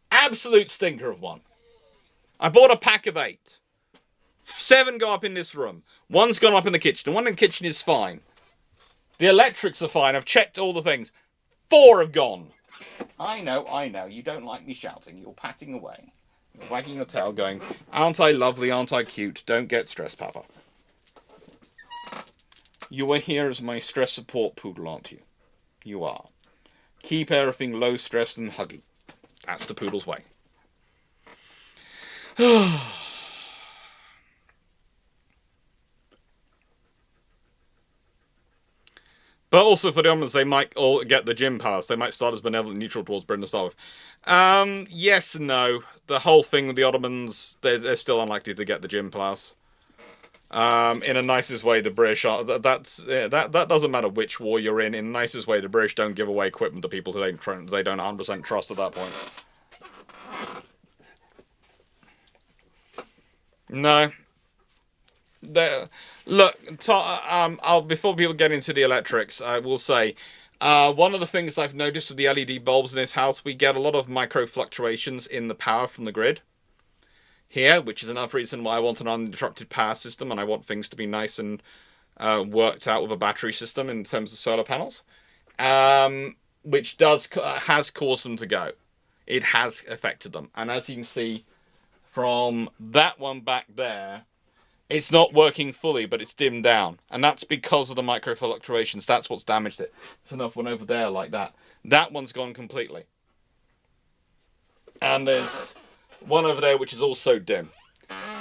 Absolute stinker of one. I bought a pack of 8. 7 go up in this room. 1's gone up in the kitchen. The one in the kitchen is fine. The electrics are fine. I've checked all the things. 4 have gone. I know. You don't like me shouting. You're patting away. You're wagging your tail going, aren't I lovely, aren't I cute? Don't get stressed, Papa. You are here as my stress support poodle, aren't you? You are. Keep everything low stress and huggy. That's the poodle's way. But also for the Ottomans, they might all get the gym pass. They might start as benevolent neutral towards Britain to start with. Yes and no. The whole thing with the Ottomans, they're still unlikely to get the gym pass. In the nicest way, the British are. That doesn't matter which war you're in. In the nicest way, the British don't give away equipment to people who they don't 100% trust at that point. No. Look, before people get into the electrics, I will say, one of the things I've noticed with the LED bulbs in this house, we get a lot of micro fluctuations in the power from the grid here, which is another reason why I want an uninterrupted power system, and I want things to be nice and worked out with a battery system in terms of solar panels, which has caused them to go. It has affected them, and as you can see from that one back there, it's not working fully, but it's dimmed down. And that's because of the micro fluctuations. That's what's damaged it. There's another one over there like that. That one's gone completely. And there's one over there which is also dim.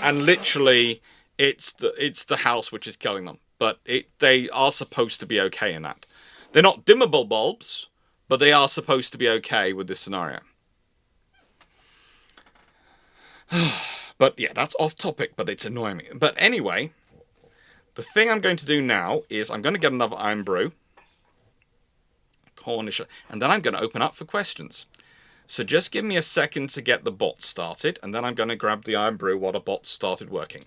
And literally, it's the house which is killing them. But they are supposed to be okay in that. They're not dimmable bulbs, but they are supposed to be okay with this scenario. But yeah, that's off topic, but it's annoying me. But anyway, the thing I'm going to do now is I'm going to get another iron brew. Cornish, and then I'm going to open up for questions. So just give me a second to get the bot started, and then I'm going to grab the iron brew while the bot started working.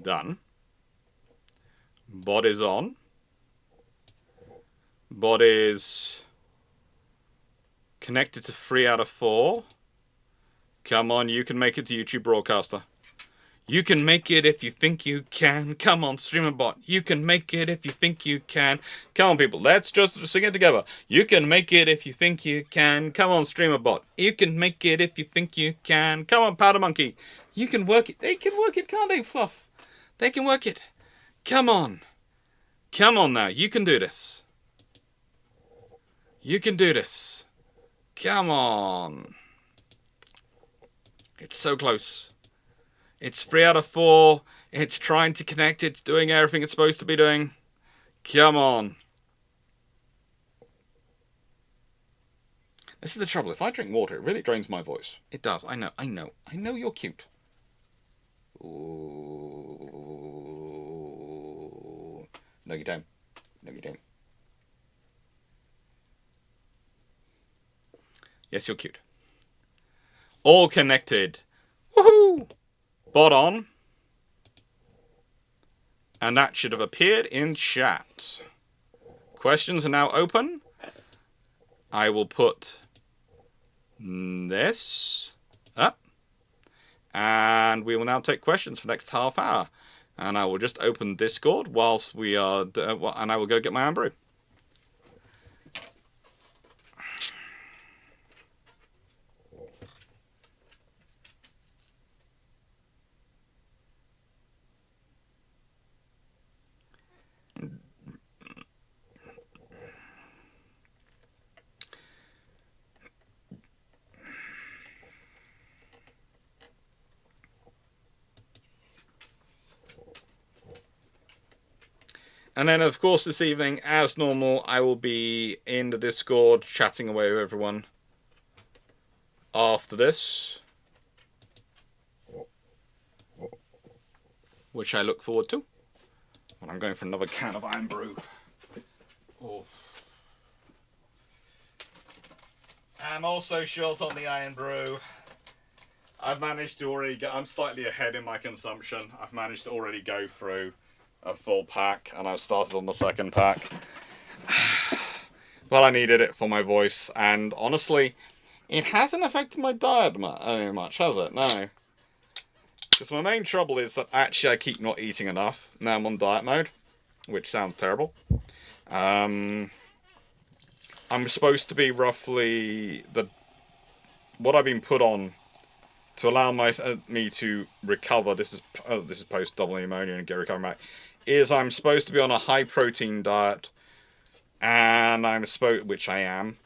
Done. Bot is on. Bot is connected to 3 out of 4. Come on, you can make it to YouTube Broadcaster. You can make it if you think you can. Come on, streamer bot. You can make it if you think you can. Come on, people. Let's just sing it together. You can make it if you think you can. Come on, streamer bot. You can make it if you think you can. Come on, powder monkey. You can work it. They can work it, can't they, Fluff? They can work it. Come on. Come on now. You can do this. You can do this. Come on. It's so close. It's 3 out of 4. It's trying to connect. It's doing everything it's supposed to be doing. Come on. This is the trouble. If I drink water, it really drains my voice. It does. I know. I know. I know you're cute. Ooh. No, you don't. No, you don't. Yes, you're cute. All connected. Woohoo! Bot on. And that should have appeared in chat. Questions are now open. I will put this up. And we will now take questions for the next half hour. And I will just open Discord whilst we are... and I will go get my Amber. And then, of course, this evening, as normal, I will be in the Discord chatting away with everyone after this, which I look forward to. And I'm going for another can of Iron Brew. Oh. I'm also short on the Iron Brew. I've managed to already get... I'm slightly ahead in my consumption. I've managed to already go through a full pack, and I've started on the second pack. Well, I needed it for my voice, and honestly, it hasn't affected my diet much, has it? No. Because my main trouble is that actually I keep not eating enough. Now I'm on diet mode, which sounds terrible. I'm supposed to be roughly what I've been put on to allow me to recover. This is post double pneumonia and get recovered back. Is I'm supposed to be on a high protein diet, and which I am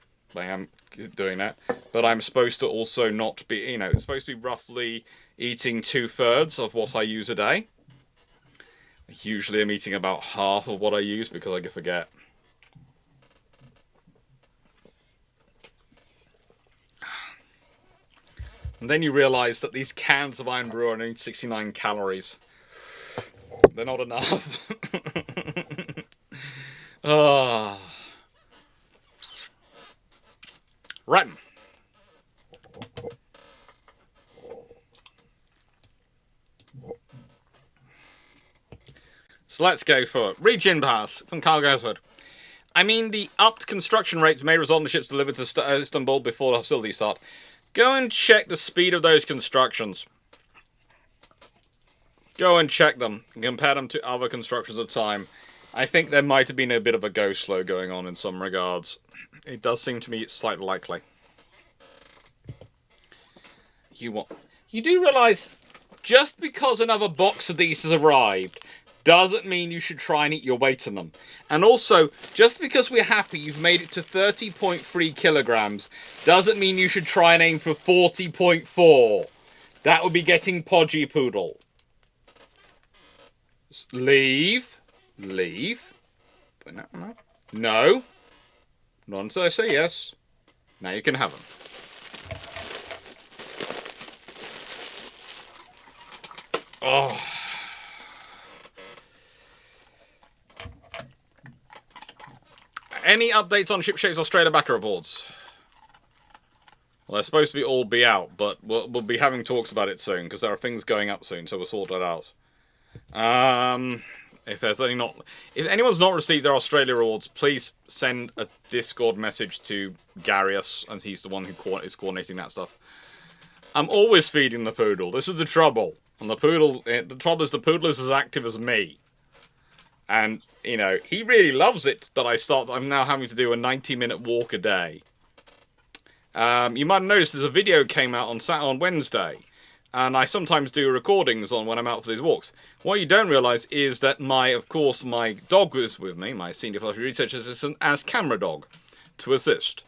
doing that, but I'm supposed to also not be, it's supposed to be roughly eating 2/3 of what I use a day. Usually I'm eating about half of what I use because I forget. And then you realise that these cans of Iron Brew are only 69 calories. They're not enough. Right. So let's go for Region Pass from Carl Goswood. I mean, the upped construction rates may result in the ships delivered to Istanbul before the hostilities start. Go and check the speed of those constructions. Go and check them and compare them to other constructions of time. I think there might have been a bit of a go slow going on in some regards. It does seem to me slightly likely. You do realise, just because another box of these has arrived, doesn't mean you should try and eat your weight in them. And also, just because we're happy you've made it to 30.3 kilograms, doesn't mean you should try and aim for 40.4. That would be getting podgy poodle. Leave. But no. Not until I say yes. Now you can have them. Oh. Any updates on Ship Shapes Australia backer reports? Well, they're supposed to be out, but we'll be having talks about it soon because there are things going up soon, so we'll sort that out. If anyone's not received their Australia rewards, please send a Discord message to Garius, and he's the one who is coordinating that stuff. I'm always feeding the poodle. This is the trouble. And the poodle, the trouble is the poodle is as active as me. And, you know, he really loves it that I'm now having to do a 90-minute walk a day. You might have noticed there's a video came out on Wednesday. And I sometimes do recordings on when I'm out for these walks. What you don't realise is that of course, my dog was with me, my senior philosophy research assistant, as camera dog to assist.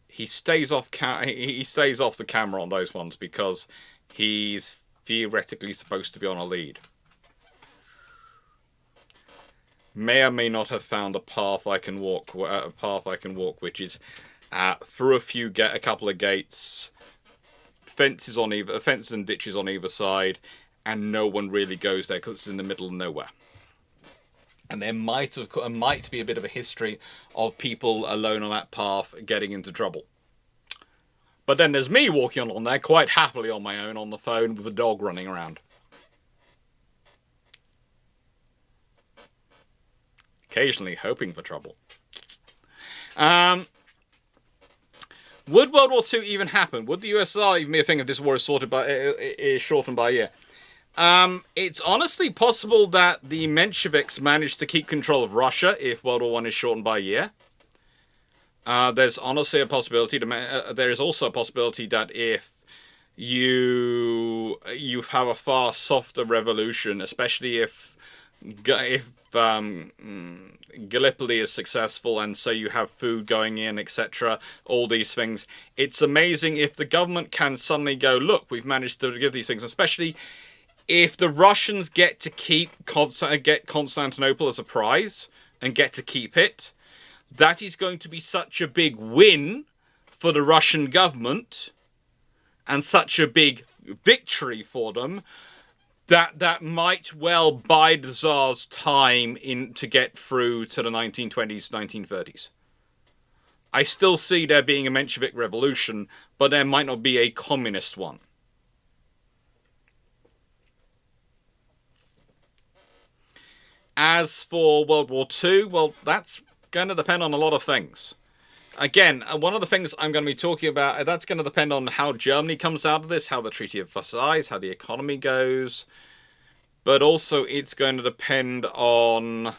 He stays off the camera on those ones because he's theoretically supposed to be on a lead. May or may not have found a path I can walk, which is through a couple of gates, fences and ditches on either side, and no one really goes there because it's in the middle of nowhere. And there might be a bit of a history of people alone on that path getting into trouble. But then there's me walking along there quite happily on my own on the phone with a dog running around. Occasionally hoping for trouble. Would World War II even happen? Would the USSR even be a thing if this war is shortened by a year? It's honestly possible that the Mensheviks managed to keep control of Russia if World War I is shortened by a year. There's honestly a possibility. There is also a possibility that if you have a far softer revolution, especially if Gallipoli is successful and so you have food going in, etc., all these things, it's amazing if the government can suddenly go, look, we've managed to give these things, especially if the Russians get to get Constantinople as a prize and get to keep it. That is going to be such a big win for the Russian government and such a big victory for them that might well buy the Tsar's time to get through to the 1920s, 1930s. I still see there being a Menshevik revolution, but there might not be a communist one. As for World War II, well, that's going to depend on a lot of things. Again, one of the things I'm going to be talking about, that's going to depend on how Germany comes out of this, how the Treaty of Versailles, how the economy goes. But also it's going to depend on,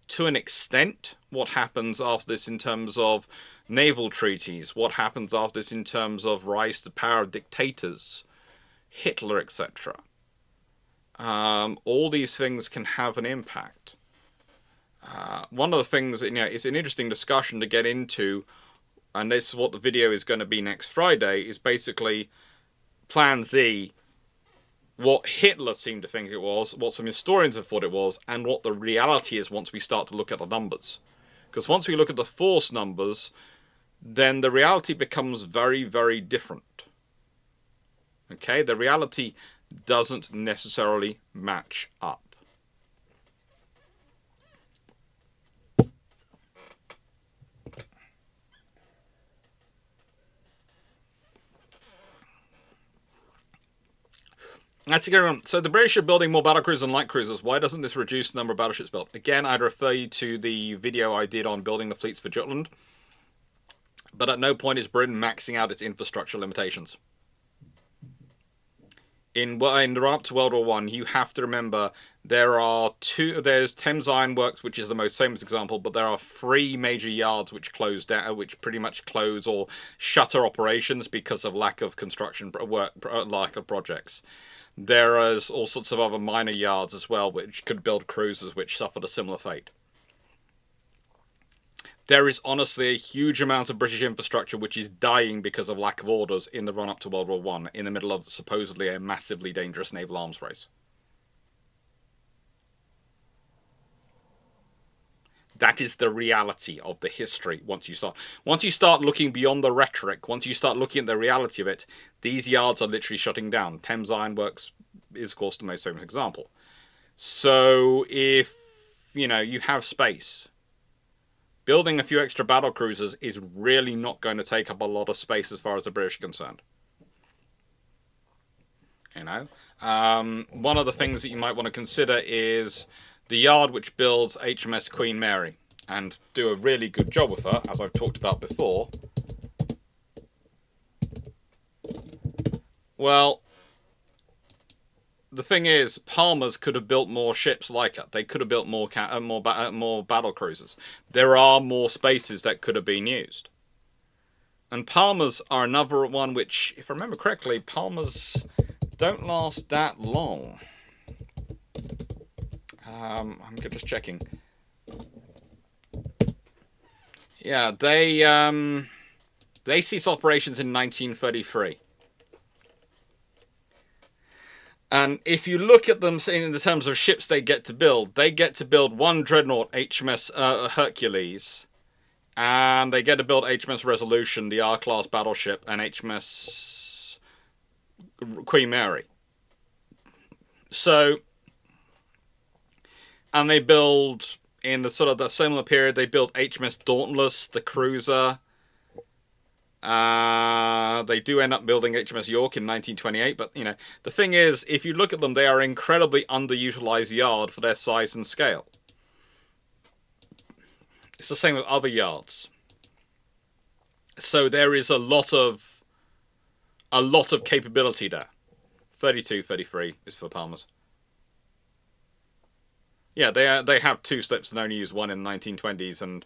to an extent, what happens after this in terms of naval treaties, what happens after this in terms of rise to power of dictators, Hitler, etc. All these things can have an impact. One of the things, it's an interesting discussion to get into, and this is what the video is going to be next Friday, is basically Plan Z, what Hitler seemed to think it was, what some historians have thought it was, and what the reality is once we start to look at the numbers. Because once we look at the force numbers, then the reality becomes very, very different. Okay, the reality doesn't necessarily match up. That's a good one. So the British are building more battlecruisers and light cruisers. Why doesn't this reduce the number of battleships built? Again, I'd refer you to the video I did on building the fleets for Jutland. But at no point is Britain maxing out its infrastructure limitations. In the run up to World War I, you have to remember there's Thames Iron Works, which is the most famous example, but there are 3 major yards which closed down, which pretty much close or shutter operations because of lack of construction work, lack of projects. There is all sorts of other minor yards as well, which could build cruisers, which suffered a similar fate. There is honestly a huge amount of British infrastructure which is dying because of lack of orders in the run-up to World War I, in the middle of supposedly a massively dangerous naval arms race. That is the reality of the history once you start looking beyond the rhetoric, once you start looking at the reality of it, these yards are literally shutting down. Thames Iron Works is, of course, the most famous example. So if, you have space, building a few extra battle cruisers is really not going to take up a lot of space as far as the British are concerned. One of the things that you might want to consider is the yard which builds HMS Queen Mary, and do a really good job with her, as I've talked about before. Well, the thing is, Palmer's could have built more ships like it. They could have built more battle cruisers. There are more spaces that could have been used. And Palmer's are another one which, if I remember correctly, Palmer's don't last that long. I'm just checking. Yeah, they ceased operations in 1933. And if you look at them in the terms of ships they get to build one dreadnought HMS Hercules, and they get to build HMS Resolution, the R-class battleship, and HMS Queen Mary. So, and they build, in the sort of the similar period, they built HMS Dauntless, the cruiser. They do end up building HMS York in 1928, but, you know, the thing is, if you look at them, they are incredibly underutilized yard for their size and scale. It's the same with other yards. So there is a lot of capability there. 32, 33 is for Palmer's. Yeah, they have two slips and only use one in the 1920s, and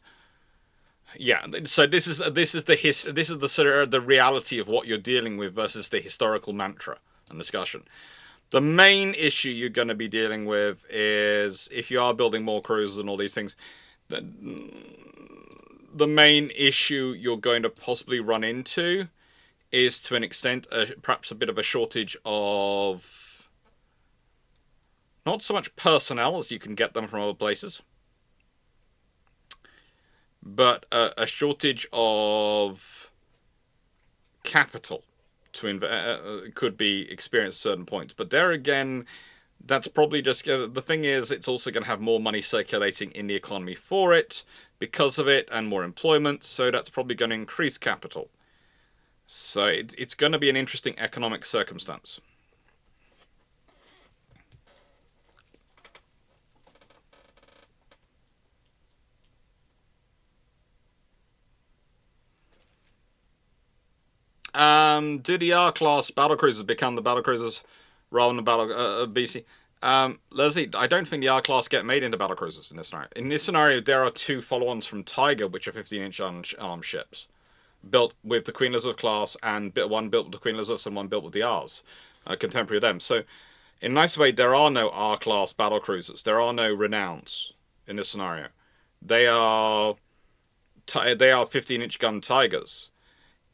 yeah, so this is the reality of what you're dealing with versus the historical mantra and discussion. The main issue you're going to be dealing with is, if you are building more cruisers and all these things, the main issue you're going to possibly run into is, to an extent, perhaps a bit of a shortage of not so much personnel as you can get them from other places, but a shortage of capital could be experienced at certain points. But there again, that's probably just, the thing is, it's also going to have more money circulating in the economy for it, because of it, and more employment, so that's probably going to increase capital. So it's going to be an interesting economic circumstance. Do the R-class battlecruisers become the battlecruisers rather than the BC? Leslie, I don't think the R-class get made into battlecruisers in this scenario. In this scenario, there are two follow-ons from Tiger, which are 15-inch armed ships, built with the Queen Elizabeth class, and one built with the Queen Elizabeth and one built with the R's, contemporary of them. So, in a nice way, there are no R-class battlecruisers. There are no Renowns in this scenario. They are 15-inch gun Tigers.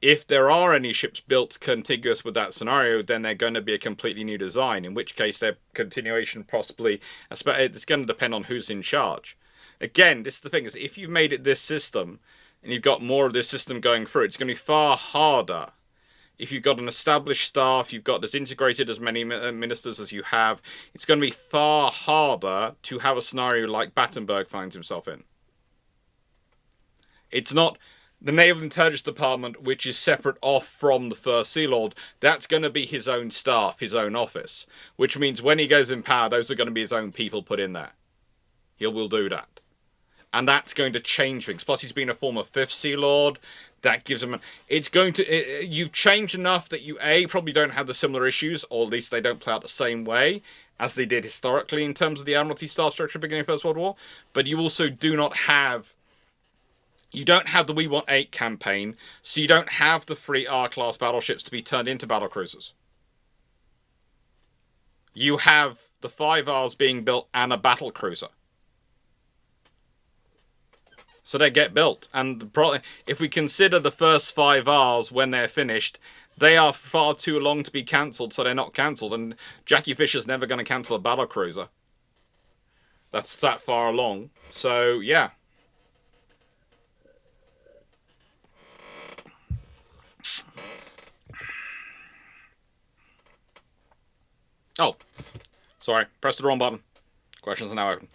If there are any ships built contiguous with that scenario, then they're going to be a completely new design, in which case their continuation possibly, it's going to depend on who's in charge. Again, this is the thing, is if you've made it this system, and you've got more of this system going through, it's going to be far harder. If you've got an established staff, you've got as integrated as many ministers as you have, it's going to be far harder to have a scenario like Battenberg finds himself in. It's not the Naval Intelligence Department, which is separate off from the First Sea Lord. That's going to be his own staff, his own office. Which means when he goes in power, those are going to be his own people put in there. He will do that. And that's going to change things. Plus, he's been a former Fifth Sea Lord. That gives him... It's going to... You've changed enough that you, A, probably don't have the similar issues, or at least they don't play out the same way as they did historically in terms of the Admiralty Staff structure beginning of the First World War. But you also do not have... You don't have the We Want 8 campaign, so you don't have the 3 R-class battleships to be turned into battlecruisers. You have the 5 Rs being built and a battlecruiser. So they get built. And if we consider the first 5 Rs when they're finished, they are far too long to be cancelled, so they're not cancelled. And Jackie Fisher's never going to cancel a battlecruiser. That's that far along. So, yeah. Oh, sorry, pressed the wrong button. Questions are now open.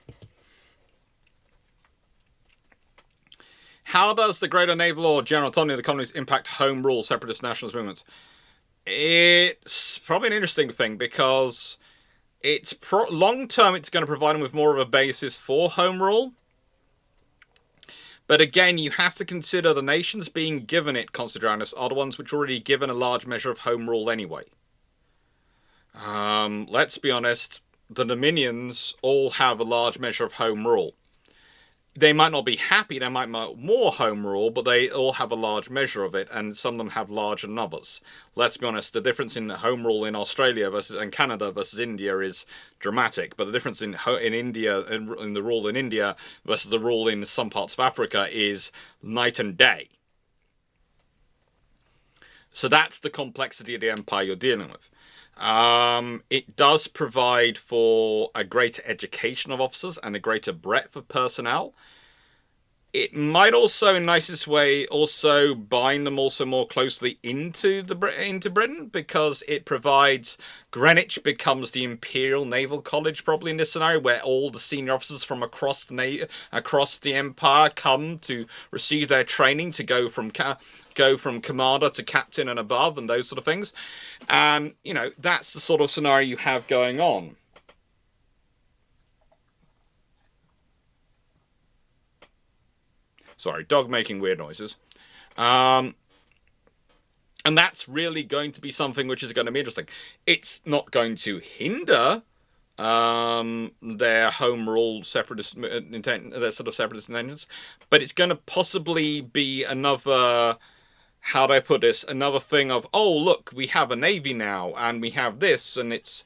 How does the greater naval or general autonomy of the colonies impact home rule, separatist nationalist movements? It's probably an interesting thing, because it's long term it's going to provide them with more of a basis for home rule. But again, you have to consider the nations being given it, Constitutionalists, are the ones which are already given a large measure of home rule anyway. Let's be honest, the Dominions all have a large measure of home rule. They might not be happy, they might want more home rule, but they all have a large measure of it, and some of them have larger than others. Let's be honest, the difference in home rule in Australia and Canada versus India is dramatic, but the difference in India, in the rule in India versus the rule in some parts of Africa is night and day. So that's the complexity of the empire you're dealing with. It does provide for a greater education of officers and a greater breadth of personnel. It might also, in nicest way, also bind them also more closely into Britain, because it provides Greenwich becomes the Imperial Naval College probably in this scenario, where all the senior officers from across the empire come to receive their training to go from commander to captain and above, and those sort of things. And that's the sort of scenario you have going on. Sorry, dog making weird noises. And that's really going to be something which is going to be interesting. It's not going to hinder their home rule separatist intent, their sort of separatist intentions, but it's going to possibly be another, how do I put this, another thing of, oh look, we have a navy now and we have this, and it's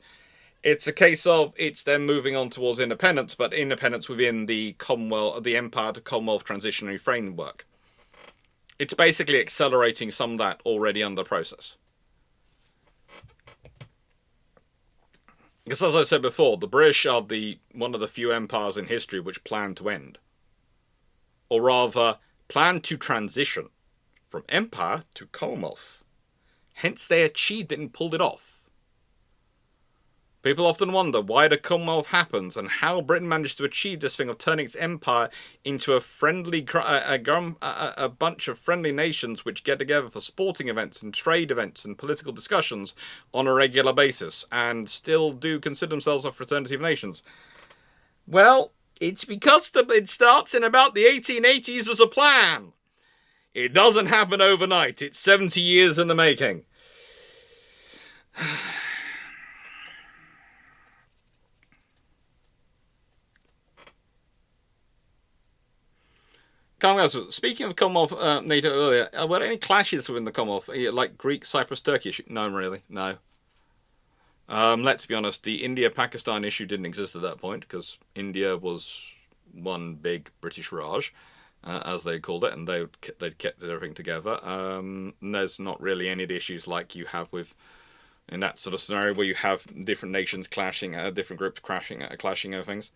a case of it's then moving on towards independence, but independence within the Commonwealth, the Empire to Commonwealth transitionary framework. It's basically accelerating some of that already under process. Because as I said before, the British are one of the few empires in history which plan to end. Or rather, plan to transition from empire to Commonwealth. Hence they achieved it and pulled it off. People often wonder why the Commonwealth happens and how Britain managed to achieve this thing of turning its empire into a bunch of friendly nations which get together for sporting events and trade events and political discussions on a regular basis and still do consider themselves a fraternity of nations. Well, it's because it starts in about the 1880s as a plan. It doesn't happen overnight. It's 70 years in the making. Commonwealth. Speaking of Commonwealth, NATO earlier, were there any clashes within the Commonwealth, like Greek, Cyprus, Turkey issue? No, really, no. Let's be honest, the India-Pakistan issue didn't exist at that point, because India was one big British Raj, as they called it, and they'd kept everything together. And there's not really any of the issues like you have in that sort of scenario where you have different nations clashing, different groups clashing over things.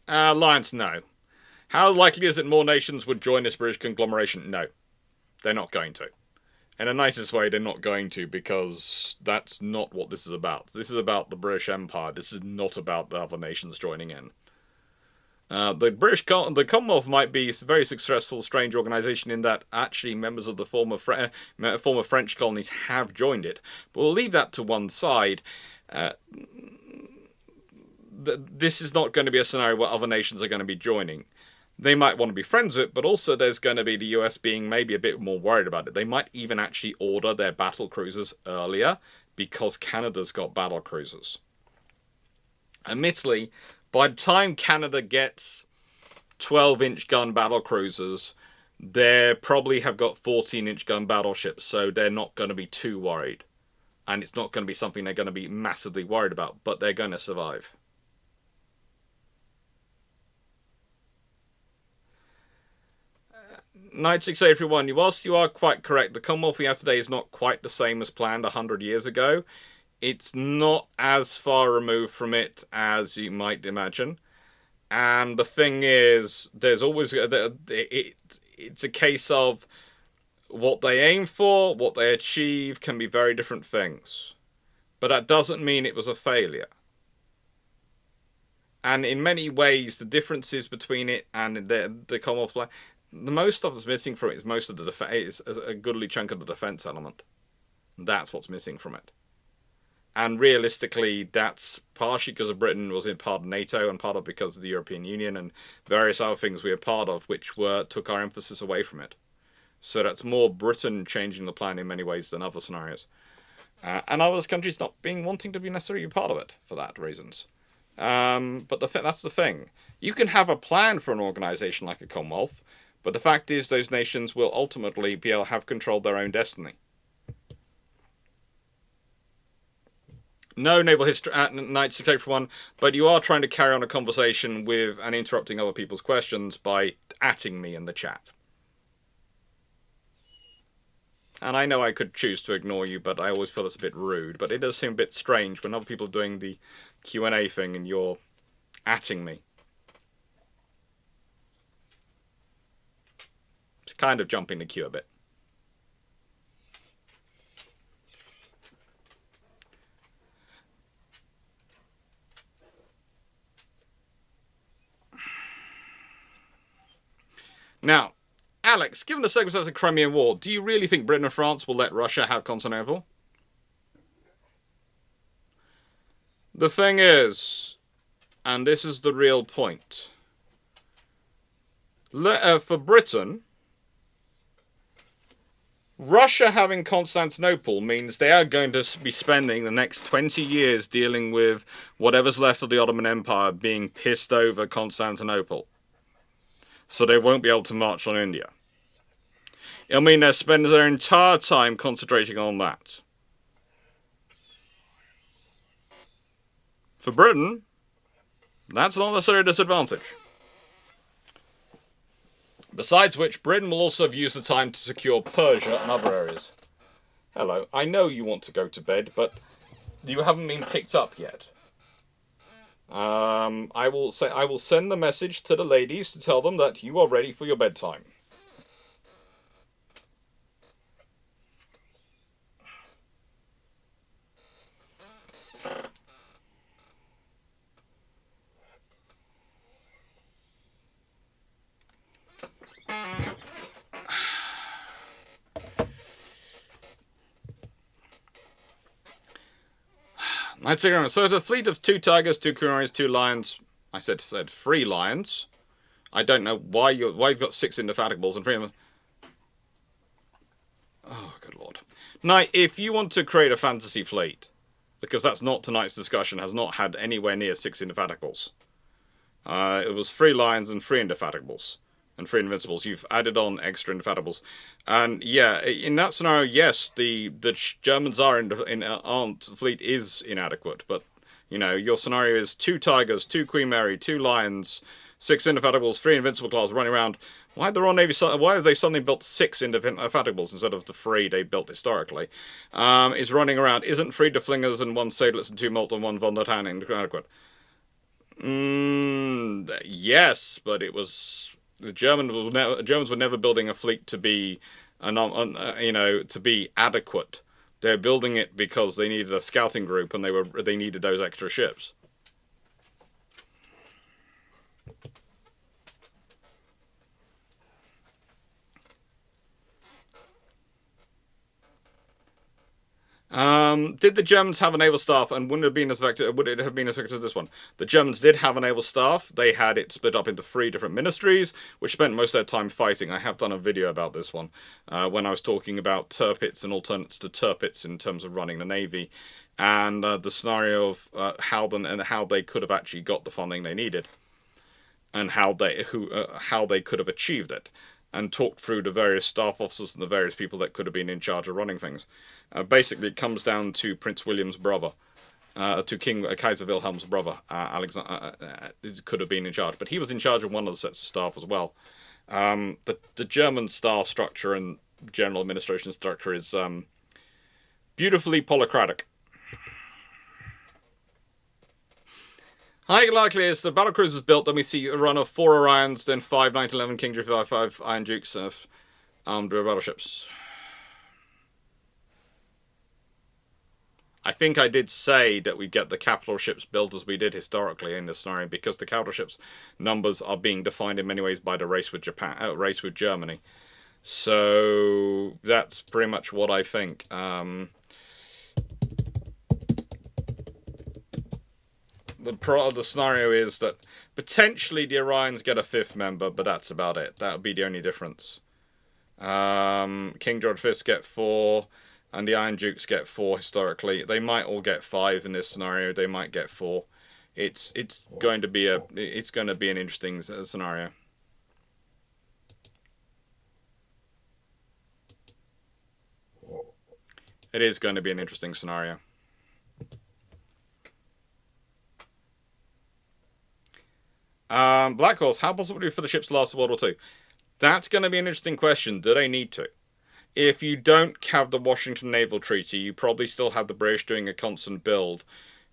Alliance, no. How likely is it more nations would join this British conglomeration? No. They're not going to. In the nicest way, they're not going to, because that's not what this is about. This is about the British Empire. This is not about the other nations joining in. The Commonwealth might be a very successful, strange organisation in that actually members of the former French colonies have joined it. But we'll leave that to one side. This is not going to be a scenario where other nations are going to be joining. They might want to be friends with it, but also there's going to be the US being maybe a bit more worried about it. They might even actually order their battle cruisers earlier because Canada's got battle cruisers. Admittedly, by the time Canada gets 12-inch gun battle cruisers, they probably have got 14-inch gun battleships, so they're not going to be too worried. And it's not going to be something they're going to be massively worried about, but they're going to survive. Knight 681, whilst you are quite correct, the Commonwealth we have today is not quite the same as planned 100 years ago. It's not as far removed from it as you might imagine. And the thing is, there's always... it's a case of what they aim for, what they achieve can be very different things. But that doesn't mean it was a failure. And in many ways, the differences between it and the Commonwealth plan... The most stuff that's missing from it is most of the is a goodly chunk of the defence element. That's what's missing from it. And realistically, that's partially because of Britain was in part of NATO and part of because of the European Union and various other things we were part of, which took our emphasis away from it. So that's more Britain changing the plan in many ways than other scenarios. And other countries not wanting to be necessarily part of it for that reasons. But that's the thing. You can have a plan for an organisation like a Commonwealth, but the fact is those nations will ultimately be able to have controlled their own destiny. No naval history at Knights to take for one, but you are trying to carry on a conversation with and interrupting other people's questions by atting me in the chat. And I know I could choose to ignore you, but I always feel it's a bit rude. But it does seem a bit strange when other people are doing the Q&A thing and you're atting me. It's kind of jumping the queue a bit. Now, Alex, given the circumstances of the Crimean War, do you really think Britain and France will let Russia have Constantinople? The thing is, and this is the real point, for Britain, Russia having Constantinople means they are going to be spending the next 20 years dealing with whatever's left of the Ottoman Empire being pissed over Constantinople. So they won't be able to march on India. It'll mean they're spending their entire time concentrating on that. For Britain, that's not necessarily a disadvantage. Besides which, Britain will also have used the time to secure Persia and other areas. Hello, I know you want to go to bed, but you haven't been picked up yet. I will send the message to the ladies to tell them that you are ready for your bedtime. So the fleet of 2 tigers, 2 kumaris, 2 lions. I said 3 lions. I don't know why you've got 6 indefatigables and 3 of them. Oh, good lord. Now, if you want to create a fantasy fleet, because that's not tonight's discussion, has not had anywhere near 6 indefatigables. It was 3 lions and 3 indefatigables. And 3 invincibles. You've added on extra indefatigables. And yeah, in that scenario, yes, the Germans aren't fleet is inadequate. But, you know, your scenario is 2 tigers, 2 Queen Mary, 2 lions, 6 indefatigables, 3 invincible claws running around. Why have they suddenly built 6 indefatigables instead of the 3 they built historically? Is running around. Isn't 3 Deflingers and 1 Sadelets and 2 Molt and 1 Von der Tann inadequate? Yes, but it was... The Germans were never building a fleet to be, to be adequate. They're building it because they needed a scouting group and they needed those extra ships. Did the Germans have a naval staff, and would it have been as effective as this one? The Germans did have a naval staff. They had it split up into 3 different ministries, which spent most of their time fighting. I have done a video about this one when I was talking about turpits and alternates to turpits in terms of running the navy, and the scenario of how they could have actually got the funding they needed, and how they could have achieved it, and talked through the various staff officers and the various people that could have been in charge of running things. Basically, it comes down to Prince William's brother, to Kaiser Wilhelm's brother. Alexander could have been in charge, but he was in charge of one of the sets of staff as well. The German staff structure and general administration structure is beautifully polycratic. How likely is the battlecruiser is built, then we see a run of 4 Orions, then 5 1911 King George 5 Iron Dukes of armed battleships? I think I did say that we get the capital ships built as we did historically in this scenario, because the capital ships numbers are being defined in many ways by the race with Germany. So that's pretty much what I think. The scenario is that potentially the Orions get a 5th member, but that's about it. That would be the only difference. King George V's get 4, and the Iron Dukes get 4 historically. They might all get 5 in this scenario. They might get 4. It's going to be an interesting scenario. It is going to be an interesting scenario. Black Horse, how possible would it be for the ships to last World War II? That's going to be an interesting question. Do they need to? If you don't have the Washington Naval Treaty, you probably still have the British doing a constant build.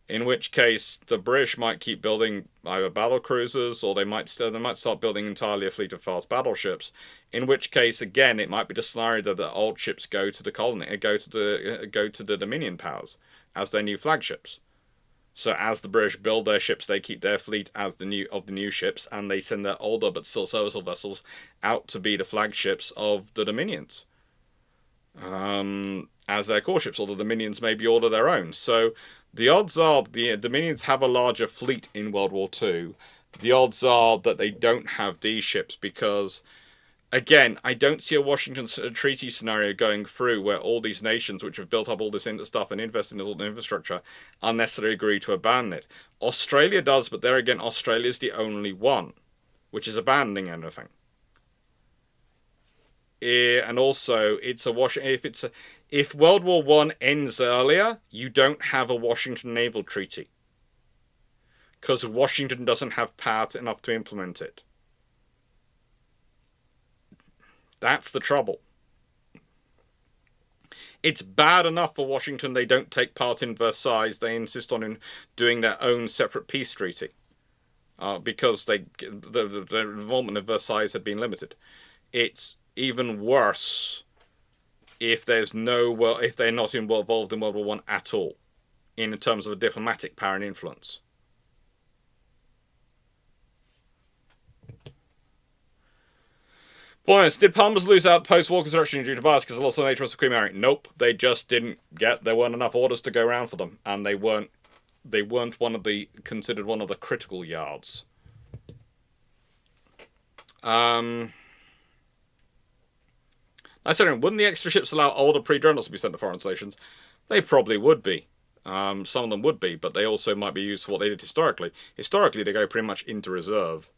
In which case, the British might keep building either battle cruisers, or they might start building entirely a fleet of fast battleships. In which case, again, it might be the scenario that the old ships go to the colony, go to the Dominion powers as their new flagships. So as the British build their ships, they keep their fleet as the new ships, and they send their older but still serviceable vessels out to be the flagships of the Dominions. As their core ships, or the Dominions maybe order their own. So the odds are the Dominions have a larger fleet in World War II. The odds are that they don't have these ships because, again, I don't see a Washington Treaty scenario going through where all these nations, which have built up all this stuff and invested in all the infrastructure, unnecessarily agree to abandon it. Australia does, but there again, Australia's the only one which is abandoning anything. And also, it's a if World War I ends earlier, you don't have a Washington Naval Treaty because Washington doesn't have power enough to implement it. That's the trouble. It's bad enough for Washington they don't take part in Versailles. They insist on doing their own separate peace treaty because the involvement of Versailles had been limited. It's even worse if they're not involved in World War I at all, in terms of a diplomatic power and influence. Points. Did Palmers lose out post-war construction due to bias because the loss of nature was the Queen Mary? Nope, they just didn't there weren't enough orders to go around for them, and they weren't considered one of the critical yards. I said, wouldn't the extra ships allow older pre-dreadnoughts to be sent to foreign stations? They probably would be. Some of them would be, but they also might be used for what they did historically. Historically, they go pretty much into reserve.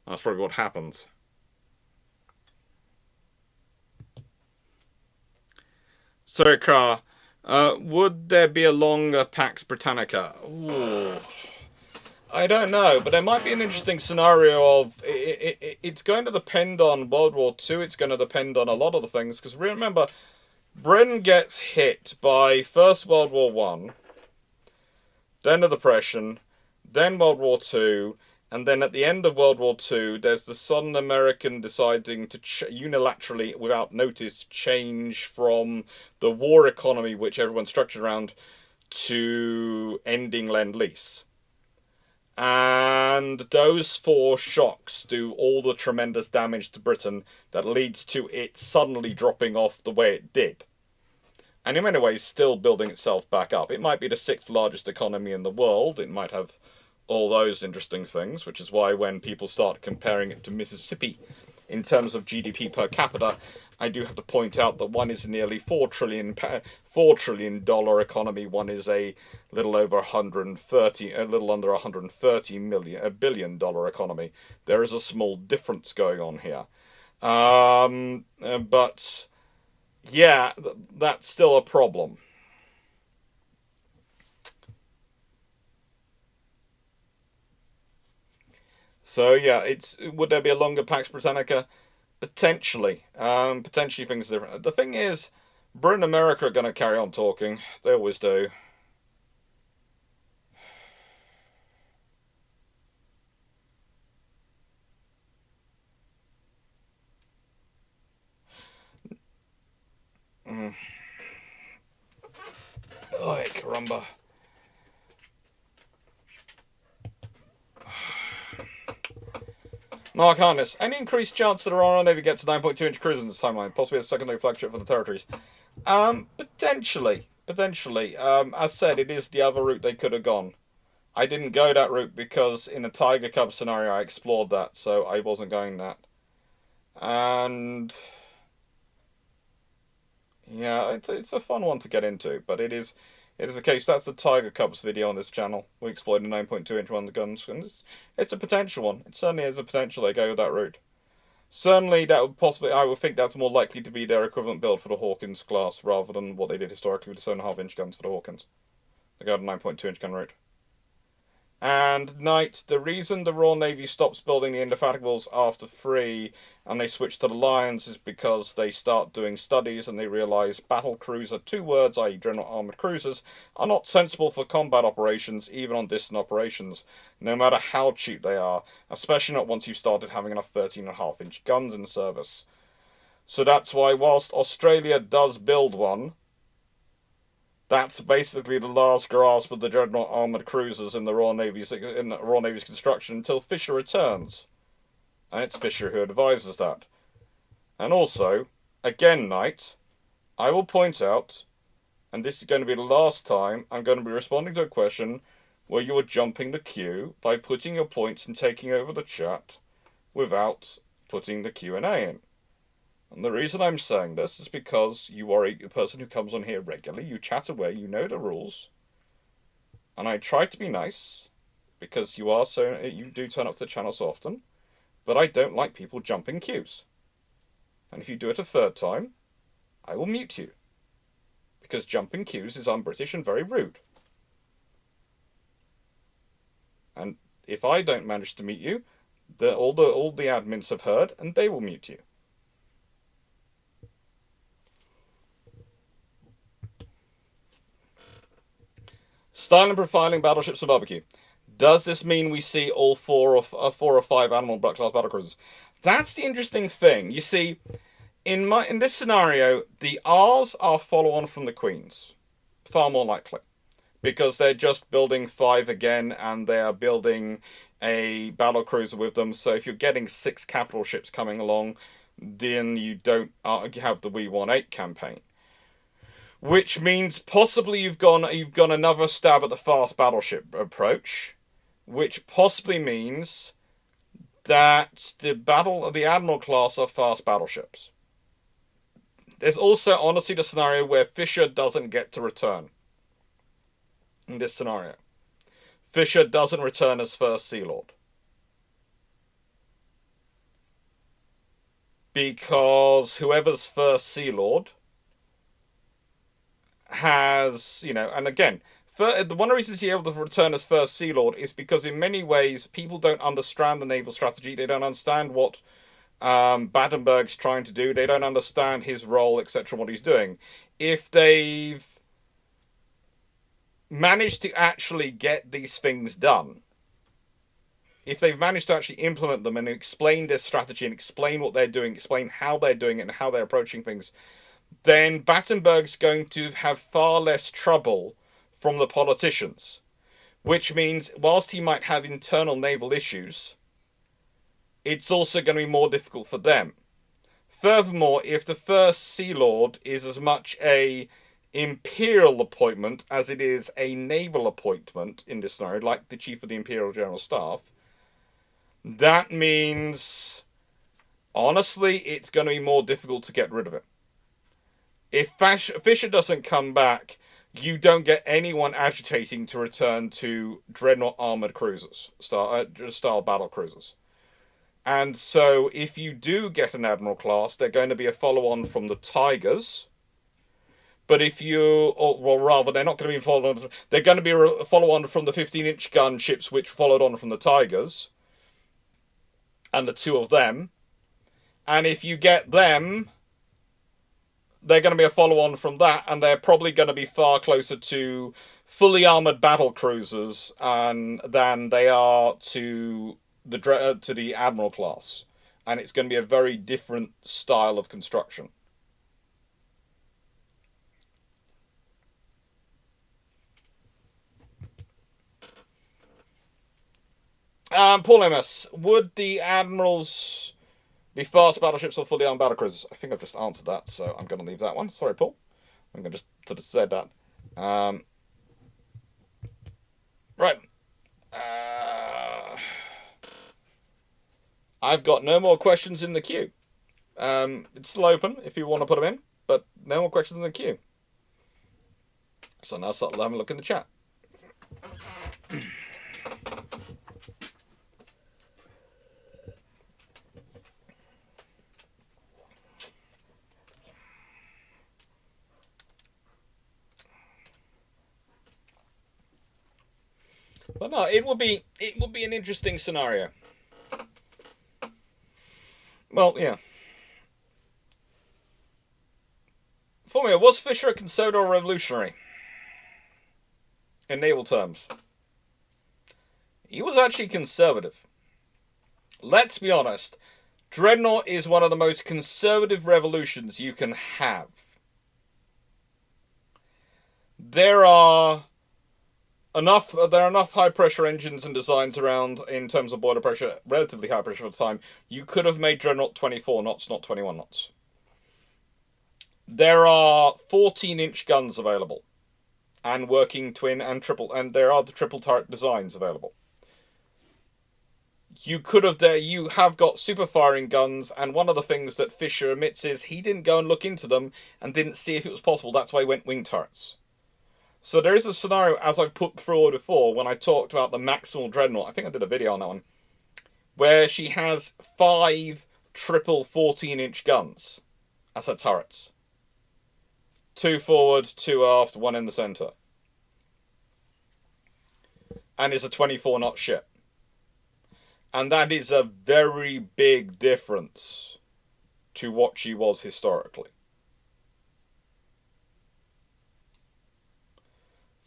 That's probably what happens. Sorry, Car. Would there be a longer Pax Britannica? Ooh. I don't know, but there might be an interesting scenario of it's going to depend on World War II. It's going to depend on a lot of the things because remember, Britain gets hit by First World War I, then the Depression, then World War II, and then at the end of World War II, there's the Southern American deciding to unilaterally, without notice, change from the war economy, which everyone's structured around, to ending Lend-Lease. And those 4 shocks do all the tremendous damage to Britain that leads to it suddenly dropping off the way it did. And in many ways, still building itself back up. It might be the 6th largest economy in the world. It might have all those interesting things, which is why when people start comparing it to Mississippi in terms of GDP per capita, I do have to point out that one is a nearly $4 trillion economy. One is a little under $130 billion economy. There is a small difference going on here. But yeah, that's still a problem. So yeah, would there be a longer Pax Britannica? Potentially. Potentially things are different. The thing is, Britain and America are going to carry on talking. They always do. Oh, caramba. Mark Harness. Any increased chance that the Royal Navy gets a 9.2-inch cruiser in this timeline? Possibly a secondary flagship for the territories? Potentially. As said, it is the other route they could have gone. I didn't go that route because in a Tiger Cub scenario I explored that, so I wasn't going that. And Yeah, it's a fun one to get into, but it is a case. That's the Tiger Cubs video on this channel. We explored a 9.2-inch one of the guns, and it's a potential one. It certainly has a potential they go that route. Certainly, that would possibly, I would think that's more likely to be their equivalent build for the Hawkins class rather than what they did historically with the 7.5-inch guns for the Hawkins. They got a 9.2-inch gun route. And Knight, the reason the Royal Navy stops building the Indefatigables after 3 and they switch to the Lions is because they start doing studies and they realise battle cruiser, 2 words, i.e. general armoured cruisers, are not sensible for combat operations, even on distant operations, no matter how cheap they are, especially not once you've started having enough 13.5-inch guns in service. So that's why whilst Australia does build one, that's basically the last grasp of the dreadnought armoured cruisers in the Royal Navy's construction until Fisher returns. And it's Fisher who advises that. And also, again, Knight, I will point out, and this is going to be the last time I'm going to be responding to a question where you are jumping the queue by putting your points and taking over the chat without putting the Q&A in. And the reason I'm saying this is because you are a person who comes on here regularly, you chat away, you know the rules. And I try to be nice, because you do turn up to the channel so often, but I don't like people jumping queues. And if you do it a third time, I will mute you. Because jumping queues is un-British and very rude. And if I don't manage to mute you, all the admins have heard, and they will mute you. Style and profiling battleships for barbecue. Does this mean we see all four or five Admiral class battlecruisers? That's the interesting thing. You see, in this scenario, the R's are follow-on from the Queens, far more likely, because they're just building 5 again, and they are building a battlecruiser with them. So if you're getting 6 capital ships coming along, then you don't have the We-18 campaign. Which means possibly you've gone another stab at the fast battleship approach, which possibly means that the Admiral class are fast battleships. There's also honestly the scenario where Fisher doesn't get to return. In this scenario, Fisher doesn't return as First Sea Lord. Because whoever's First Sea Lord has, and again, one of the reasons he's able to return as First Sea Lord is because in many ways people don't understand the naval strategy. They don't understand what Battenberg's trying to do. They don't understand his role, etc., what he's doing. If they've managed to actually get these things done, if they've managed to actually implement them and explain their strategy and explain what they're doing, explain how they're doing it and how they're approaching things, then Battenberg's going to have far less trouble from the politicians. Which means, whilst he might have internal naval issues, it's also going to be more difficult for them. Furthermore, if the First Sea Lord is as much a imperial appointment as it is a naval appointment in this scenario, like the Chief of the Imperial General Staff, that means, honestly, it's going to be more difficult to get rid of it. If Fisher doesn't come back, you don't get anyone agitating to return to dreadnought armoured cruisers, style battle cruisers. And so if you do get an Admiral class, they're going to be a follow-on from the Tigers. But if they're not going to be a follow-on. They're going to be a follow-on from the 15-inch gun ships, which followed on from the Tigers. And the 2 of them. And if you get them, they're going to be a follow-on from that, and they're probably going to be far closer to fully armoured battle cruisers than they are to the Admiral class. And it's going to be a very different style of construction. Paul Amos, would the Admirals be fast battleships or fully armed battlecruisers? I think I've just answered that, so I'm going to leave that one. Sorry, Paul. I'm going to just sort of say that. Right. I've got no more questions in the queue. It's still open if you want to put them in. but no more questions in the queue. So now start having a look in the chat. But no, it would be an interesting scenario. Well, yeah. Formula, was Fisher a conservative or revolutionary? In naval terms. He was actually conservative. Let's be honest. Dreadnought is one of the most conservative revolutions you can have. There are enough high pressure engines and designs around in terms of boiler pressure, relatively high pressure at the time. You could have made Dreadnought 24 knots, not 21 knots. There are 14-inch guns available, and working twin and triple, and there are the triple turret designs available. You have got super firing guns, and one of the things that Fisher admits is he didn't go and look into them and didn't see if it was possible. That's why he went wing turrets. So there is a scenario, as I've put forward before, when I talked about the maximal Dreadnought, I think I did a video on that one, where she has 5 triple 14-inch guns as her turrets. 2 forward, 2 aft, 1 in the centre. And is a 24-knot ship. And that is a very big difference to what she was historically.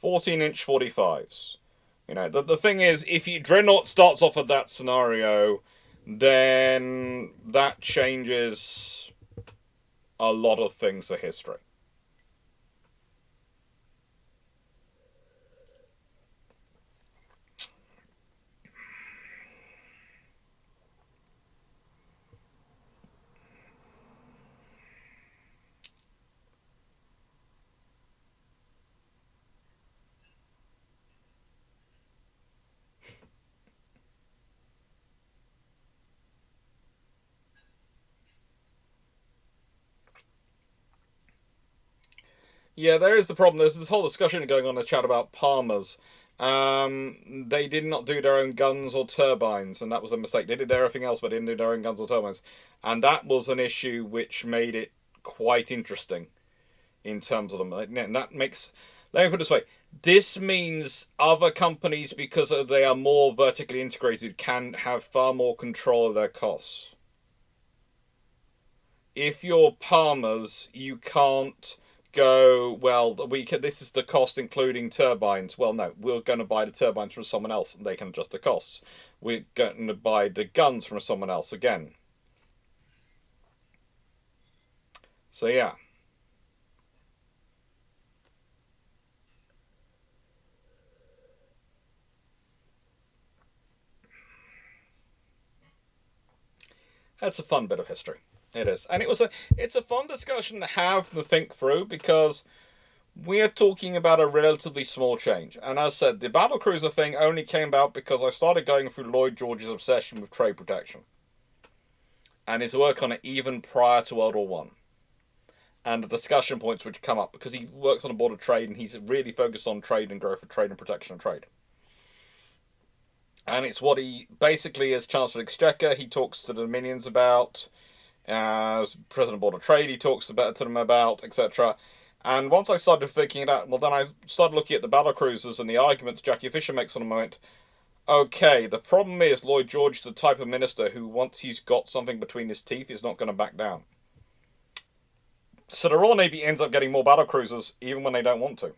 14-inch 45s. You know, the thing is, if you Dreadnought starts off at that scenario, then that changes a lot of things for history. Yeah, there is the problem. There's this whole discussion going on in the chat about Palmers. They did not do their own guns or turbines, and that was a mistake. They did everything else, but didn't do their own guns or turbines. And that was an issue which made it quite interesting in terms of them. And that makes... Let me put it this way. This means other companies, because they are more vertically integrated, can have far more control of their costs. If you're Palmers, you can't go, well, this is the cost including turbines. Well, no, we're going to buy the turbines from someone else and they can adjust the costs. We're going to buy the guns from someone else again. So, yeah. That's a fun bit of history. It is. And it's a fun discussion to have to think through, because we are talking about a relatively small change. And as I said, the battlecruiser thing only came about because I started going through Lloyd George's obsession with trade protection and his work on it even prior to World War One, and the discussion points which come up, because he works on a board of trade and he's really focused on trade and growth of trade and protection of trade. And it's what he basically, as Chancellor of the Exchequer, he talks to the Dominions about. As President of Board of Trade, he talks to them about, etc. And once I started figuring it out, well, then I started looking at the battlecruisers and the arguments Jackie Fisher makes on a moment. Okay, the problem is Lloyd George is the type of minister who, once he's got something between his teeth, is not going to back down. So the Royal Navy ends up getting more battlecruisers even when they don't want to.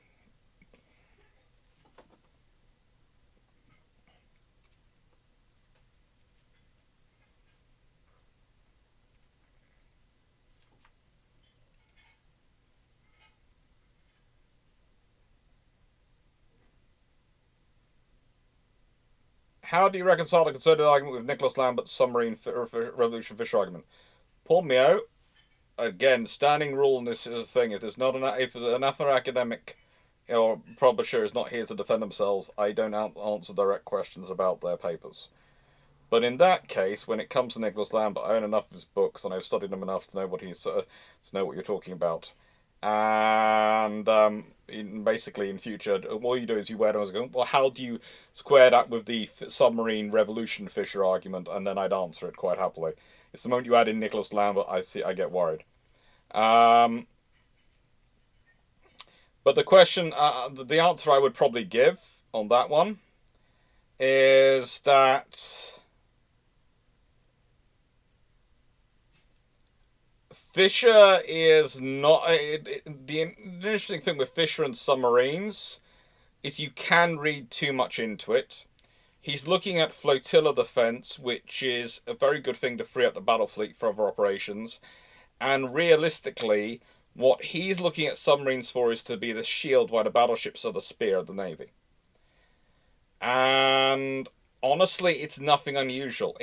How do you reconcile the conservative argument with Nicholas Lambert's submarine revolution Fisher argument? Paul Mio, again, standing rule in this is a thing. If there's enough academic or publisher is not here to defend themselves, I don't answer direct questions about their papers. But in that case, when it comes to Nicholas Lambert, I own enough of his books and I've studied them enough to know what he's to know what you're talking about. And basically, in future, all you do is you wear them and go, well, how do you square that with the submarine revolution Fisher argument? And then I'd answer it quite happily. It's the moment you add in Nicholas Lambert, I get worried. But the question, the answer I would probably give on that one is that Fisher is not. The interesting thing with Fisher and submarines is you can read too much into it. He's looking at flotilla defense, which is a very good thing to free up the battle fleet for other operations. And realistically, what he's looking at submarines for is to be the shield while the battleships are the spear of the Navy. And honestly, it's nothing unusual.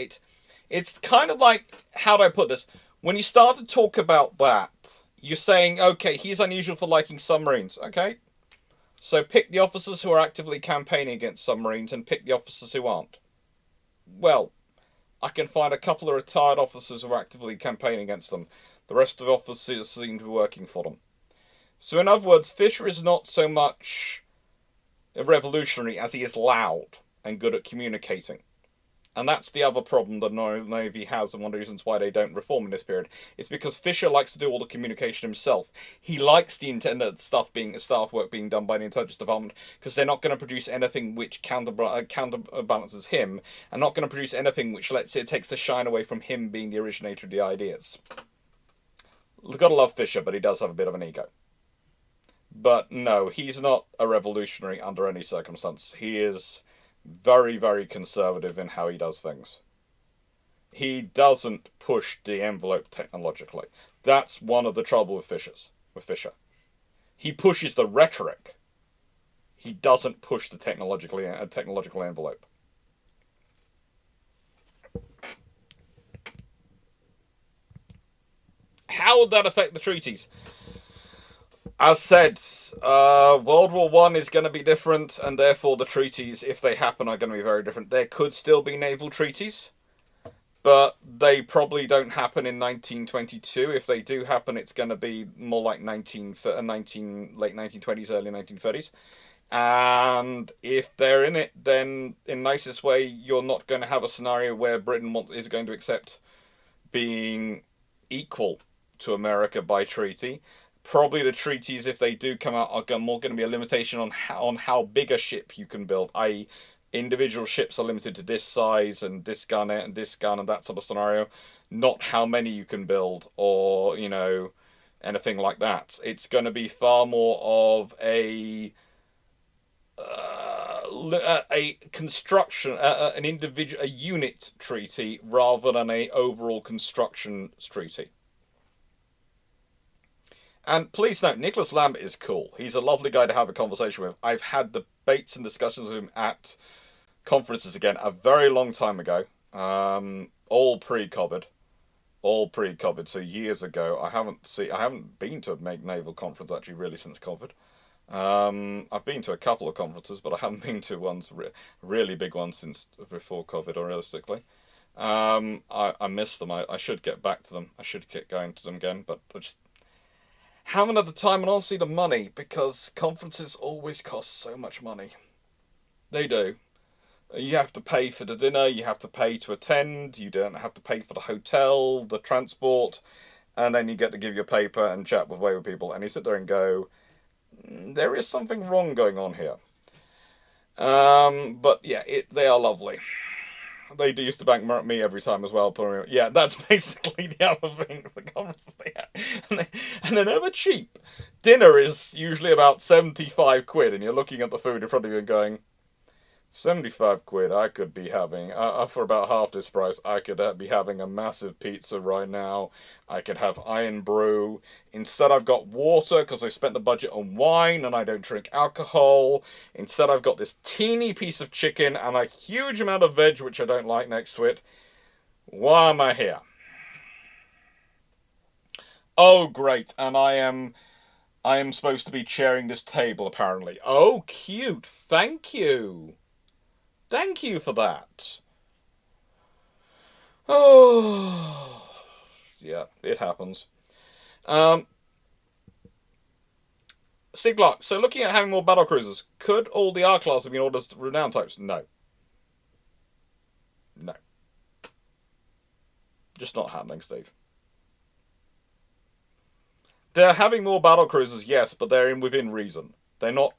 It's kind of like, how do I put this? When you start to talk about that, you're saying, okay, he's unusual for liking submarines. Okay, so pick the officers who are actively campaigning against submarines and pick the officers who aren't. Well, I can find a couple of retired officers who are actively campaigning against them. The rest of the officers seem to be working for them. So in other words, Fisher is not so much a revolutionary as he is loud and good at communicating. And that's the other problem the Navy has, and one of the reasons why they don't reform in this period. It's because Fisher likes to do all the communication himself. He likes the staff work being done by the intelligence department, because they're not going to produce anything which counterbalances him, and not going to produce anything which takes the shine away from him being the originator of the ideas. We've got to love Fisher, but he does have a bit of an ego. But no, he's not a revolutionary under any circumstance. He is very, very conservative in how he does things. He doesn't push the envelope technologically. That's one of the trouble with Fisher. He pushes the rhetoric. He doesn't push the technological envelope. How would that affect the treaties? As said, World War I is going to be different, and therefore the treaties, if they happen, are going to be very different. There could still be naval treaties, but they probably don't happen in 1922. If they do happen, it's going to be more like late 1920s, early 1930s. And if they're in it, then in nicest way, you're not going to have a scenario where Britain is going to accept being equal to America by treaty. Probably the treaties, if they do come out, are more going to be a limitation on how big a ship you can build, i.e. individual ships are limited to this size and this gun and that sort of scenario, not how many you can build or, anything like that. It's going to be far more of a construction, an individual, a unit treaty rather than a overall construction treaty. And please note, Nicholas Lambert is cool. He's a lovely guy to have a conversation with. I've had debates and discussions with him at conferences again a very long time ago. All pre-COVID. So years ago. I haven't been to a naval conference actually really since COVID. I've been to a couple of conferences, but I haven't been to ones really big ones since before COVID, or realistically. I miss them. I should get back to them. I should get going to them again, but I just haven't had the time and honestly the money, because conferences always cost so much money. They do. You have to pay for the dinner, you have to pay to attend, you don't have to pay for the hotel, the transport, and then you get to give your paper and chat with people, and you sit there and go, there is something wrong going on here. But yeah, they are lovely. They used to bank me every time as well. Yeah, that's basically the other thing. The conferences they have. And they're never cheap. Dinner is usually about 75 quid, and you're looking at the food in front of you and going, 75 quid, I could be having, for about half this price, I could be having a massive pizza right now. I could have iron brew. Instead I've got water, because I spent the budget on wine, and I don't drink alcohol. Instead I've got this teeny piece of chicken, and a huge amount of veg, which I don't like, next to it. Why am I here? Oh, great, and I am supposed to be chairing this table, apparently. Oh, cute, thank you. Thank you for that. Oh, yeah, it happens. Steve Clarke, so looking at having more battle cruisers, could all the R-class have been ordered as renowned types? No. No. Just not happening, Steve. They're having more battle cruisers, yes, but they're within reason. They're not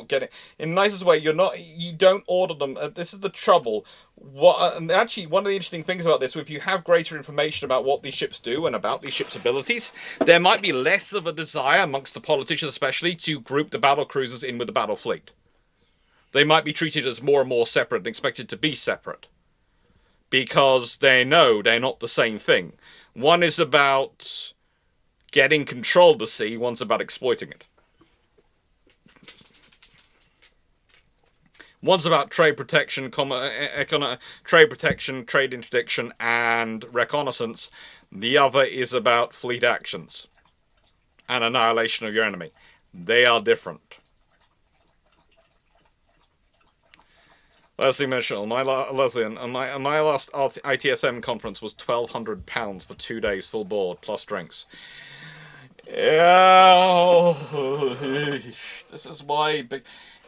getting in the nicest way. You don't order them. This is the trouble. And actually, one of the interesting things about this, if you have greater information about what these ships do and about these ships' abilities, there might be less of a desire amongst the politicians, especially, to group the battle cruisers in with the battle fleet. They might be treated as more and more separate and expected to be separate, because they know they're not the same thing. One is about getting control of the sea, one's about exploiting it. One's about trade protection, trade interdiction, and reconnaissance. The other is about fleet actions and annihilation of your enemy. They are different. Leslie Mitchell, my last ITSM conference was £1,200 for 2 days, full board, plus drinks. Yeah, this is why.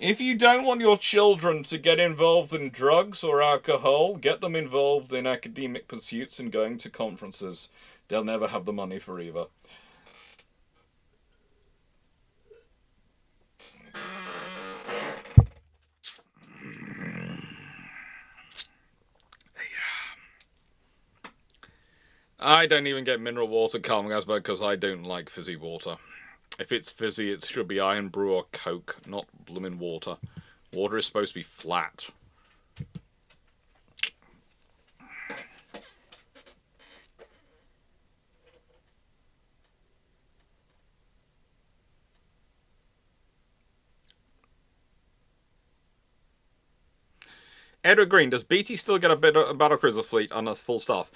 If you don't want your children to get involved in drugs or alcohol, get them involved in academic pursuits and going to conferences. They'll never have the money for either. I don't even get mineral water calming Asperg because I don't like fizzy water. If it's fizzy, it should be iron brew or Coke, not blooming water. Water is supposed to be flat. Edward Green, does BT still get a battlecruiser fleet on us full staff?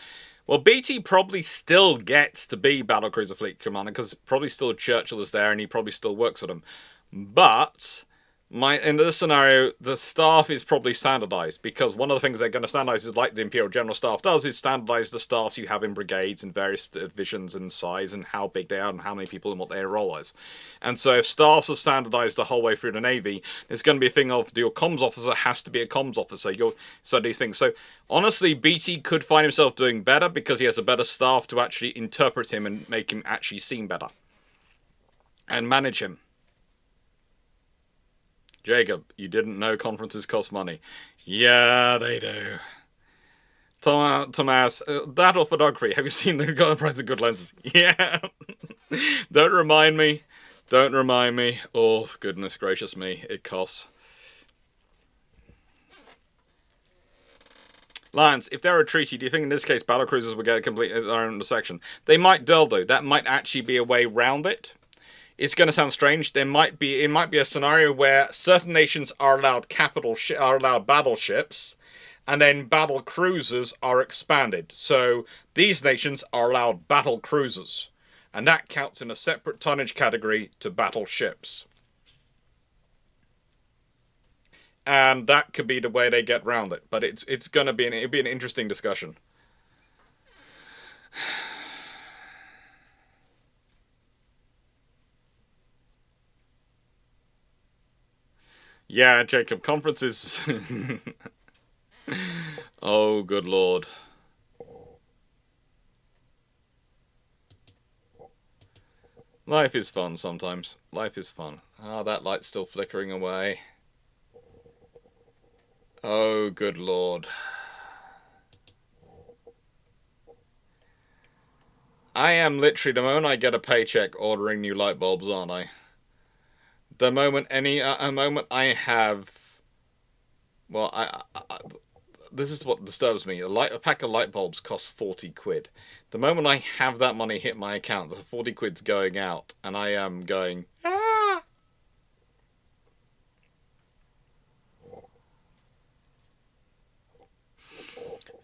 Well, BT probably still gets to be battlecruiser fleet commander because probably still Churchill is there and he probably still works with them. But in this scenario, the staff is probably standardized because one of the things they're going to standardize is like the Imperial General Staff does is standardize the staffs you have in brigades and various divisions and size and how big they are and how many people and what their role is. And so if staffs are standardized the whole way through the Navy, it's going to be a thing of your comms officer has to be a comms officer. So these things. So honestly, BT could find himself doing better because he has a better staff to actually interpret him and make him actually seem better and manage him. Jacob, you didn't know conferences cost money. Yeah, they do. Tomas, that or photography. Have you seen the price of good lenses? Yeah. Don't remind me. Don't remind me. Oh, goodness gracious me. It costs. Lions, if they're a treaty, do you think in this case battlecruisers will get a complete their own section? They might dull though. That might actually be a way round it. It's going to sound strange. It might be a scenario where certain nations are allowed battleships, and then battle cruisers are expanded. So these nations are allowed battle cruisers, and that counts in a separate tonnage category to battleships. And that could be the way they get round it. But it's going to be it'll be an interesting discussion. Yeah, Jacob, conferences. Oh, good lord. Life is fun sometimes. Life is fun. Ah, that light's still flickering away. Oh, good lord. I am literally, the moment I get a paycheck, ordering new light bulbs, aren't I? The moment I have, well, this is what disturbs me. A pack of light bulbs costs 40 quid. The moment I have that money hit my account, the 40 quid's going out, and I am going, ah!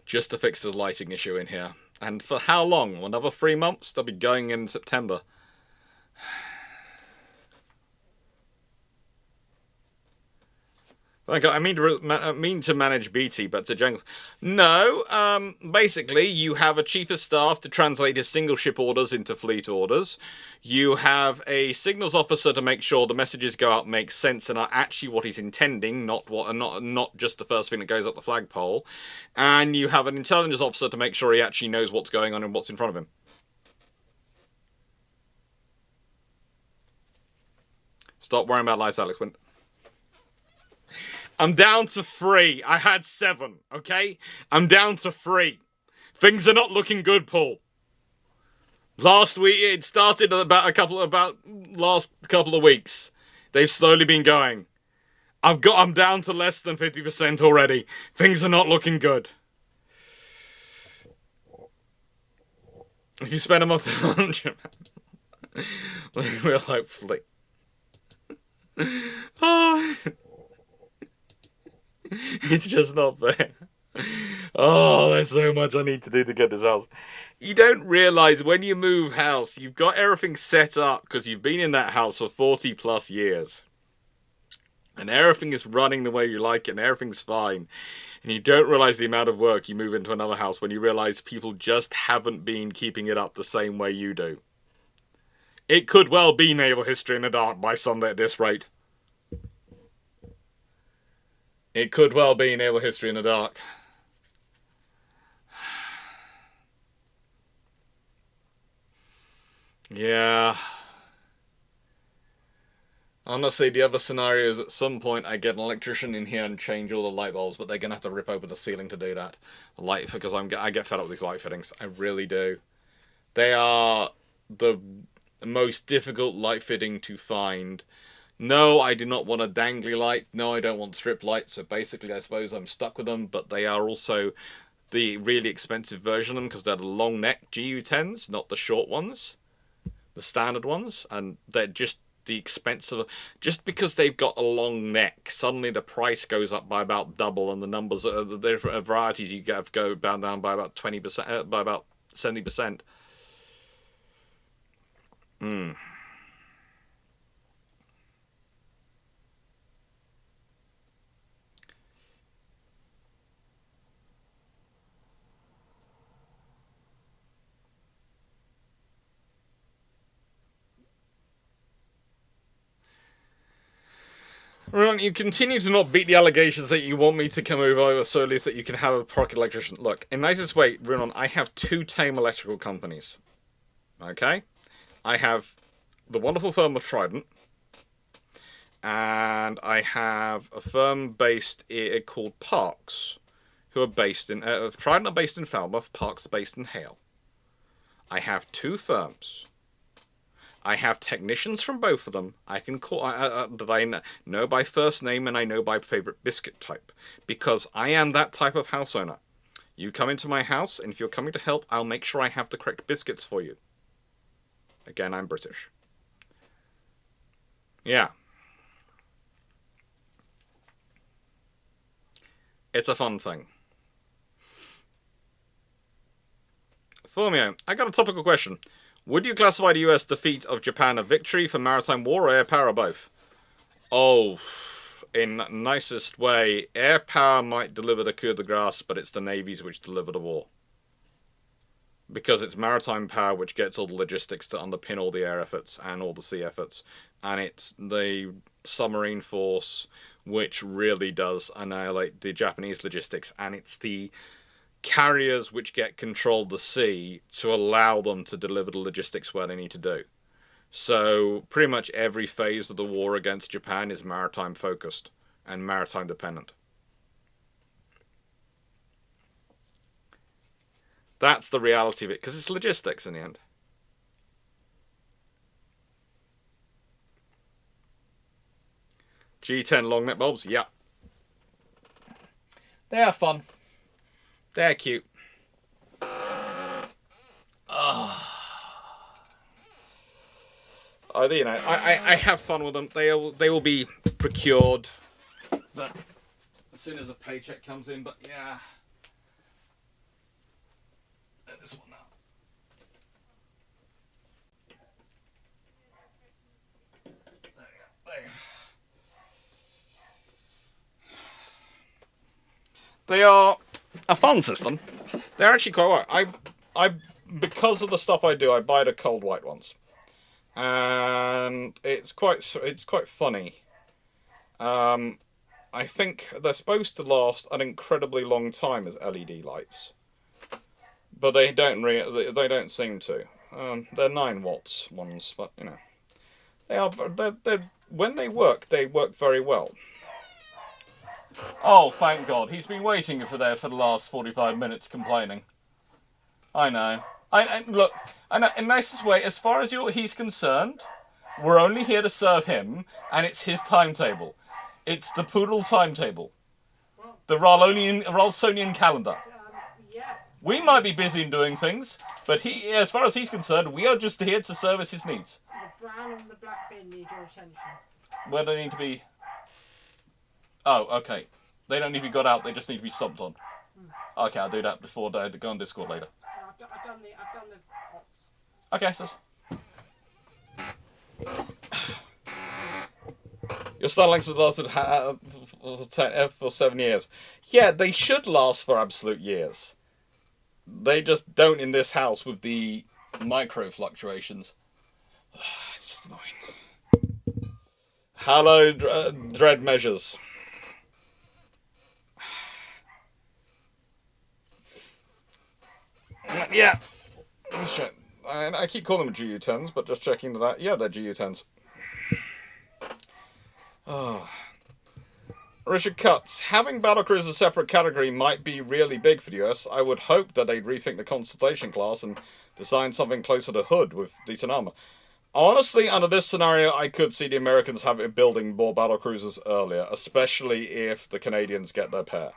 Just to fix the lighting issue in here. And for how long? Another 3 months? They'll be going in September. Like, I mean to manage BT, but to jungle. No, basically, you have a cheaper staff to translate his single ship orders into fleet orders. You have a signals officer to make sure the messages go out make sense and are actually what he's intending, not just the first thing that goes up the flagpole. And you have an intelligence officer to make sure he actually knows what's going on and what's in front of him. Stop worrying about lights, Alex. I'm down to 3. I had 7, okay? I'm down to 3. Things are not looking good, Paul. Last week, it started about last couple of weeks. They've slowly been going. I'm down to less than 50% already. Things are not looking good. If you spend a month on Japan, we'll hopefully. Oh. It's just not fair. Oh, there's so much I need to do to get this house. You don't realise when you move house, you've got everything set up because you've been in that house for 40 plus years. And everything is running the way you like it and everything's fine. And you don't realise the amount of work you move into another house when you realise people just haven't been keeping it up the same way you do. It could well be naval history in the dark by Sunday at this rate. It could well be naval history in the dark. Yeah. Honestly, the other scenario is at some point I get an electrician in here and change all the light bulbs, but they're going to have to rip open the ceiling to do that. Because I get fed up with these light fittings. I really do. They are the most difficult light fitting to find. No, I do not want a dangly light. No, I don't want strip lights. So basically, I suppose I'm stuck with them. But they are also the really expensive version of them because they're the long neck GU10s, not the short ones, the standard ones. And they're just the expensive. Just because they've got a long neck, suddenly the price goes up by about double, and the numbers, the different varieties you get go down by about 20%, by about 70%. Ron, you continue to not beat the allegations that you want me to come over solely so that you can have a pocket electrician. Look, in nicest way, Runon, I have 2 tame electrical companies. Okay? I have the wonderful firm of Trident, and I have a firm based called Parks, who are based in... Trident are based in Falmouth, Parks are based in Hale. I have 2 firms. I have technicians from both of them. I can call that I know by first name and I know by favorite biscuit type, because I am that type of house owner. You come into my house, and if you're coming to help, I'll make sure I have the correct biscuits for you. Again, I'm British. Yeah. It's a fun thing. Formio, I got a topical question. Would you classify the US defeat of Japan a victory for maritime war or air power or both? Oh, in the nicest way, air power might deliver the coup de grace, but it's the navies which deliver the war. Because it's maritime power which gets all the logistics to underpin all the air efforts and all the sea efforts. And it's the submarine force which really does annihilate the Japanese logistics, and it's the carriers which get control the sea to allow them to deliver the logistics where they need to do. So pretty much every phase of the war against Japan is maritime focused and maritime dependent. That's the reality of it, because it's logistics in the end. G10 long neck bulbs, yeah. They are fun. They're cute. You know, I have fun with them. They will be procured, but as soon as a paycheck comes in. But yeah, this one now. There you go. They are a fun system. They're actually quite white. Because of the stuff I do, I buy the cold white ones, and it's quite funny. I think they're supposed to last an incredibly long time as LED lights, but they don't seem to. They're 9 watts ones, but you know, they're when they work very well. Oh, thank God! He's been waiting for the last 45 minutes, complaining. I know. Look. In nicest way, as far as he's concerned, we're only here to serve him, and it's his timetable. It's the poodle's timetable. The Ralsonian calendar. Yeah. We might be busy in doing things, but as far as he's concerned, we are just here to service his needs. The brown and the black bin need your attention. Where do they need to be? Oh, okay. They don't need to be got out, they just need to be stomped on. Okay, I'll do that before they go on Discord later. I've done the pots. Okay, sis. Your Starlinks have lasted for 7 years. Yeah, they should last for absolute years. They just don't in this house with the micro fluctuations. It's just annoying. Hello, Dread Measures. Yeah. I keep calling them GU10s, but just checking that. Yeah, they're GU10s. Oh. Richard Cuts. Having battlecruisers as a separate category might be really big for the US. I would hope that they'd rethink the Constellation class and design something closer to Hood with decent armor. Honestly, under this scenario, I could see the Americans building more battlecruisers earlier, especially if the Canadians get their pair.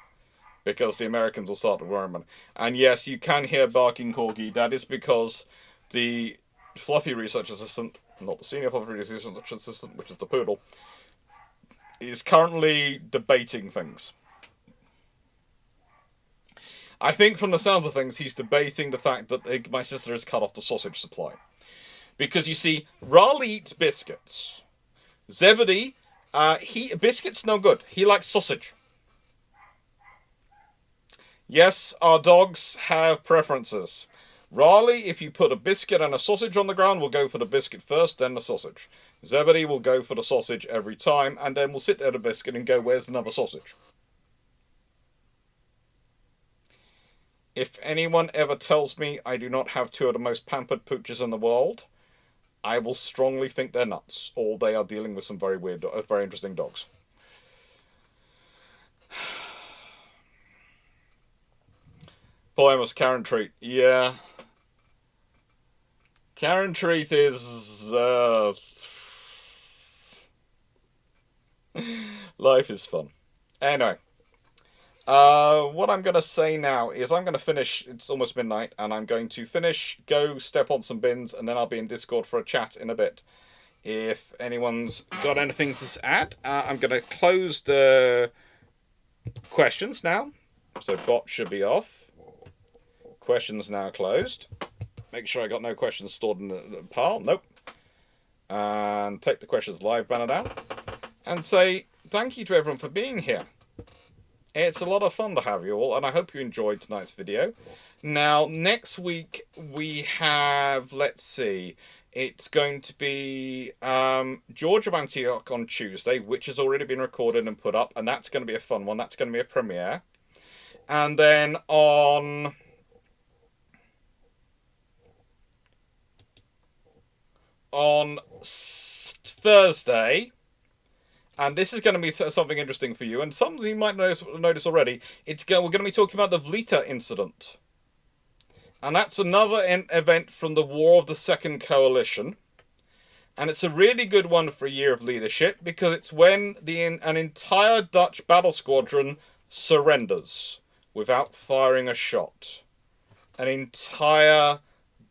Because the Americans will start to worry about it. And yes, you can hear barking corgi. That is because the fluffy research assistant, not the senior fluffy research assistant, which is the poodle, is currently debating things. I think from the sounds of things, he's debating the fact that my sister has cut off the sausage supply. Because you see, Raleigh eats biscuits. Zebedee, biscuits no good. He likes sausage. Yes, our dogs have preferences. Raleigh, if you put a biscuit and a sausage on the ground, will go for the biscuit first, then the sausage. Zebedee will go for the sausage every time, and then will sit there at the biscuit and go, where's another sausage? If anyone ever tells me I do not have two of the most pampered pooches in the world, I will strongly think they're nuts, or they are dealing with some very weird, very interesting dogs. Poemus Karen Treat. Yeah. Karen Treat is... life is fun. Anyway. What I'm going to say now is I'm going to finish... It's almost midnight, and I'm going to finish, go step on some bins, and then I'll be in Discord for a chat in a bit. If anyone's got anything to add, I'm going to close the questions now. So bot should be off. Questions now closed. Make sure I got no questions stored in the pile. Nope. And take the questions live banner down. And say thank you to everyone for being here. It's a lot of fun to have you all, and I hope you enjoyed tonight's video. Now, next week we have, let's see, it's going to be George of Antioch on Tuesday, which has already been recorded and put up, and that's going to be a fun one. That's going to be a premiere. And then on Thursday, and this is going to be something interesting for you, and some of you might notice already, we're going to be talking about the Vlita incident. And that's another event from the War of the Second Coalition. And it's a really good one for a year of leadership, because it's when an entire Dutch battle squadron surrenders without firing a shot. An entire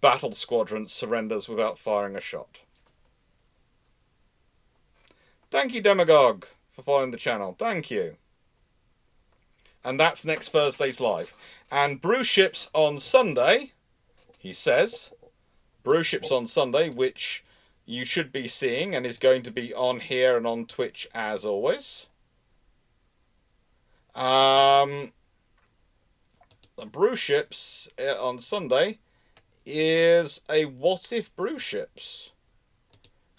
battle squadron surrenders without firing a shot. Thank you, Demagogue, for following the channel. Thank you. And that's next Thursday's live. And Brew Ships on Sunday, he says. Brew Ships on Sunday, which you should be seeing and is going to be on here and on Twitch as always. the brew ships on Sunday is a What If Brew Ships.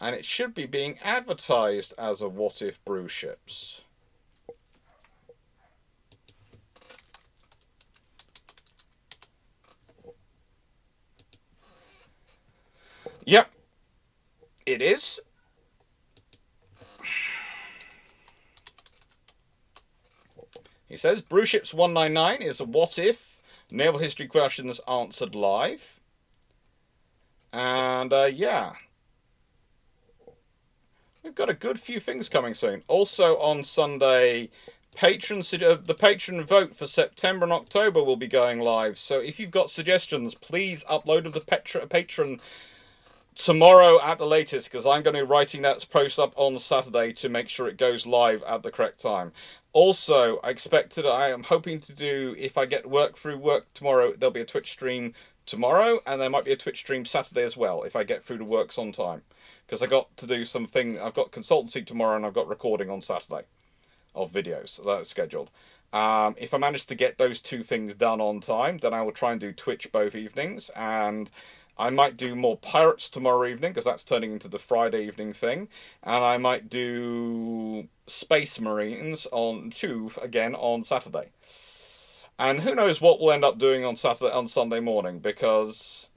And it should be being advertised as a What If Brew Ships. Yep, it is. He says Brew Ships 199 is a What If Naval History Questions Answered Live. And yeah, we've got a good few things coming soon. Also on Sunday, the patron vote for September and October will be going live. So if you've got suggestions, please upload them to Patreon tomorrow at the latest, because I'm going to be writing that post up on Saturday to make sure it goes live at the correct time. Also, I am hoping to do, if I get work tomorrow, there'll be a Twitch stream tomorrow, and there might be a Twitch stream Saturday as well, if I get through the works on time. Because I got to do something, I've got consultancy tomorrow, and I've got recording on Saturday of videos, so that's scheduled. If I manage to get those two things done on time, then I will try and do Twitch both evenings, and I might do more Pirates tomorrow evening, because that's turning into the Friday evening thing. And I might do Space Marines on Saturday. And who knows what we'll end up doing on Sunday morning, because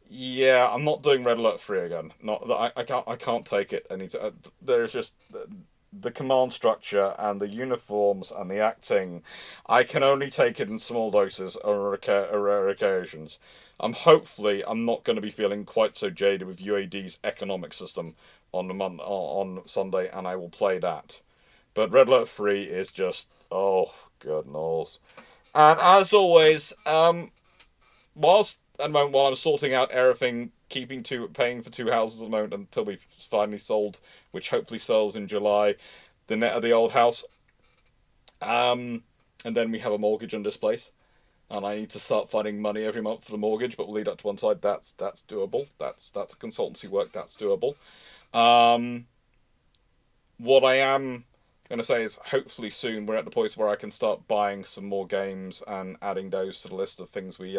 yeah, I'm not doing Red Alert 3 again. I can't take it anytime. There's just the command structure and the uniforms and the acting. I can only take it in small doses or rare occasions. Hopefully I'm not going to be feeling quite so jaded with UAD's economic system on Sunday, and I will play that. But Red Alert 3 is just, oh good knows. And as always, while I'm sorting out everything, paying for 2 houses at the moment until we've finally sold, which hopefully sells in July, the net of the old house. And then we have a mortgage on this place, and I need to start finding money every month for the mortgage, but we'll leave that to one side. That's doable. That's a consultancy work. That's doable. What I am going to say is hopefully soon we're at the point where I can start buying some more games and adding those to the list of things we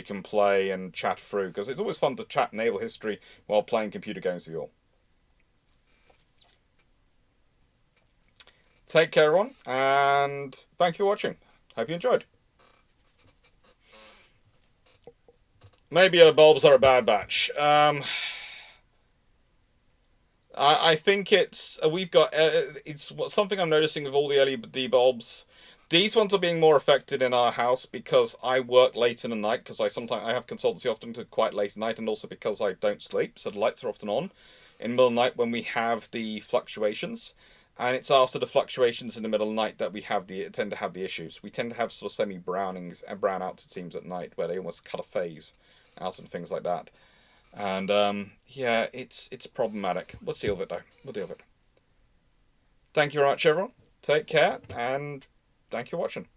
can play and chat through, because it's always fun to chat naval history while playing computer games with you all. Take care, everyone, and thank you for watching. Hope you enjoyed. Maybe the bulbs are a bad batch. I think it's something I'm noticing with all the LED bulbs. These ones are being more affected in our house because I work late in the night, because I have consultancy often to quite late at night, and also because I don't sleep, so the lights are often on in the middle of the night when we have the fluctuations. And it's after the fluctuations in the middle of the night that we tend to have the issues. We tend to have sort of semi-brownings and brownouts, it seems, at night, where they almost cut a phase out and things like that. And yeah, it's problematic. We'll deal with it though. We'll deal with it. Thank you very much, everyone. Take care, and thank you for watching.